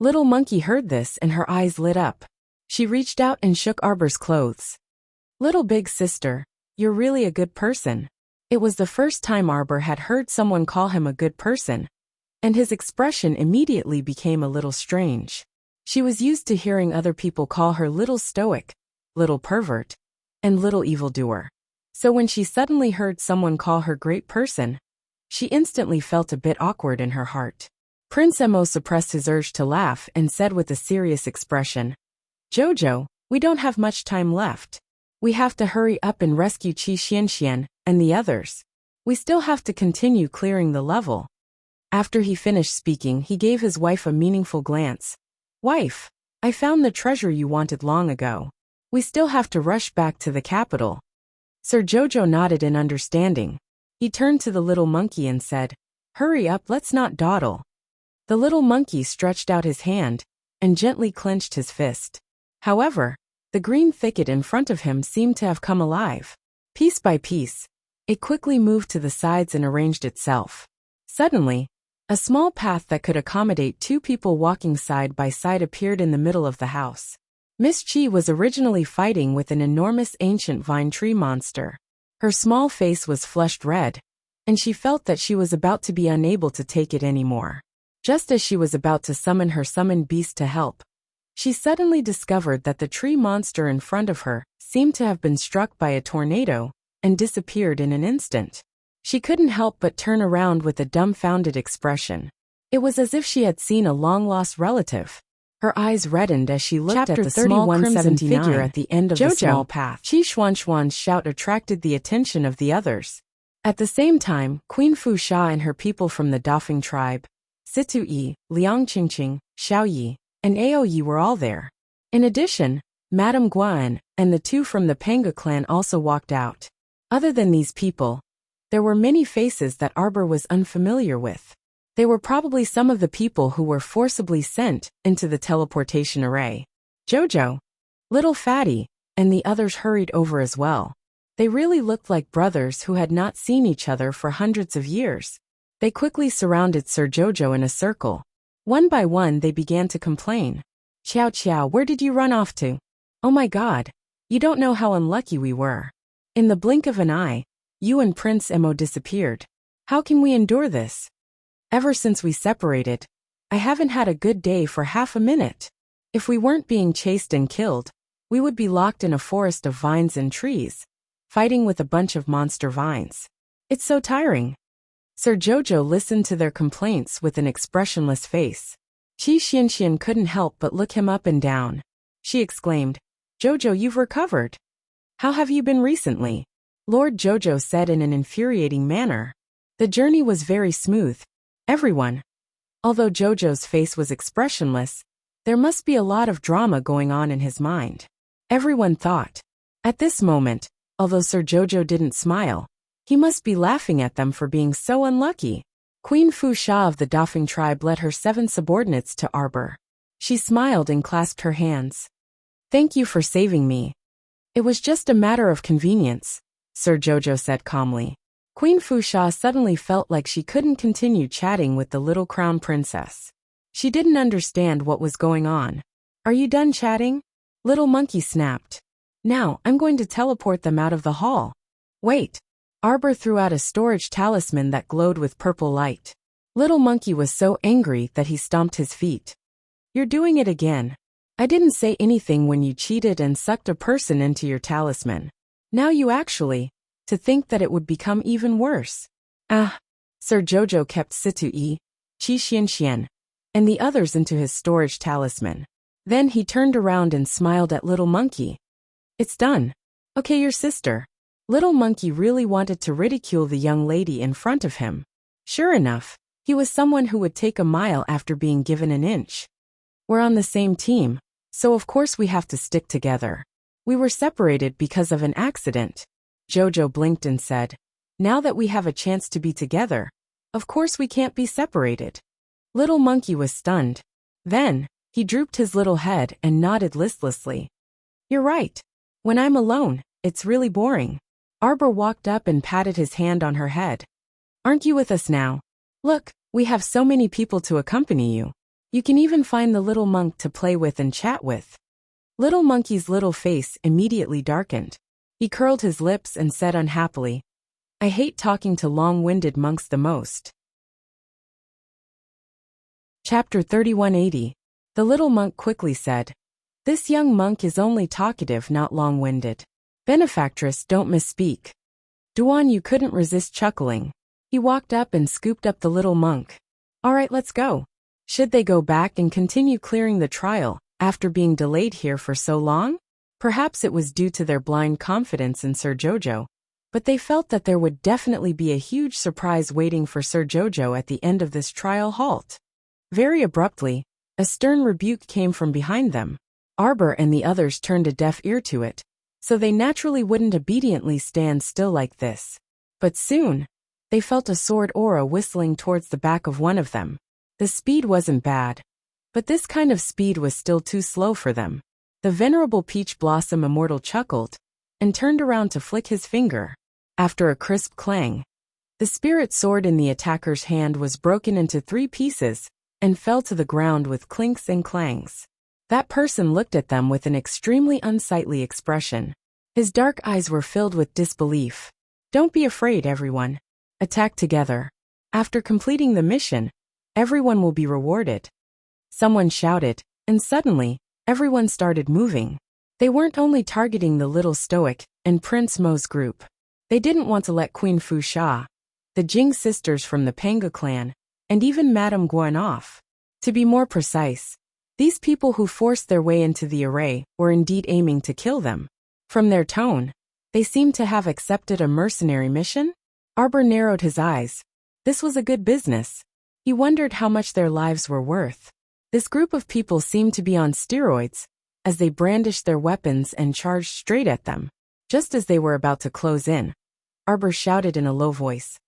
Little Monkey heard this and her eyes lit up. She reached out and shook Arbor's clothes. "Little big sister, you're really a good person." It was the first time Arbor had heard someone call him a good person, and his expression immediately became a little strange. She was used to hearing other people call her little stoic, little pervert, and little evildoer. So when she suddenly heard someone call her great person, she instantly felt a bit awkward in her heart. Prince Mo suppressed his urge to laugh and said with a serious expression, "Jojo, we don't have much time left. We have to hurry up and rescue Qi Xianxian and the others. We still have to continue clearing the level." After he finished speaking, he gave his wife a meaningful glance. "Wife, I found the treasure you wanted long ago. We still have to rush back to the capital." Sir Jojo nodded in understanding. He turned to the little monkey and said, "Hurry up, let's not dawdle." The little monkey stretched out his hand and gently clenched his fist. However, the green thicket in front of him seemed to have come alive. Piece by piece, it quickly moved to the sides and arranged itself. Suddenly, a small path that could accommodate two people walking side by side appeared in the middle of the house. Miss Chi was originally fighting with an enormous ancient vine tree monster. Her small face was flushed red, and she felt that she was about to be unable to take it anymore. Just as she was about to summon her summoned beast to help, She suddenly discovered that the tree monster in front of her seemed to have been struck by a tornado and disappeared in an instant. She couldn't help but turn around with a dumbfounded expression. It was as if she had seen a long-lost relative. Her eyes reddened as she looked at the small crimson figure at the end of the small path. Qi Xuanxuan's shout attracted the attention of the others. At the same time, Queen Fu Sha and her people from the Dafeng tribe, Situ Yi, Liang Qingqing, Xiao Yi, and Ao Yi were all there. In addition, Madame Guan and the two from the Panga clan also walked out. Other than these people, there were many faces that Arbor was unfamiliar with. They were probably some of the people who were forcibly sent into the teleportation array. Jojo, Little Fatty, and the others hurried over as well. They really looked like brothers who had not seen each other for hundreds of years. They quickly surrounded Sir Jojo in a circle. One by one they began to complain. Qiao Qiao, where did you run off to? Oh my god, you don't know how unlucky we were. In the blink of an eye, you and Prince Emo disappeared. How can we endure this? Ever since we separated, I haven't had a good day for half a minute. If we weren't being chased and killed, we would be locked in a forest of vines and trees, fighting with a bunch of monster vines. It's so tiring. Sir Jojo listened to their complaints with an expressionless face. Qi Xianxian couldn't help but look him up and down. She exclaimed, Jojo, you've recovered. How have you been recently? Lord Jojo said in an infuriating manner. The journey was very smooth. Everyone. Although Jojo's face was expressionless, there must be a lot of drama going on in his mind. Everyone thought. At this moment, although Sir Jojo didn't smile, he must be laughing at them for being so unlucky. Queen Fu Sha of the Dafeng tribe led her 7 subordinates to Arbor. She smiled and clasped her hands. Thank you for saving me. It was just a matter of convenience, Sir Jojo said calmly. Queen Fu Sha suddenly felt like she couldn't continue chatting with the little crown princess. She didn't understand what was going on. Are you done chatting? Little monkey snapped. Now, I'm going to teleport them out of the hall. Wait. Arbor threw out a storage talisman that glowed with purple light. Little monkey was so angry that he stomped his feet. You're doing it again. I didn't say anything when you cheated and sucked a person into your talisman. Now you actually, to think that it would become even worse. Ah. Sir Jojo kept Situ Yi, Qi Xianxian, and the others into his storage talisman. Then he turned around and smiled at Little Monkey. It's done. Okay, your sister. Little Monkey really wanted to ridicule the young lady in front of him. Sure enough, he was someone who would take a mile after being given an inch. We're on the same team, so of course we have to stick together. We were separated because of an accident. Jojo blinked and said, now that we have a chance to be together, of course we can't be separated. Little Monkey was stunned. Then, he drooped his little head and nodded listlessly. You're right. When I'm alone, it's really boring. Arbor walked up and patted his hand on her head. Aren't you with us now? Look, we have so many people to accompany you. You can even find the little monk to play with and chat with. Little Monkey's little face immediately darkened. He curled his lips and said unhappily, I hate talking to long-winded monks the most. Chapter 3180. The little monk quickly said, This young monk is only talkative, not long-winded. Benefactress, don't misspeak. Duan Yu couldn't resist chuckling. He walked up and scooped up the little monk. All right, let's go. Should they go back and continue clearing the trial after being delayed here for so long? Perhaps it was due to their blind confidence in Sir Jojo, but they felt that there would definitely be a huge surprise waiting for Sir Jojo at the end of this trial halt. Very abruptly, a stern rebuke came from behind them. Arbor and the others turned a deaf ear to it, so they naturally wouldn't obediently stand still like this. But soon, they felt a sword aura whistling towards the back of one of them. The speed wasn't bad, but this kind of speed was still too slow for them. The venerable Peach Blossom Immortal chuckled and turned around to flick his finger. After a crisp clang, the spirit sword in the attacker's hand was broken into 3 pieces and fell to the ground with clinks and clangs. That person looked at them with an extremely unsightly expression. His dark eyes were filled with disbelief. Don't be afraid, everyone. Attack together. After completing the mission, everyone will be rewarded. Someone shouted, and suddenly, Everyone started moving. They weren't only targeting the little Stoic and Prince Mo's group. They didn't want to let Queen Fu Sha, the Jing sisters from the Panga clan, and even Madame Guan off. To be more precise, these people who forced their way into the array were indeed aiming to kill them. From their tone, they seemed to have accepted a mercenary mission. Arbor narrowed his eyes. This was a good business. He wondered how much their lives were worth. This group of people seemed to be on steroids, as they brandished their weapons and charged straight at them. Just as they were about to close in, Arbor shouted in a low voice,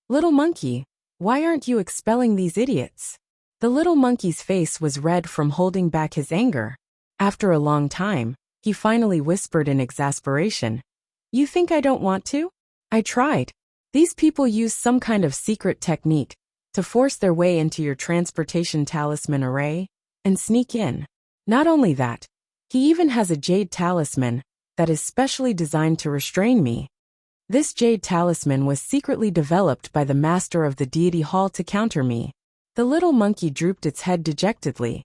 "Little monkey, why aren't you expelling these idiots?" The little monkey's face was red from holding back his anger. After a long time, he finally whispered in exasperation, "You think I don't want to? I tried. These people use some kind of secret technique to force their way into your transportation talisman array and sneak in. Not only that, he even has a jade talisman that is specially designed to restrain me. This jade talisman was secretly developed by the master of the deity hall to counter me." The little monkey drooped its head dejectedly.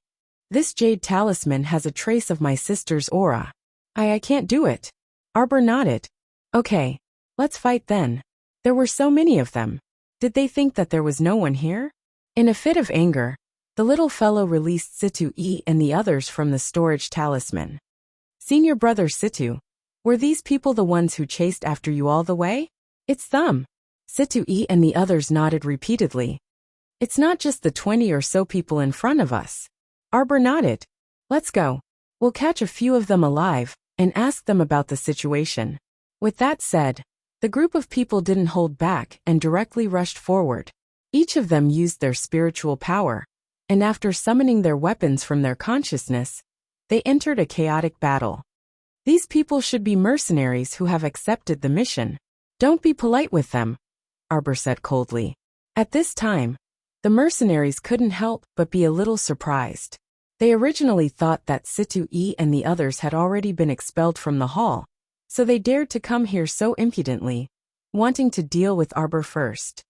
"This jade talisman has a trace of my sister's aura. I can't do it." Arbor nodded. "Okay, let's fight then." There were so many of them. Did they think that there was no one here? In a fit of anger, the little fellow released Situ E and the others from the storage talisman. "Senior brother Situ, were these people the ones who chased after you all the way?" "It's them." Situ E and the others nodded repeatedly. "It's not just the 20 or so people in front of us." Arbor nodded. "Let's go. We'll catch a few of them alive and ask them about the situation." With that said, the group of people didn't hold back and directly rushed forward. Each of them used their spiritual power, and after summoning their weapons from their consciousness, they entered a chaotic battle. These people should be mercenaries who have accepted the mission. "Don't be polite with them," Arbor said coldly. At this time, the mercenaries couldn't help but be a little surprised. They originally thought that Situ E and the others had already been expelled from the hall, so they dared to come here so impudently, wanting to deal with Arbor first.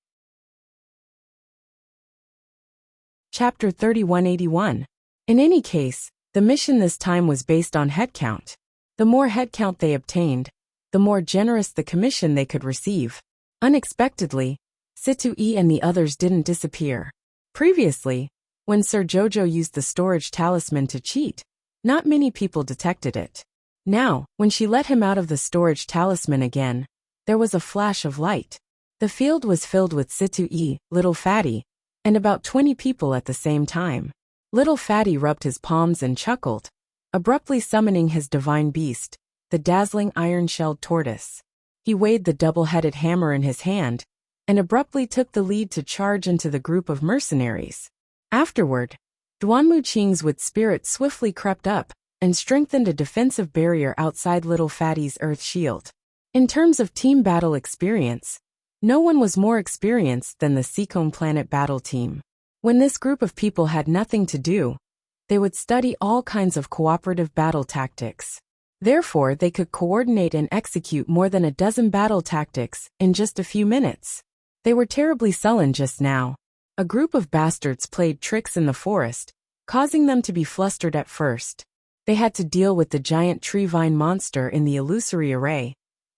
Chapter 3181. In any case, the mission this time was based on headcount. The more headcount they obtained, the more generous the commission they could receive. Unexpectedly, Situ E and the others didn't disappear. Previously, when Sir Jojo used the storage talisman to cheat, not many people detected it. Now, when she let him out of the storage talisman again, there was a flash of light. The field was filled with Situ E, Little Fatty, and about 20 people at the same time. Little Fatty rubbed his palms and chuckled, abruptly summoning his divine beast, the dazzling iron-shelled tortoise. He weighed the double-headed hammer in his hand, and abruptly took the lead to charge into the group of mercenaries. Afterward, Duanmu Qing's wood spirit swiftly crept up and strengthened a defensive barrier outside Little Fatty's earth shield. In terms of team battle experience, no one was more experienced than the Seacombe Planet battle team. When this group of people had nothing to do, they would study all kinds of cooperative battle tactics. Therefore, they could coordinate and execute more than a dozen battle tactics in just a few minutes. They were terribly sullen just now. A group of bastards played tricks in the forest, causing them to be flustered at first. They had to deal with the giant tree vine monster in the illusory array,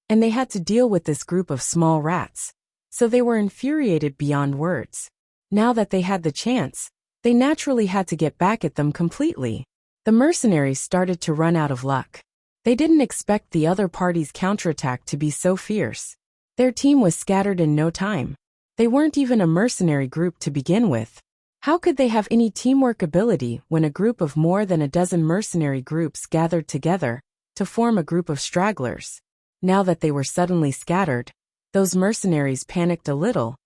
and they had to deal with this group of small rats, so they were infuriated beyond words. Now that they had the chance, they naturally had to get back at them completely. The mercenaries started to run out of luck. They didn't expect the other party's counterattack to be so fierce. Their team was scattered in no time. They weren't even a mercenary group to begin with. How could they have any teamwork ability when a group of more than a dozen mercenary groups gathered together to form a group of stragglers? Now that they were suddenly scattered, those mercenaries panicked a little,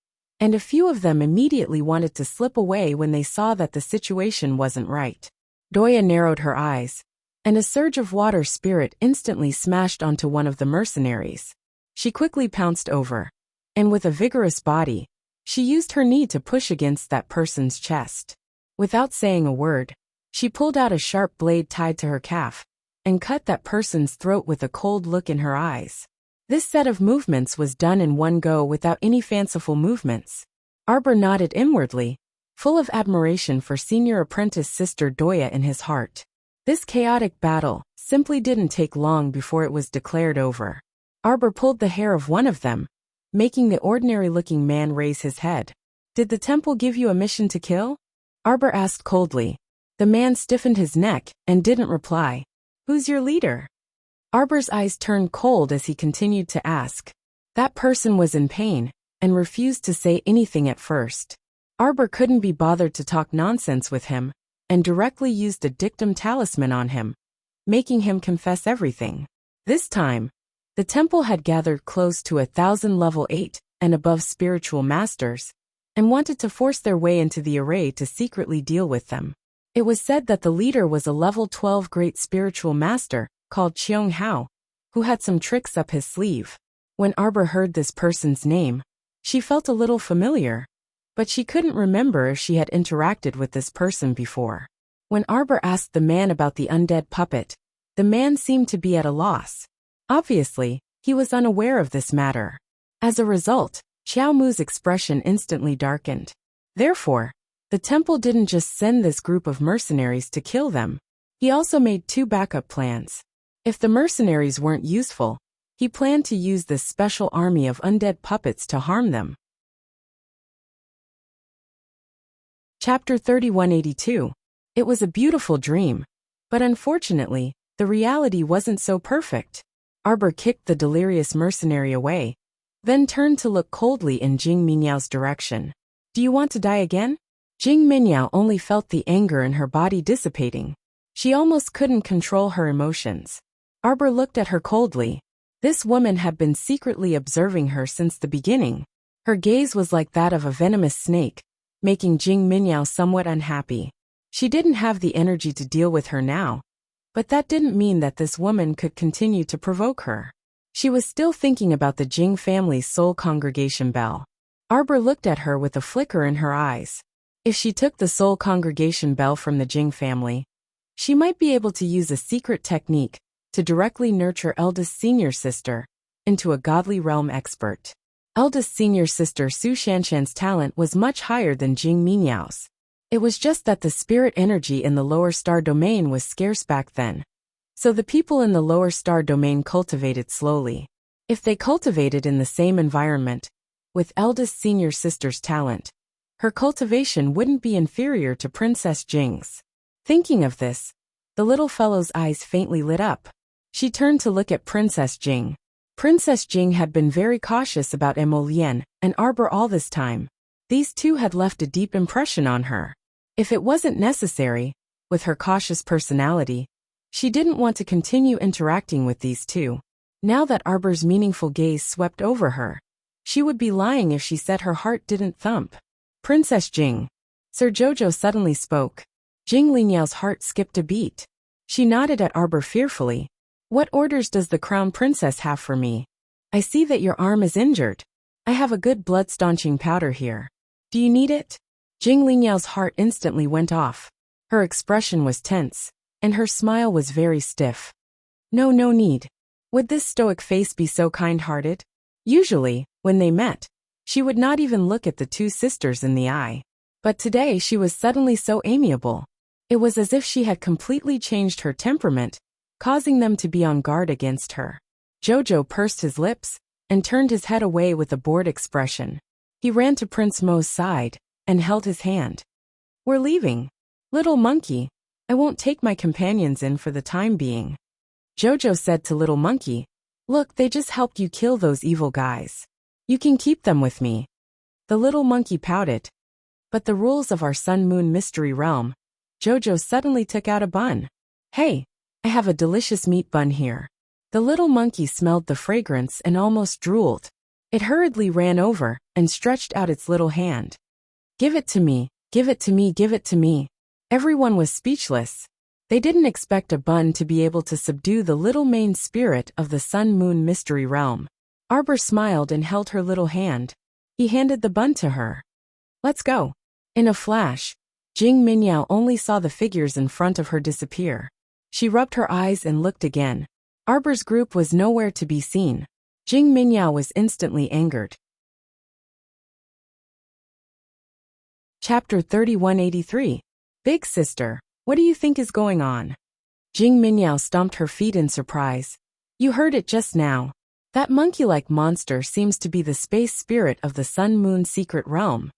and a few of them immediately wanted to slip away when they saw that the situation wasn't right. Doya narrowed her eyes, and a surge of water spirit instantly smashed onto one of the mercenaries. She quickly pounced over, and with a vigorous body, she used her knee to push against that person's chest. Without saying a word, she pulled out a sharp blade tied to her calf, and cut that person's throat with a cold look in her eyes. This set of movements was done in one go without any fanciful movements. Arbor nodded inwardly, full of admiration for senior apprentice Sister Doya in his heart. This chaotic battle simply didn't take long before it was declared over. Arbor pulled the hair of one of them, making the ordinary-looking man raise his head. "Did the temple give you a mission to kill?" Arbor asked coldly. The man stiffened his neck and didn't reply. "Who's your leader?" Arbor's eyes turned cold as he continued to ask. That person was in pain and refused to say anything at first. Arbor couldn't be bothered to talk nonsense with him and directly used a dictum talisman on him, making him confess everything. This time, the temple had gathered close to 1,000 level 8 and above spiritual masters and wanted to force their way into the array to secretly deal with them. It was said that the leader was a level 12 great spiritual master called Cheong Hao, who had some tricks up his sleeve. When Arbor heard this person's name, she felt a little familiar, but she couldn't remember if she had interacted with this person before. When Arbor asked the man about the undead puppet, the man seemed to be at a loss. Obviously, he was unaware of this matter. As a result, Xiao Mu's expression instantly darkened. Therefore, the temple didn't just send this group of mercenaries to kill them. He also made 2 backup plans. If the mercenaries weren't useful, he planned to use this special army of undead puppets to harm them. Chapter 3182. It was a beautiful dream, but unfortunately, the reality wasn't so perfect. Arbor kicked the delirious mercenary away, then turned to look coldly in Jing Minyao's direction. "Do you want to die again?" Jing Minyao only felt the anger in her body dissipating. She almost couldn't control her emotions. Arbor looked at her coldly. This woman had been secretly observing her since the beginning. Her gaze was like that of a venomous snake, making Jing Minyao somewhat unhappy. She didn't have the energy to deal with her now, but that didn't mean that this woman could continue to provoke her. She was still thinking about the Jing family's soul congregation bell. Arbor looked at her with a flicker in her eyes. If she took the soul congregation bell from the Jing family, she might be able to use a secret technique to directly nurture eldest senior sister into a godly realm expert. Eldest senior sister Su Shanshan's talent was much higher than Jing Minyao's. It was just that the spirit energy in the lower star domain was scarce back then. So the people in the lower star domain cultivated slowly. If they cultivated in the same environment, with eldest senior sister's talent, her cultivation wouldn't be inferior to Princess Jing's. Thinking of this, the little fellow's eyes faintly lit up. She turned to look at Princess Jing. Princess Jing had been very cautious about Emolien and Arbor all this time. These two had left a deep impression on her. If it wasn't necessary, with her cautious personality, she didn't want to continue interacting with these two. Now that Arbor's meaningful gaze swept over her, she would be lying if she said her heart didn't thump. "Princess Jing." Sir Jojo suddenly spoke. Jing Linyao's heart skipped a beat. She nodded at Arbor fearfully. "What orders does the Crown Princess have for me? I see that your arm is injured. I have a good blood-staunching powder here. Do you need it?" Jing Linyao's heart instantly went off. Her expression was tense, and her smile was very stiff. No need. Would this stoic face be so kind-hearted? Usually, when they met, she would not even look at the two sisters in the eye. But today she was suddenly so amiable. It was as if she had completely changed her temperament, causing them to be on guard against her. Jojo pursed his lips and turned his head away with a bored expression. He ran to Prince Mo's side and held his hand. "We're leaving. Little monkey, I won't take my companions in for the time being." Jojo said to Little Monkey, "Look, they just helped you kill those evil guys. You can keep them with me." The little monkey pouted. "But the rules of our Sun Moon Mystery Realm." Jojo suddenly took out a bun. "Hey, I have a delicious meat bun here." The little monkey smelled the fragrance and almost drooled. It hurriedly ran over and stretched out its little hand. "Give it to me, give it to me, give it to me." Everyone was speechless. They didn't expect a bun to be able to subdue the little main spirit of the Sun Moon Mystery Realm. Arbor smiled and held her little hand. He handed the bun to her. "Let's go." In a flash, Jing Minyao only saw the figures in front of her disappear. She rubbed her eyes and looked again. Arbor's group was nowhere to be seen. Jing Minyao was instantly angered. Chapter 3183. Big sister, what do you think is going on? Jing Minyao stomped her feet in surprise. You heard it just now. That monkey-like monster seems to be the space spirit of the Sun-Moon secret realm.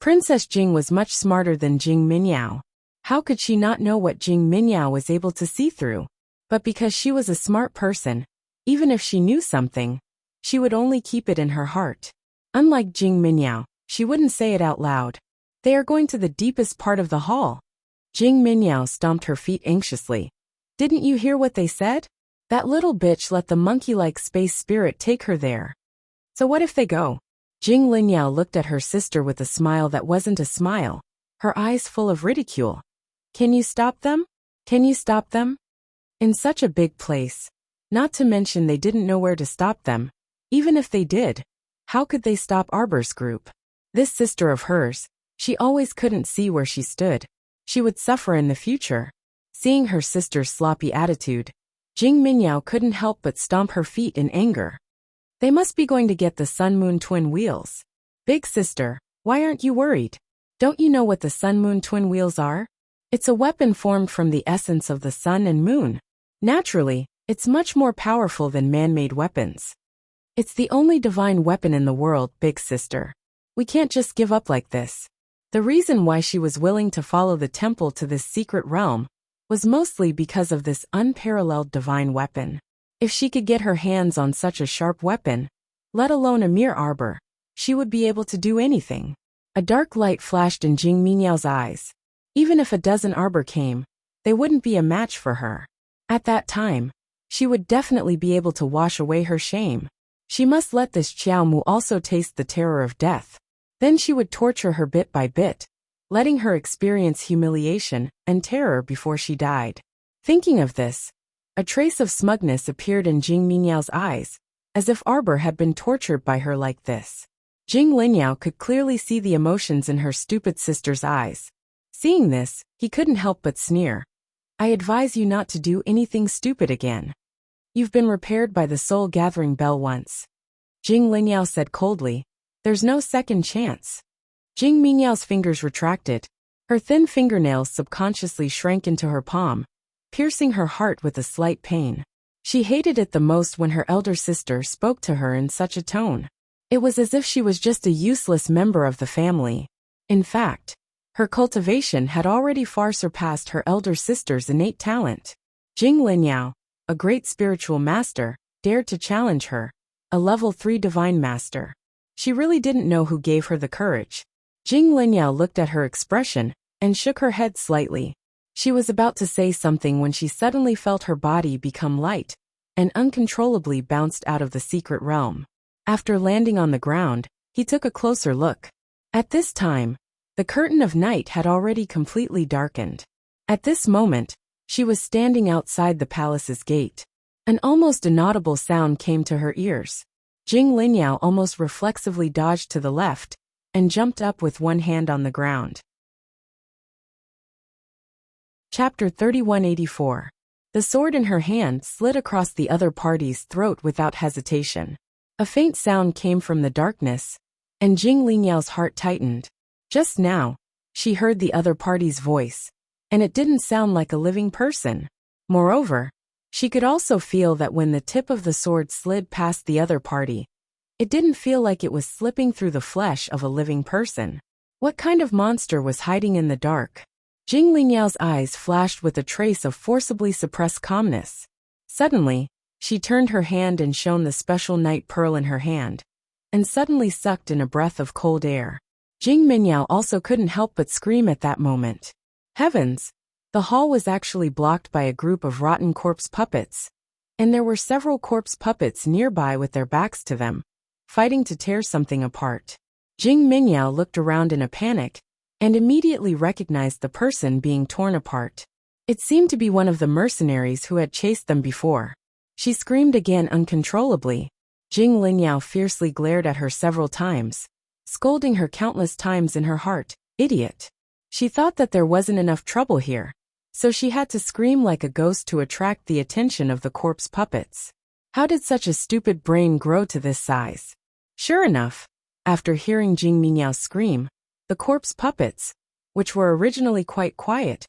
Princess Jing was much smarter than Jing Minyao. How could she not know what Jing Minyao was able to see through? But because she was a smart person, even if she knew something, she would only keep it in her heart. Unlike Jing Minyao, she wouldn't say it out loud. They are going to the deepest part of the hall. Jing Minyao stomped her feet anxiously. Didn't you hear what they said? That little bitch let the monkey-like space spirit take her there. So what if they go? Jing Linyao looked at her sister with a smile that wasn't a smile, her eyes full of ridicule. Can you stop them? Can you stop them? In such a big place. Not to mention they didn't know where to stop them. Even if they did, how could they stop Arbor's group? This sister of hers, she always couldn't see where she stood. She would suffer in the future. Seeing her sister's sloppy attitude, Jing Minyao couldn't help but stomp her feet in anger. They must be going to get the Sun-Moon twin wheels. Big sister, why aren't you worried? Don't you know what the Sun-Moon twin wheels are? It's a weapon formed from the essence of the sun and moon. Naturally, it's much more powerful than man-made weapons. It's the only divine weapon in the world, big sister. We can't just give up like this. The reason why she was willing to follow the temple to this secret realm was mostly because of this unparalleled divine weapon. If she could get her hands on such a sharp weapon, let alone a mere arbor, she would be able to do anything. A dark light flashed in Jing Minyao's eyes. Even if a dozen arbor came, they wouldn't be a match for her. At that time, she would definitely be able to wash away her shame. She must let this Qiao Mu also taste the terror of death. Then she would torture her bit by bit, letting her experience humiliation and terror before she died. Thinking of this, a trace of smugness appeared in Jing Minyao's eyes, as if Arbor had been tortured by her like this. Jing Linyao could clearly see the emotions in her stupid sister's eyes. Seeing this, he couldn't help but sneer. I advise you not to do anything stupid again. You've been repaired by the soul gathering bell once. Jing Linyao said coldly. There's no second chance. Jing Minyao's fingers retracted. Her thin fingernails subconsciously shrank into her palm, piercing her heart with a slight pain. She hated it the most when her elder sister spoke to her in such a tone. It was as if she was just a useless member of the family. In fact, her cultivation had already far surpassed her elder sister's innate talent. Jing Linyao, a great spiritual master, dared to challenge her, a level 3 divine master. She really didn't know who gave her the courage. Jing Linyao looked at her expression and shook her head slightly. She was about to say something when she suddenly felt her body become light and uncontrollably bounced out of the secret realm. After landing on the ground, he took a closer look. At this time, the curtain of night had already completely darkened. At this moment, she was standing outside the palace's gate. An almost inaudible sound came to her ears. Jing Linyao almost reflexively dodged to the left and jumped up with one hand on the ground. Chapter 3184. The sword in her hand slid across the other party's throat without hesitation. A faint sound came from the darkness, and Jing Linyao's heart tightened. Just now, she heard the other party's voice, and it didn't sound like a living person. Moreover, she could also feel that when the tip of the sword slid past the other party, it didn't feel like it was slipping through the flesh of a living person. What kind of monster was hiding in the dark? Jing Linyao's eyes flashed with a trace of forcibly suppressed calmness. Suddenly, she turned her hand and shone the special night pearl in her hand, and suddenly sucked in a breath of cold air. Jing Minyao also couldn't help but scream at that moment. Heavens! The hall was actually blocked by a group of rotten corpse puppets, and there were several corpse puppets nearby with their backs to them, fighting to tear something apart. Jing Minyao looked around in a panic, and immediately recognized the person being torn apart. It seemed to be one of the mercenaries who had chased them before. She screamed again uncontrollably. Jing Linyao fiercely glared at her several times, scolding her countless times in her heart, "Idiot." She thought that there wasn't enough trouble here, so she had to scream like a ghost to attract the attention of the corpse puppets. How did such a stupid brain grow to this size? Sure enough, after hearing Jing Minyao's scream, the corpse puppets, which were originally quite quiet,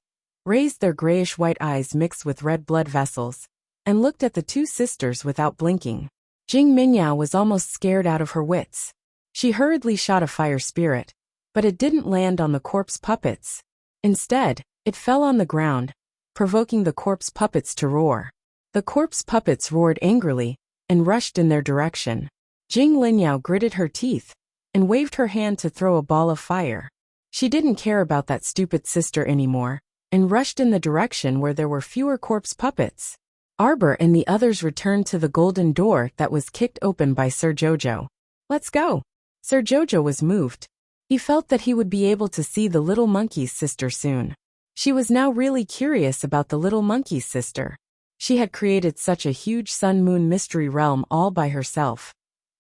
raised their grayish-white eyes mixed with red blood vessels, and looked at the two sisters without blinking. Jing Minyao was almost scared out of her wits. She hurriedly shot a fire spirit, but it didn't land on the corpse puppets. Instead, it fell on the ground, provoking the corpse puppets to roar. The corpse puppets roared angrily and rushed in their direction. Jing Linyao gritted her teeth and waved her hand to throw a ball of fire. She didn't care about that stupid sister anymore and rushed in the direction where there were fewer corpse puppets. Arbor and the others returned to the golden door that was kicked open by Sir Jojo. "Let's go." Sir Jojo was moved. He felt that he would be able to see the little monkey's sister soon. She was now really curious about the little monkey's sister. She had created such a huge sun-moon mystery realm all by herself.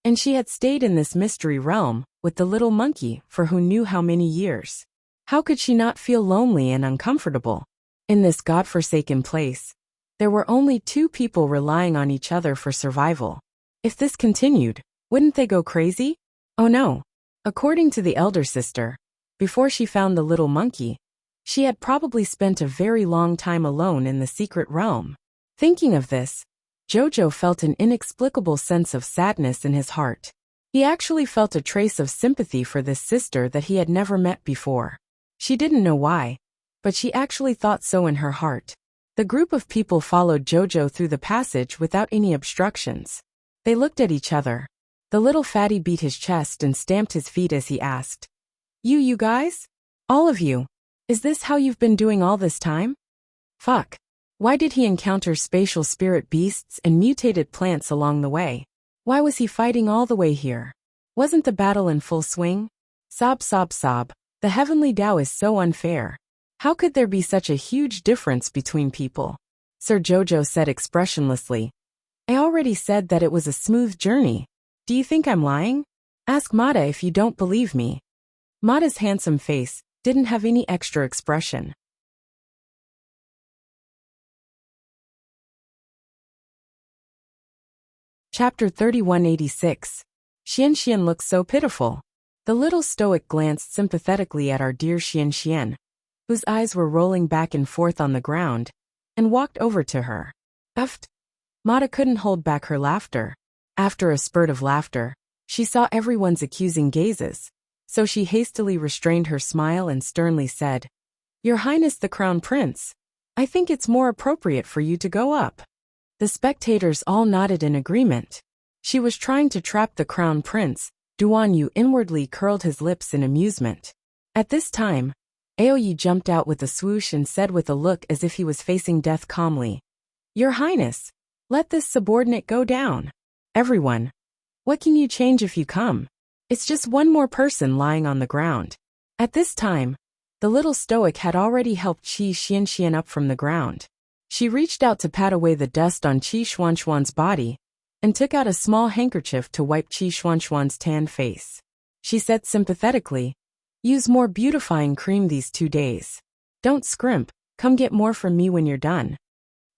And she had stayed in this mystery realm with the little monkey for who knew how many years. How could she not feel lonely and uncomfortable? In this godforsaken place, there were only two people relying on each other for survival. If this continued, wouldn't they go crazy? Oh no. According to the elder sister, before she found the little monkey, she had probably spent a very long time alone in the secret realm. Thinking of this, Jojo felt an inexplicable sense of sadness in his heart. He actually felt a trace of sympathy for this sister that he had never met before. She didn't know why, but she actually thought so in her heart. The group of people followed Jojo through the passage without any obstructions. They looked at each other. The little fatty beat his chest and stamped his feet as he asked, You guys? All of you? Is this how you've been doing all this time? Fuck. Why did he encounter spatial spirit beasts and mutated plants along the way? Why was he fighting all the way here? Wasn't the battle in full swing? Sob, sob, sob. The heavenly Tao is so unfair. How could there be such a huge difference between people? Sir Jojo said expressionlessly. I already said that it was a smooth journey. Do you think I'm lying? Ask Mata if you don't believe me. Mata's handsome face didn't have any extra expression. Chapter 3186. Xian looks so pitiful. The little stoic glanced sympathetically at our dear Xian, whose eyes were rolling back and forth on the ground, and walked over to her. Uffed. Mata couldn't hold back her laughter. After a spurt of laughter, she saw everyone's accusing gazes, so she hastily restrained her smile and sternly said, Your Highness the Crown Prince, I think it's more appropriate for you to go up. The spectators all nodded in agreement. She was trying to trap the Crown Prince. Duan Yu inwardly curled his lips in amusement. At this time, Aoyi jumped out with a swoosh and said with a look as if he was facing death calmly, Your Highness, let this subordinate go down. Everyone, what can you change if you come? It's just one more person lying on the ground. At this time, the little stoic had already helped Qi Xian up from the ground. She reached out to pat away the dust on Qi Xuan's body and took out a small handkerchief to wipe Qi Xuan's tan face. She said sympathetically, Use more beautifying cream these 2 days. Don't scrimp, come get more from me when you're done.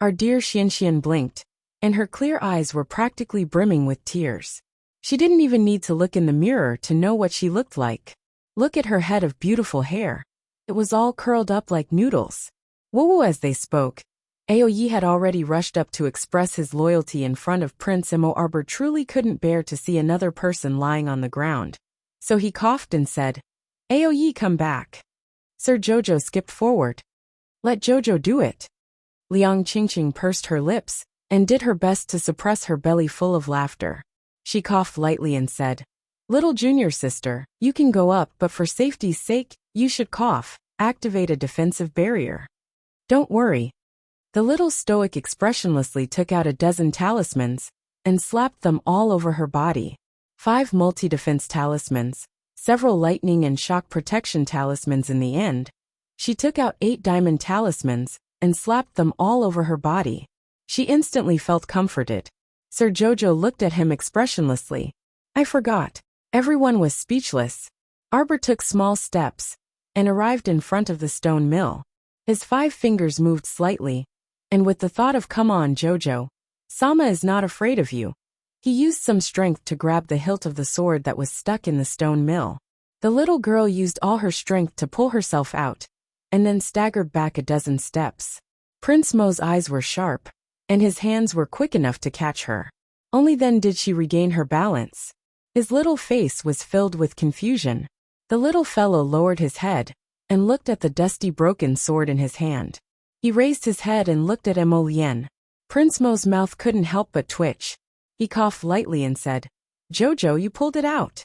Our dear Xian blinked, and her clear eyes were practically brimming with tears. She didn't even need to look in the mirror to know what she looked like. Look at her head of beautiful hair. It was all curled up like noodles. Woo as they spoke, Aoyi had already rushed up to express his loyalty in front of Prince Mo. Arbor truly couldn't bear to see another person lying on the ground. So he coughed and said, Aoyi, come back. Sir Jojo skipped forward. Let Jojo do it. Liang Qingqing pursed her lips and did her best to suppress her belly full of laughter. She coughed lightly and said, Little junior sister, you can go up, but for safety's sake, you should cough. Activate a defensive barrier. Don't worry. The little stoic expressionlessly took out a dozen talismans and slapped them all over her body. 5 multi-defense talismans, several lightning and shock protection talismans in the end. She took out 8 diamond talismans and slapped them all over her body. She instantly felt comforted. Sir Jojo looked at him expressionlessly. I forgot. Everyone was speechless. Arbor took small steps and arrived in front of the stone mill. His 5 fingers moved slightly, and with the thought of come on Jojo, Sama is not afraid of you. He used some strength to grab the hilt of the sword that was stuck in the stone mill. The little girl used all her strength to pull herself out, and then staggered back a dozen steps. Prince Mo's eyes were sharp, and his hands were quick enough to catch her. Only then did she regain her balance. His little face was filled with confusion. The little fellow lowered his head and looked at the dusty broken sword in his hand. He raised his head and looked at Emolien. Prince Mo's mouth couldn't help but twitch. He coughed lightly and said, "Jojo, you pulled it out."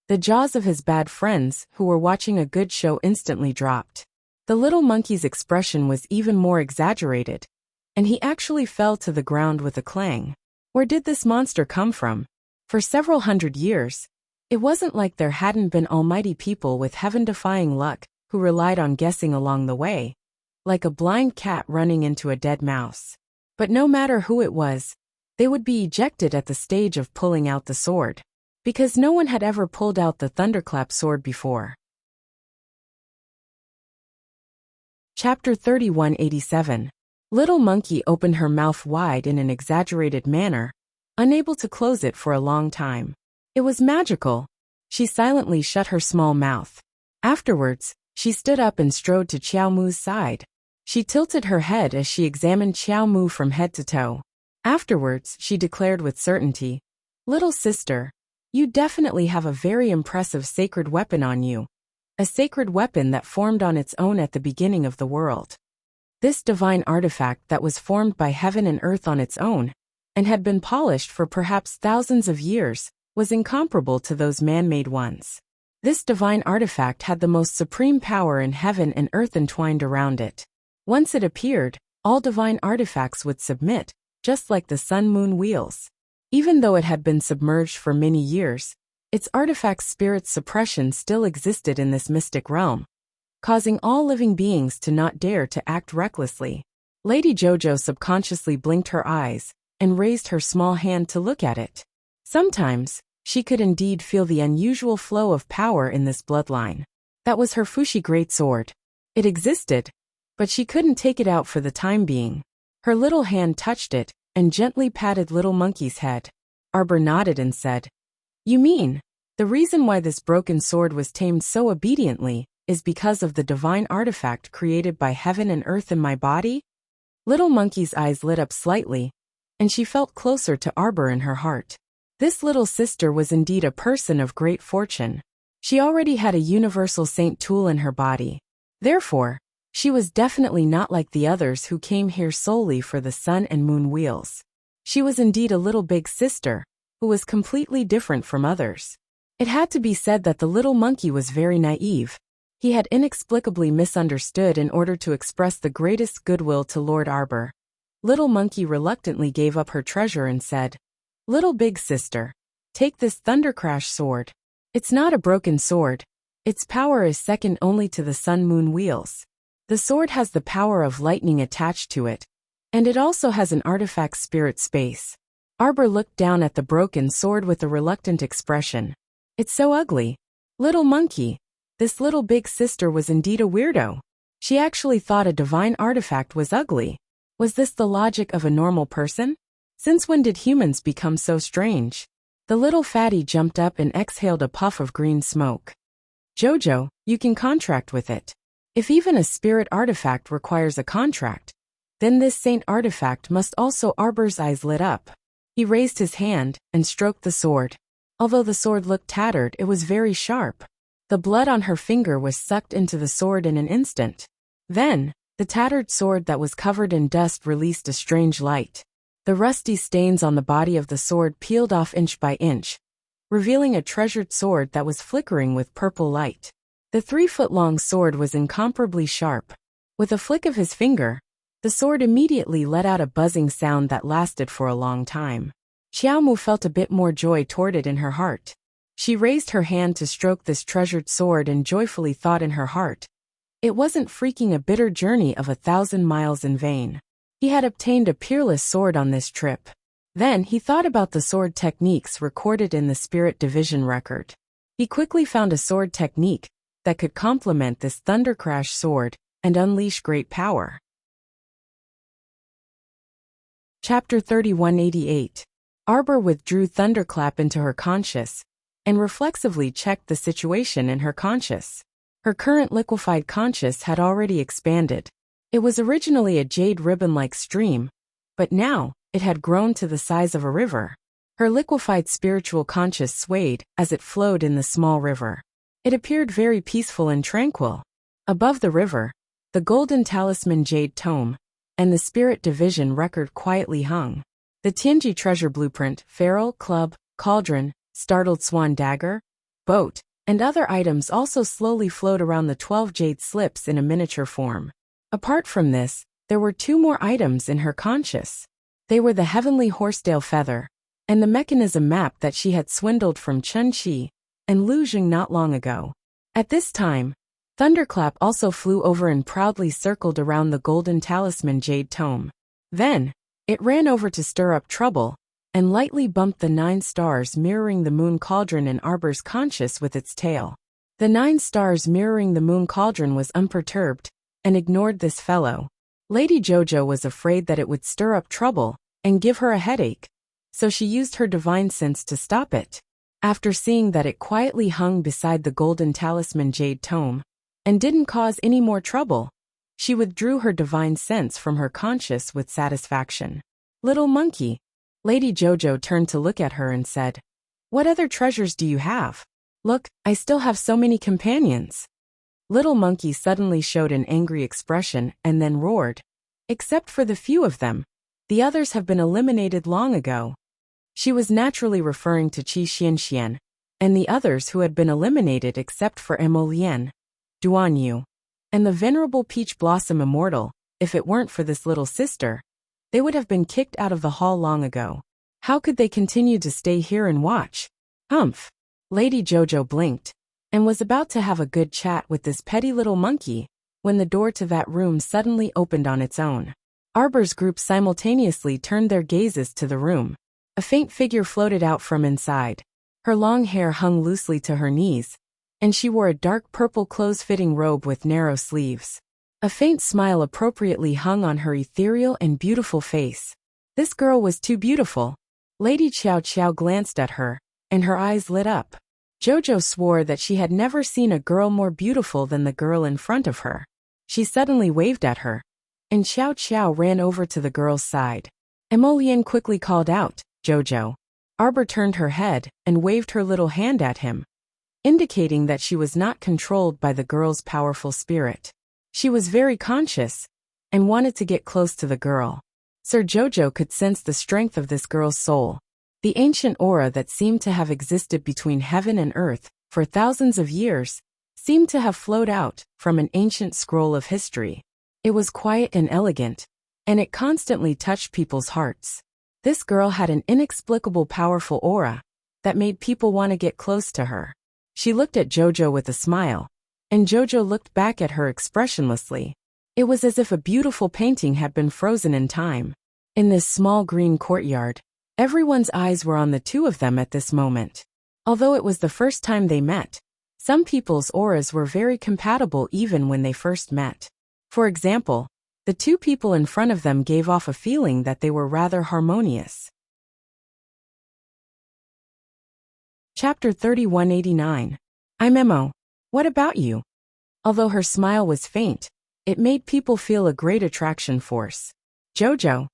The jaws of his bad friends, who were watching a good show, instantly dropped. The little monkey's expression was even more exaggerated, and he actually fell to the ground with a clang. Where did this monster come from? For several hundred years, it wasn't like there hadn't been almighty people with heaven-defying luck who relied on guessing along the way, like a blind cat running into a dead mouse. But no matter who it was, they would be ejected at the stage of pulling out the sword, because no one had ever pulled out the thunderclap sword before. Chapter 3187. Little Monkey opened her mouth wide in an exaggerated manner, unable to close it for a long time. It was magical. She silently shut her small mouth. Afterwards, she stood up and strode to Qiao Mu's side. She tilted her head as she examined Qiao Mu from head to toe. Afterwards, she declared with certainty, "Little sister, you definitely have a very impressive sacred weapon on you. A sacred weapon that formed on its own at the beginning of the world. This divine artifact that was formed by heaven and earth on its own, and had been polished for perhaps thousands of years, was incomparable to those man-made ones. This divine artifact had the most supreme power in heaven and earth entwined around it. Once it appeared, all divine artifacts would submit, just like the sun-moon wheels. Even though it had been submerged for many years, its artifact's spirit suppression still existed in this mystic realm, causing all living beings to not dare to act recklessly. Lady Jojo subconsciously blinked her eyes and raised her small hand to look at it. Sometimes, she could indeed feel the unusual flow of power in this bloodline. That was her Fushi greatsword. It existed, but she couldn't take it out for the time being. Her little hand touched it and gently patted Little Monkey's head. Arbor nodded and said, "You mean, the reason why this broken sword was tamed so obediently is because of the divine artifact created by heaven and earth in my body?" Little Monkey's eyes lit up slightly, and she felt closer to Arbor in her heart. This little sister was indeed a person of great fortune. She already had a universal saint tool in her body. Therefore, she was definitely not like the others who came here solely for the sun and moon wheels. She was indeed a little big sister, who was completely different from others. It had to be said that the little monkey was very naive. He had inexplicably misunderstood in order to express the greatest goodwill to Lord Arbor. Little Monkey reluctantly gave up her treasure and said, "Little big sister, take this Thundercrash sword. It's not a broken sword. Its power is second only to the sun-moon wheels. The sword has the power of lightning attached to it, and it also has an artifact spirit space." Arbor looked down at the broken sword with a reluctant expression. "It's so ugly. Little Monkey, this little big sister was indeed a weirdo. She actually thought a divine artifact was ugly. Was this the logic of a normal person? Since when did humans become so strange?" The little fatty jumped up and exhaled a puff of green smoke. "Jojo, you can contract with it. If even a spirit artifact requires a contract, then this saint artifact must also." Arbor's eyes lit up. He raised his hand and stroked the sword. Although the sword looked tattered, it was very sharp. The blood on her finger was sucked into the sword in an instant. Then, the tattered sword that was covered in dust released a strange light. The rusty stains on the body of the sword peeled off inch by inch, revealing a treasured sword that was flickering with purple light. The 3-foot-long sword was incomparably sharp. With a flick of his finger, the sword immediately let out a buzzing sound that lasted for a long time. Qiao Mu felt a bit more joy toward it in her heart. She raised her hand to stroke this treasured sword and joyfully thought in her heart, it wasn't freaking a bitter journey of 1,000 miles in vain. He had obtained a peerless sword on this trip. Then he thought about the sword techniques recorded in the Spirit Division record. He quickly found a sword technique that could complement this Thundercrash sword and unleash great power. Chapter 3188. Arbor withdrew Thunderclap into her conscious, and reflexively checked the situation in her conscious. Her current liquefied conscious had already expanded. It was originally a jade ribbon-like stream, but now, it had grown to the size of a river. Her liquefied spiritual conscious swayed as it flowed in the small river. It appeared very peaceful and tranquil. Above the river, the golden talisman jade tome and the spirit division record quietly hung. The Tianji treasure blueprint, ferrule, club, cauldron, startled swan dagger, boat, and other items also slowly flowed around the 12 jade slips in a miniature form. Apart from this, there were 2 more items in her conscious. They were the heavenly horsetail feather and the mechanism map that she had swindled from Chen Qi and Lu Jing not long ago. At this time, Thunderclap also flew over and proudly circled around the golden talisman jade tome. Then, it ran over to stir up trouble and lightly bumped the 9 stars mirroring the moon cauldron in Arbor's conscious with its tail. The 9 stars mirroring the moon cauldron was unperturbed and ignored this fellow. Lady Jojo was afraid that it would stir up trouble and give her a headache, so she used her divine sense to stop it. After seeing that it quietly hung beside the golden talisman jade tome and didn't cause any more trouble, she withdrew her divine sense from her conscious with satisfaction. Little monkey. Lady Jojo turned to look at her and said, "What other treasures do you have? Look, I still have so many companions." Little monkey suddenly showed an angry expression and then roared, "Except for the few of them. The others have been eliminated long ago." She was naturally referring to Qi Xianxian and the others who had been eliminated except for Emolian, Duan Yu, and the venerable Peach Blossom Immortal. If it weren't for this little sister, they would have been kicked out of the hall long ago. How could they continue to stay here and watch? Humph. Lady Jojo blinked and was about to have a good chat with this petty little monkey when the door to that room suddenly opened on its own. Arbor's group simultaneously turned their gazes to the room. A faint figure floated out from inside. Her long hair hung loosely to her knees, and she wore a dark purple close-fitting robe with narrow sleeves. A faint smile appropriately hung on her ethereal and beautiful face. This girl was too beautiful. Lady Qiao Qiao glanced at her, and her eyes lit up. Jojo swore that she had never seen a girl more beautiful than the girl in front of her. She suddenly waved at her, and Qiao Qiao ran over to the girl's side. Emolian quickly called out, "Jojo." Arbor turned her head and waved her little hand at him, indicating that she was not controlled by the girl's powerful spirit. She was very conscious and wanted to get close to the girl. Sir Jojo could sense the strength of this girl's soul. The ancient aura that seemed to have existed between heaven and earth for thousands of years seemed to have flowed out from an ancient scroll of history. It was quiet and elegant, and it constantly touched people's hearts. This girl had an inexplicable powerful aura that made people want to get close to her. She looked at Jojo with a smile, and Jojo looked back at her expressionlessly. It was as if a beautiful painting had been frozen in time. In this small green courtyard, everyone's eyes were on the two of them at this moment. Although it was the first time they met, some people's auras were very compatible even when they first met. For example, the two people in front of them gave off a feeling that they were rather harmonious. Chapter 3189. I'm Emo. What about you? Although her smile was faint, it made people feel a great attraction force. Jojo.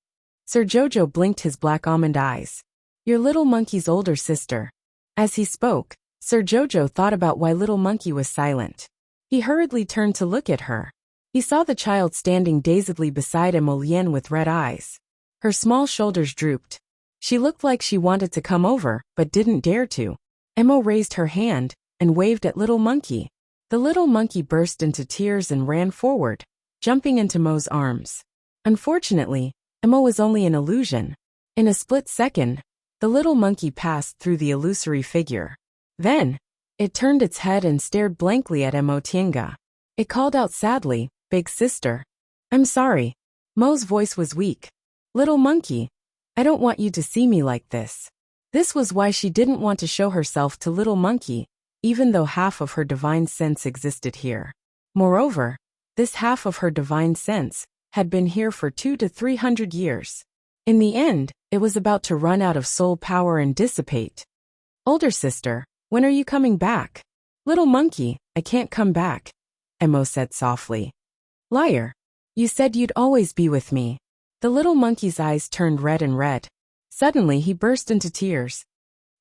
Sir Jojo blinked his black almond eyes. Your little monkey's older sister. As he spoke, Sir Jojo thought about why little monkey was silent. He hurriedly turned to look at her. He saw the child standing dazedly beside Emolian with red eyes. Her small shoulders drooped. She looked like she wanted to come over, but didn't dare to. Emo raised her hand and waved at little monkey. The little monkey burst into tears and ran forward, jumping into Mo's arms. Unfortunately, Emo was only an illusion. In a split second, the little monkey passed through the illusory figure. Then, it turned its head and stared blankly at Emo Tienga. It called out sadly, "Big sister. I'm sorry." Mo's voice was weak. "Little monkey, I don't want you to see me like this." This was why she didn't want to show herself to little monkey, even though half of her divine sense existed here. Moreover, this half of her divine sense had been here for 200 to 300 years. In the end, it was about to run out of soul power and dissipate. Older sister, when are you coming back? Little monkey, I can't come back. Emo said softly. Liar. You said you'd always be with me. The little monkey's eyes turned red and red. Suddenly he burst into tears.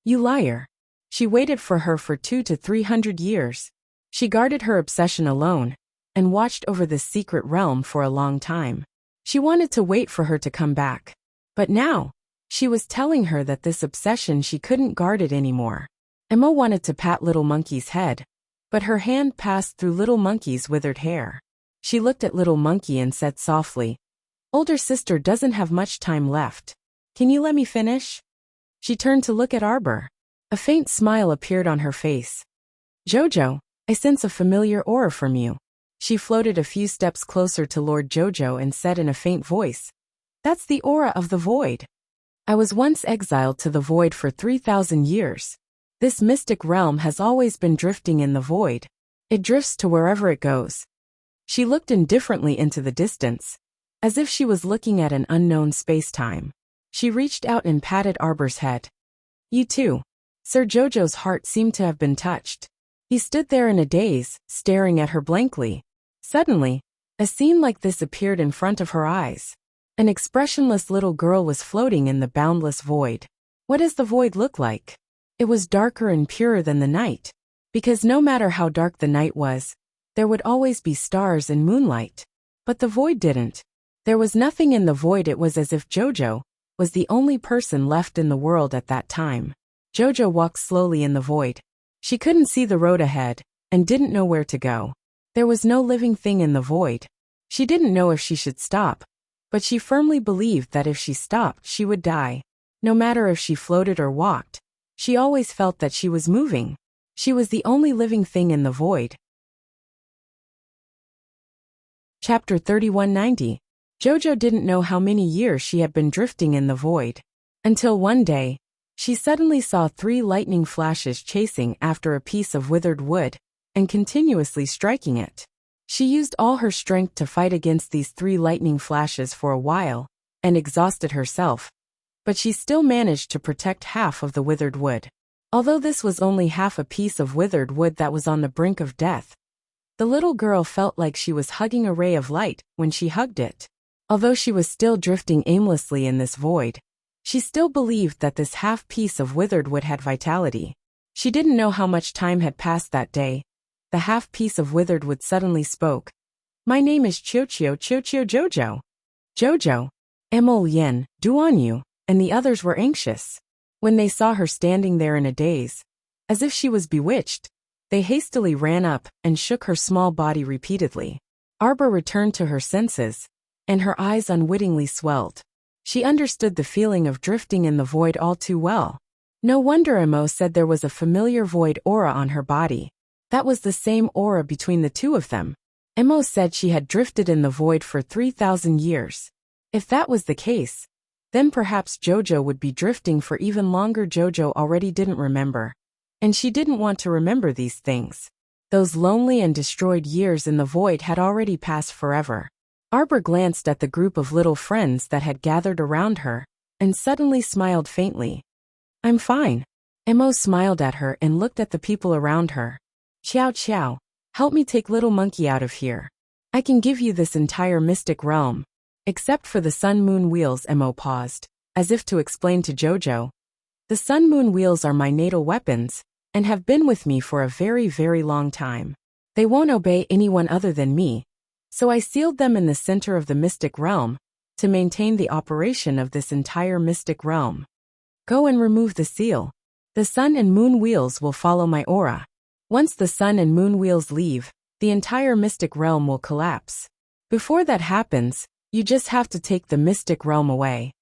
You liar. She waited for her for 200 to 300 years. She guarded her obsession alone, and watched over this secret realm for a long time. She wanted to wait for her to come back. But now, she was telling her that this obsession she couldn't guard it anymore. Emma wanted to pat Little Monkey's head, but her hand passed through Little Monkey's withered hair. She looked at Little Monkey and said softly, Older sister doesn't have much time left. Can you let me finish? She turned to look at Arbor. A faint smile appeared on her face. Jojo, I sense a familiar aura from you. She floated a few steps closer to Lord Jojo and said in a faint voice, That's the aura of the void. I was once exiled to the void for 3,000 years. This mystic realm has always been drifting in the void. It drifts to wherever it goes. She looked indifferently into the distance, as if she was looking at an unknown space-time. She reached out and patted Arbor's head. You too. Sir Jojo's heart seemed to have been touched. He stood there in a daze, staring at her blankly. Suddenly, a scene like this appeared in front of her eyes. An expressionless little girl was floating in the boundless void. What does the void look like? It was darker and purer than the night. Because no matter how dark the night was, there would always be stars and moonlight. But the void didn't. There was nothing in the void. It was as if Jojo was the only person left in the world at that time. Jojo walked slowly in the void. She couldn't see the road ahead, and didn't know where to go. There was no living thing in the void. She didn't know if she should stop, but she firmly believed that if she stopped, she would die. No matter if she floated or walked, she always felt that she was moving. She was the only living thing in the void. Chapter 3190. Jojo didn't know how many years she had been drifting in the void. Until one day, she suddenly saw 3 lightning flashes chasing after a piece of withered wood, and continuously striking it. She used all her strength to fight against these 3 lightning flashes for a while, and exhausted herself. But she still managed to protect half of the withered wood. Although this was only half a piece of withered wood that was on the brink of death, the little girl felt like she was hugging a ray of light when she hugged it. Although she was still drifting aimlessly in this void, she still believed that this half piece of withered wood had vitality. She didn't know how much time had passed that day. The half piece of withered wood suddenly spoke. My name is Chochio Jojo. Jojo. Emol Yen, Duanyu. And the others were anxious. When they saw her standing there in a daze, as if she was bewitched, they hastily ran up and shook her small body repeatedly. Arbor returned to her senses, and her eyes unwittingly swelled. She understood the feeling of drifting in the void all too well. No wonder Emo said there was a familiar void aura on her body. That was the same aura between the two of them. Emo said she had drifted in the void for 3,000 years. If that was the case, then perhaps Jojo would be drifting for even longer. Jojo already didn't remember. And she didn't want to remember these things. Those lonely and destroyed years in the void had already passed forever. Arbor glanced at the group of little friends that had gathered around her, and suddenly smiled faintly. I'm fine. Emo smiled at her and looked at the people around her. Chow, help me take Little Monkey out of here. I can give you this entire mystic realm. Except for the sun-moon wheels. Emo paused, as if to explain to Jojo. The sun-moon wheels are my natal weapons, and have been with me for a very, very long time. They won't obey anyone other than me, so I sealed them in the center of the mystic realm, to maintain the operation of this entire mystic realm. Go and remove the seal. The sun and moon wheels will follow my aura. Once the sun and moon wheels leave, the entire mystic realm will collapse. Before that happens, you just have to take the mystic realm away.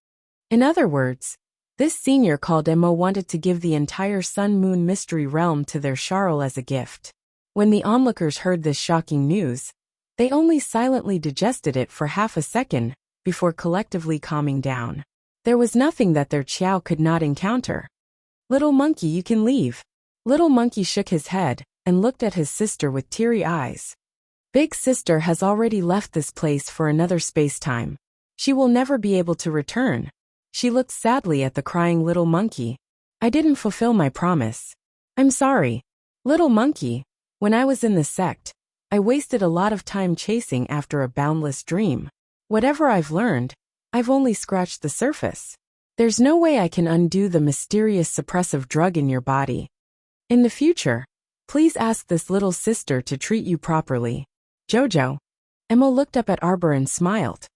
In other words, this senior called Emo wanted to give the entire sun-moon mystery realm to their Charl as a gift. When the onlookers heard this shocking news, they only silently digested it for half a second, before collectively calming down. There was nothing that their Chow could not encounter. Little Monkey, you can leave. Little Monkey shook his head, and looked at his sister with teary eyes. Big sister has already left this place for another space-time. She will never be able to return. She looked sadly at the crying Little Monkey. I didn't fulfill my promise. I'm sorry. Little Monkey, when I was in the sect, I wasted a lot of time chasing after a boundless dream. Whatever I've learned, I've only scratched the surface. There's no way I can undo the mysterious suppressive drug in your body. In the future, please ask this little sister to treat you properly. Jojo. Emma looked up at Arbor and smiled.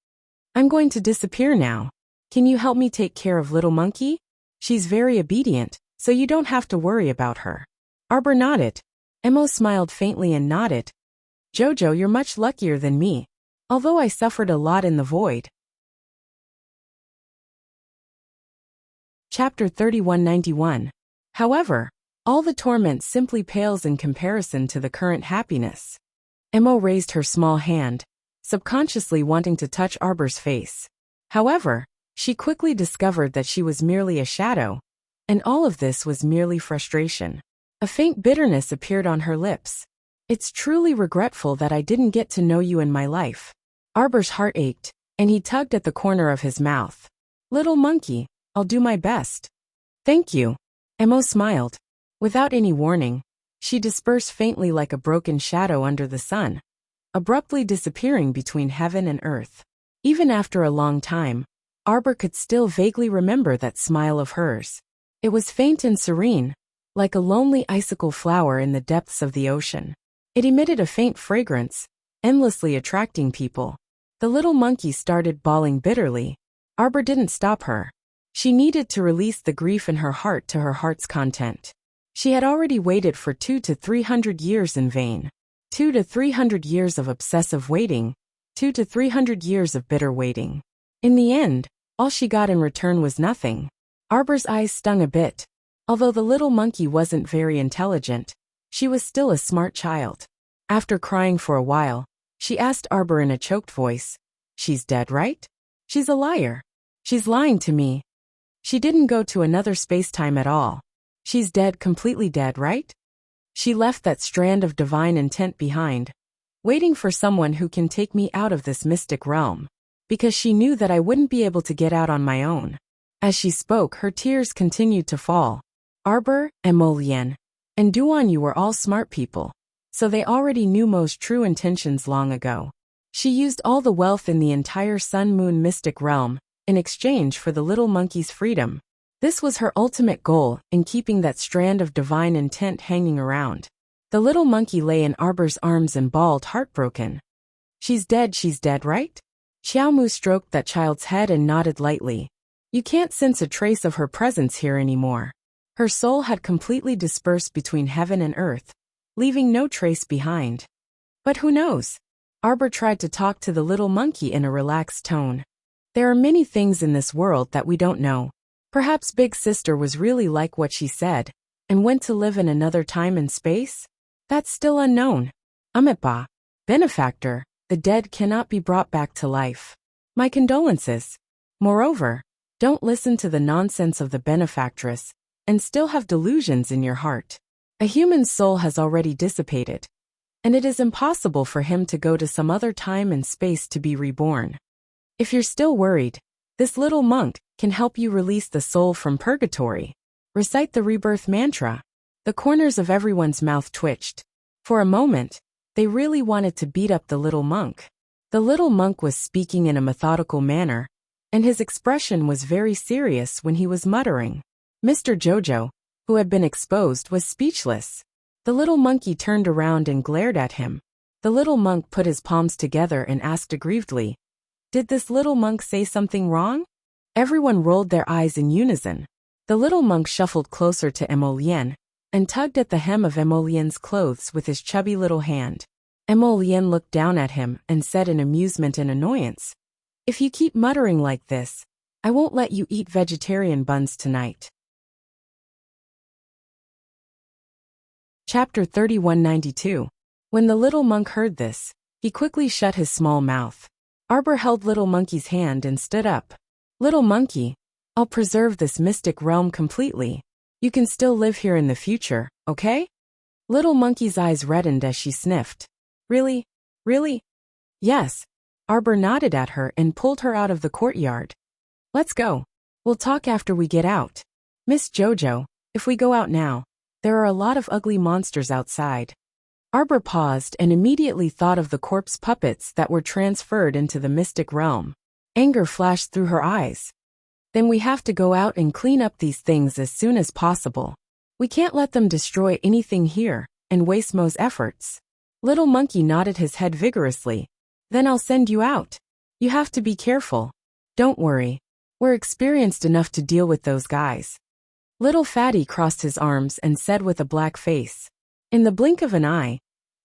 I'm going to disappear now. Can you help me take care of little monkey? She's very obedient, so you don't have to worry about her. Arbor nodded. Emma smiled faintly and nodded. Jojo, you're much luckier than me, although I suffered a lot in the void. Chapter 3191. However, all the torment simply pales in comparison to the current happiness. Emma raised her small hand, subconsciously wanting to touch Arbor's face. However, she quickly discovered that she was merely a shadow, and all of this was merely frustration. A faint bitterness appeared on her lips. It's truly regretful that I didn't get to know you in my life. Arbor's heart ached, and he tugged at the corner of his mouth. Little monkey, I'll do my best. Thank you. Emma smiled. Without any warning, she dispersed faintly like a broken shadow under the sun, abruptly disappearing between heaven and earth. Even after a long time, Arbor could still vaguely remember that smile of hers. It was faint and serene, like a lonely icicle flower in the depths of the ocean. It emitted a faint fragrance, endlessly attracting people. The little monkey started bawling bitterly. Arbor didn't stop her. She needed to release the grief in her heart to her heart's content. She had already waited for 200 to 300 years in vain. 200 to 300 years of obsessive waiting. 200 to 300 years of bitter waiting. In the end, all she got in return was nothing. Arbor's eyes stung a bit. Although the little monkey wasn't very intelligent, she was still a smart child. After crying for a while, she asked Arbor in a choked voice, "She's dead, right?" "She's a liar. She's lying to me. She didn't go to another space-time at all. She's dead, completely dead, right?" She left that strand of divine intent behind, waiting for someone who can take me out of this mystic realm, because she knew that I wouldn't be able to get out on my own. As she spoke, her tears continued to fall. Arbor, Emolien, and Duan, you were all smart people, so they already knew Mo's true intentions long ago. She used all the wealth in the entire sun-moon mystic realm in exchange for the little monkey's freedom. This was her ultimate goal in keeping that strand of divine intent hanging around. The little monkey lay in Arbor's arms and bawled, heartbroken. She's dead, right?" Xiaomu stroked that child's head and nodded lightly. You can't sense a trace of her presence here anymore. Her soul had completely dispersed between heaven and earth, leaving no trace behind. But who knows? Arbor tried to talk to the little monkey in a relaxed tone. There are many things in this world that we don't know. Perhaps Big Sister was really like what she said, and went to live in another time and space? That's still unknown. Amitba, benefactor, the dead cannot be brought back to life. My condolences. Moreover, don't listen to the nonsense of the benefactress, and still have delusions in your heart. A human soul has already dissipated, and it is impossible for him to go to some other time and space to be reborn. If you're still worried, this little monk can help you release the soul from purgatory. Recite the rebirth mantra. The corners of everyone's mouth twitched. For a moment, they really wanted to beat up the little monk. The little monk was speaking in a methodical manner, and his expression was very serious when he was muttering. Mr. Jojo, who had been exposed, was speechless. The little monkey turned around and glared at him. The little monk put his palms together and asked aggrievedly, "Did this little monk say something wrong?" Everyone rolled their eyes in unison. The little monk shuffled closer to Emolien and tugged at the hem of Emolien's clothes with his chubby little hand. Emolien looked down at him and said in amusement and annoyance, "If you keep muttering like this, I won't let you eat vegetarian buns tonight." Chapter 3192. When the little monk heard this, he quickly shut his small mouth. Arbor held little monkey's hand and stood up. "Little monkey, I'll preserve this mystic realm completely. You can still live here in the future, okay?" Little monkey's eyes reddened as she sniffed. Really? Really? Yes. Arbor nodded at her and pulled her out of the courtyard. "Let's go. We'll talk after we get out. Miss Jojo, if we go out now, there are a lot of ugly monsters outside." Arbor paused and immediately thought of the corpse puppets that were transferred into the mystic realm. Anger flashed through her eyes. Then we have to go out and clean up these things as soon as possible. We can't let them destroy anything here and waste Mo's efforts. Little Monkey nodded his head vigorously. Then I'll send you out. You have to be careful. Don't worry. We're experienced enough to deal with those guys. Little Fatty crossed his arms and said with a black face. In the blink of an eye,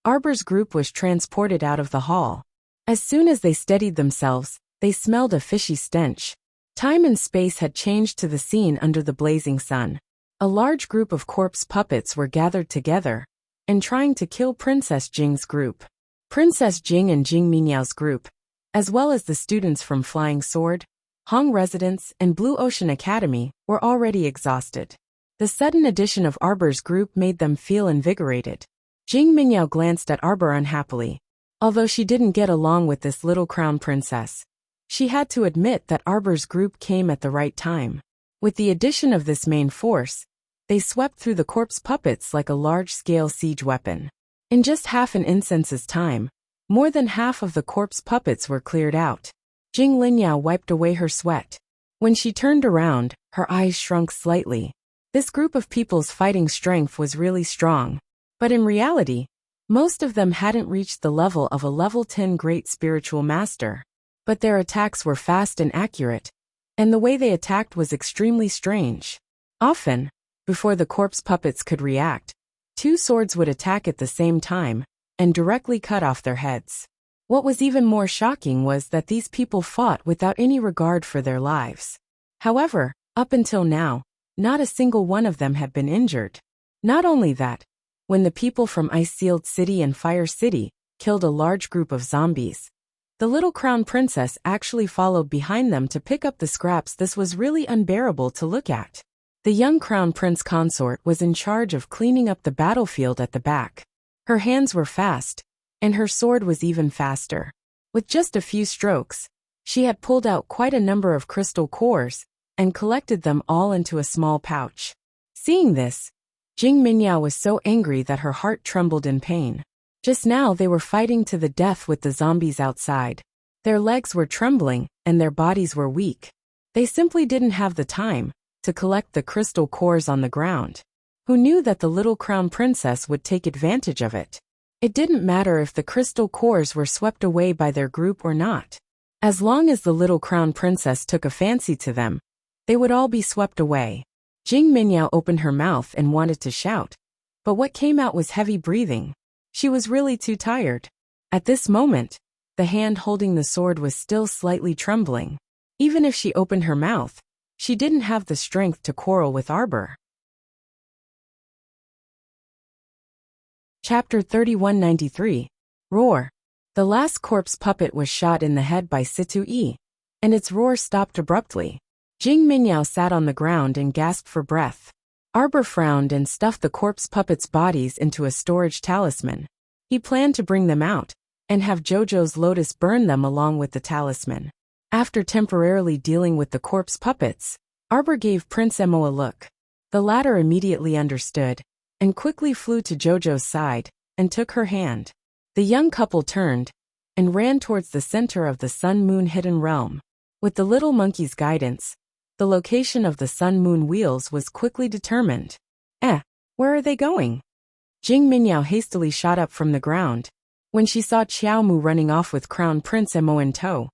Arbor's group was transported out of the hall. As soon as they steadied themselves, they smelled a fishy stench. Time and space had changed to the scene under the blazing sun. A large group of corpse puppets were gathered together and trying to kill Princess Jing's group. Princess Jing and Jing Minyao's group, as well as the students from Flying Sword, Hong Residence, and Blue Ocean Academy, were already exhausted. The sudden addition of Arbor's group made them feel invigorated. Jing Minyao glanced at Arbor unhappily. Although she didn't get along with this little crown princess, she had to admit that Arbor's group came at the right time. With the addition of this main force, they swept through the corpse puppets like a large-scale siege weapon. In just half an instant's time, more than half of the corpse puppets were cleared out. Jing Linyao wiped away her sweat. When she turned around, her eyes shrunk slightly. This group of people's fighting strength was really strong. But in reality, most of them hadn't reached the level of a level 10 great spiritual master. But their attacks were fast and accurate, and the way they attacked was extremely strange. Often, before the corpse puppets could react, two swords would attack at the same time and directly cut off their heads. What was even more shocking was that these people fought without any regard for their lives. However, up until now, not a single one of them had been injured. Not only that, when the people from Ice-Sealed City and Fire City killed a large group of zombies, the little crown princess actually followed behind them to pick up the scraps. This was really unbearable to look at. The young crown prince consort was in charge of cleaning up the battlefield at the back. Her hands were fast, and her sword was even faster. With just a few strokes, she had pulled out quite a number of crystal cores and collected them all into a small pouch. Seeing this, Jing Minyao was so angry that her heart trembled in pain. Just now they were fighting to the death with the zombies outside. Their legs were trembling, and their bodies were weak. They simply didn't have the time to collect the crystal cores on the ground. Who knew that the little crown princess would take advantage of it? It didn't matter if the crystal cores were swept away by their group or not. As long as the little crown princess took a fancy to them, they would all be swept away. Jing Minyao opened her mouth and wanted to shout, but what came out was heavy breathing. She was really too tired. At this moment, the hand holding the sword was still slightly trembling. Even if she opened her mouth, she didn't have the strength to quarrel with Arbor. Chapter 3193. Roar. The last corpse puppet was shot in the head by Situ Yi, and its roar stopped abruptly. Jing Minyao sat on the ground and gasped for breath. Arbor frowned and stuffed the corpse puppets' bodies into a storage talisman. He planned to bring them out and have Jojo's lotus burn them along with the talisman. After temporarily dealing with the corpse puppets, Arbor gave Prince Emo a look. The latter immediately understood and quickly flew to Jojo's side and took her hand. The young couple turned and ran towards the center of the Sun-Moon Hidden Realm. With the little monkey's guidance, the location of the Sun-Moon wheels was quickly determined. Where are they going? Jing Minyao hastily shot up from the ground. When she saw Qiao Mu running off with Crown Prince Emo in tow,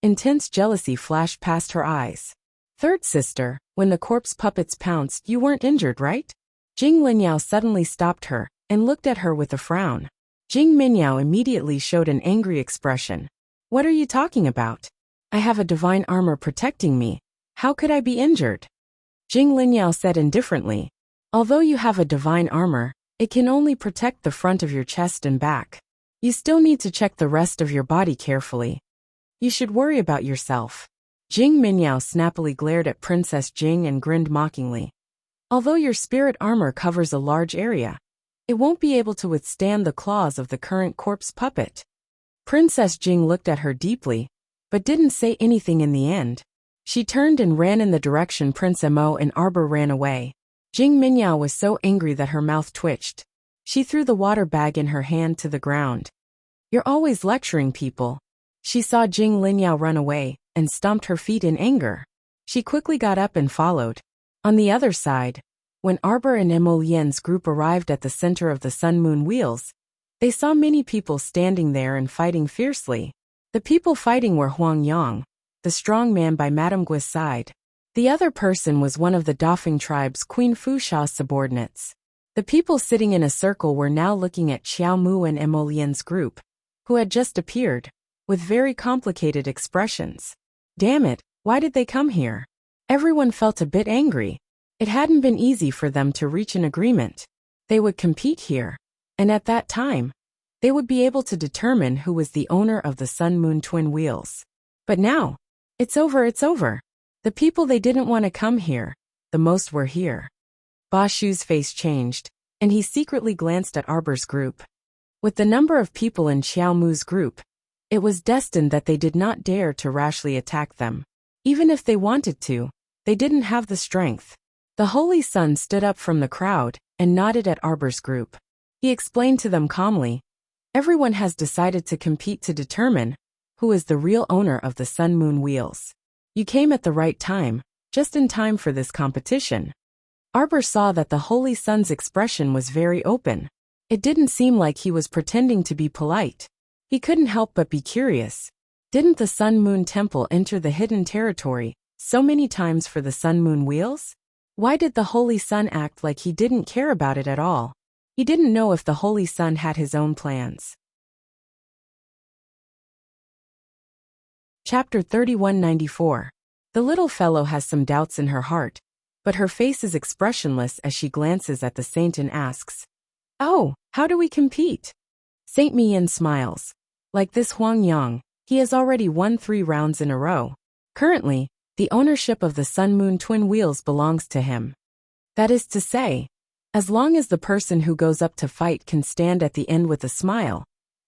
intense jealousy flashed past her eyes. Third sister, when the corpse puppets pounced, you weren't injured, right? Jing Linyao suddenly stopped her and looked at her with a frown. Jing Minyao immediately showed an angry expression. What are you talking about? I have a divine armor protecting me. How could I be injured? Jing Linyao said indifferently. Although you have a divine armor, it can only protect the front of your chest and back. You still need to check the rest of your body carefully. You should worry about yourself. Jing Minyao snappily glared at Princess Jing and grinned mockingly. Although your spirit armor covers a large area, it won't be able to withstand the claws of the current corpse puppet. Princess Jing looked at her deeply, but didn't say anything in the end. She turned and ran in the direction Prince Emo and Arbor ran away. Jing Minyao was so angry that her mouth twitched. She threw the water bag in her hand to the ground. You're always lecturing people. She saw Jing Linyao run away and stomped her feet in anger. She quickly got up and followed. On the other side, when Arbor and Emolien's group arrived at the center of the sun-moon wheels, they saw many people standing there and fighting fiercely. The people fighting were Huang Yang, the strong man by Madame Gui's side. The other person was one of the Dafeng tribe's Queen Fusha's subordinates. The people sitting in a circle were now looking at Xiao Mu and Emolien's group, who had just appeared, with very complicated expressions. Damn it, why did they come here? Everyone felt a bit angry. It hadn't been easy for them to reach an agreement. They would compete here, and at that time, they would be able to determine who was the owner of the Sun-Moon twin wheels. But now, it's over. The people they didn't want to come here, the most were here. Ba Shu's face changed, and he secretly glanced at Arbor's group. With the number of people in Xiao Mu's group, it was destined that they did not dare to rashly attack them. Even if they wanted to, they didn't have the strength. The Holy Sun stood up from the crowd and nodded at Arbor's group. He explained to them calmly, everyone has decided to compete to determine who is the real owner of the Sun-Moon wheels. You came at the right time, just in time for this competition. Arbor saw that the Holy Sun's expression was very open. It didn't seem like he was pretending to be polite. He couldn't help but be curious. Didn't the Sun-Moon Temple enter the hidden territory so many times for the Sun-Moon wheels? Why did the Holy Sun act like he didn't care about it at all? He didn't know if the Holy Sun had his own plans. Chapter 3194. The little fellow has some doubts in her heart, but her face is expressionless as she glances at the saint and asks, "Oh, how do we compete?" Saint Mian smiles. Like this Huang Yang, he has already won 3 rounds in a row. Currently, the ownership of the Sun-Moon twin wheels belongs to him. That is to say, as long as the person who goes up to fight can stand at the end with a smile,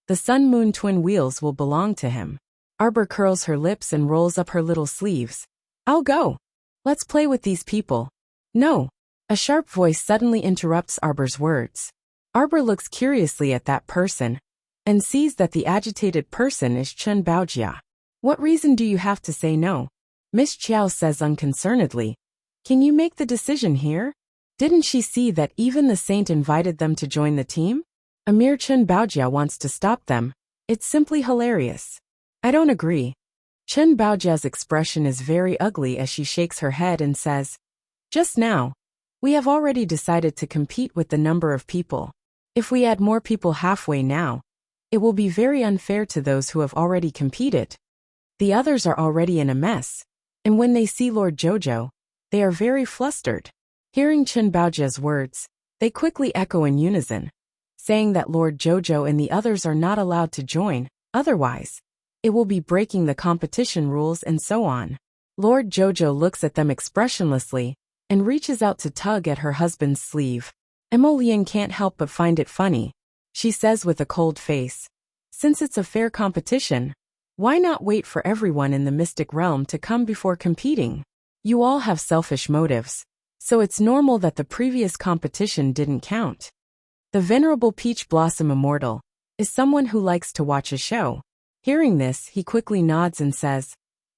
the Sun-Moon twin wheels will belong to him. Arbor curls her lips and rolls up her little sleeves. I'll go. Let's play with these people. No. A sharp voice suddenly interrupts Arbor's words. Arbor looks curiously at that person and sees that the agitated person is Chen Baojia. What reason do you have to say no? Miss Chiao says unconcernedly. Can you make the decision here? Didn't she see that even the saint invited them to join the team? A mere Chen Baojia wants to stop them. It's simply hilarious. I don't agree. Chen Baojia's expression is very ugly as she shakes her head and says, just now, we have already decided to compete with the number of people. If we add more people halfway now, it will be very unfair to those who have already competed. The others are already in a mess, and when they see Lord Jojo, they are very flustered. Hearing Chen Baojia's words, they quickly echo in unison, saying that Lord Jojo and the others are not allowed to join, otherwise, it will be breaking the competition rules and so on. Lord Jojo looks at them expressionlessly and reaches out to tug at her husband's sleeve. Emolian can't help but find it funny. She says with a cold face, since it's a fair competition, why not wait for everyone in the mystic realm to come before competing? You all have selfish motives, so it's normal that the previous competition didn't count. The Venerable Peach Blossom Immortal is someone who likes to watch a show. Hearing this, he quickly nods and says,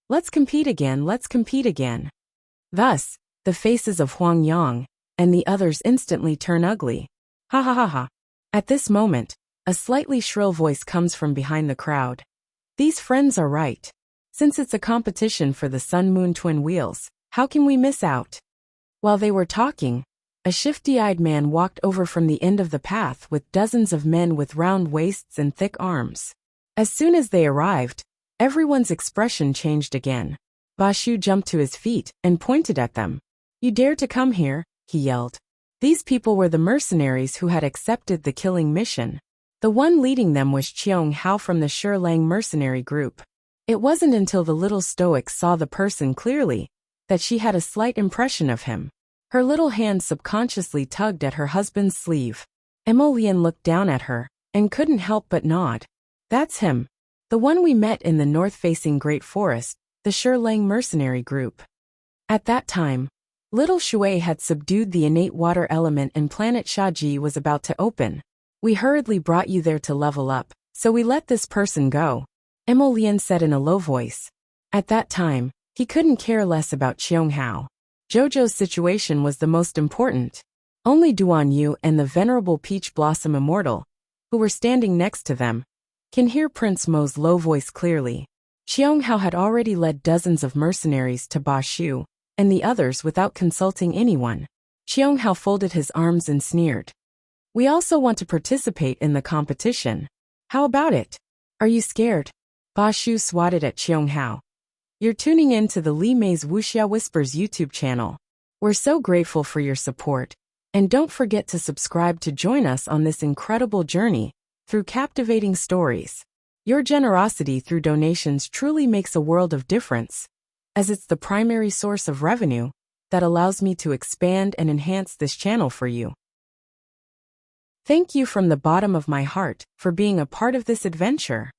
let's compete again. Thus, the faces of Huang Yang and the others instantly turn ugly. Ha ha ha ha. At this moment, a slightly shrill voice comes from behind the crowd. These friends are right. Since it's a competition for the Sun-Moon twin wheels, how can we miss out? While they were talking, a shifty-eyed man walked over from the end of the path with dozens of men with round waists and thick arms. As soon as they arrived, everyone's expression changed again. Ba Shu jumped to his feet and pointed at them. You dare to come here, he yelled. These people were the mercenaries who had accepted the killing mission. The one leading them was Cheong Hao from the Shi Lang mercenary group. It wasn't until the little stoic saw the person clearly that she had a slight impression of him. Her little hand subconsciously tugged at her husband's sleeve. Emolian looked down at her and couldn't help but nod. That's him. The one we met in the north-facing Great Forest, the Shi Lang mercenary group. At that time, little Shui had subdued the innate water element and planet Shaji was about to open. We hurriedly brought you there to level up, so we let this person go, Emolian said in a low voice. At that time, he couldn't care less about Qianghao. Zhou's situation was the most important. Only Duan Yu and the venerable Peach Blossom Immortal, who were standing next to them, can hear Prince Mo's low voice clearly. Qianghao had already led dozens of mercenaries to Ba Shu, and the others without consulting anyone. Qianghao folded his arms and sneered. We also want to participate in the competition. How about it? Are you scared? Ba Shu swatted at Qianghao. You're tuning in to the Li Mei's Wuxia Whispers YouTube channel. We're so grateful for your support. And don't forget to subscribe to join us on this incredible journey through captivating stories. Your generosity through donations truly makes a world of difference, as it's the primary source of revenue that allows me to expand and enhance this channel for you. Thank you from the bottom of my heart for being a part of this adventure.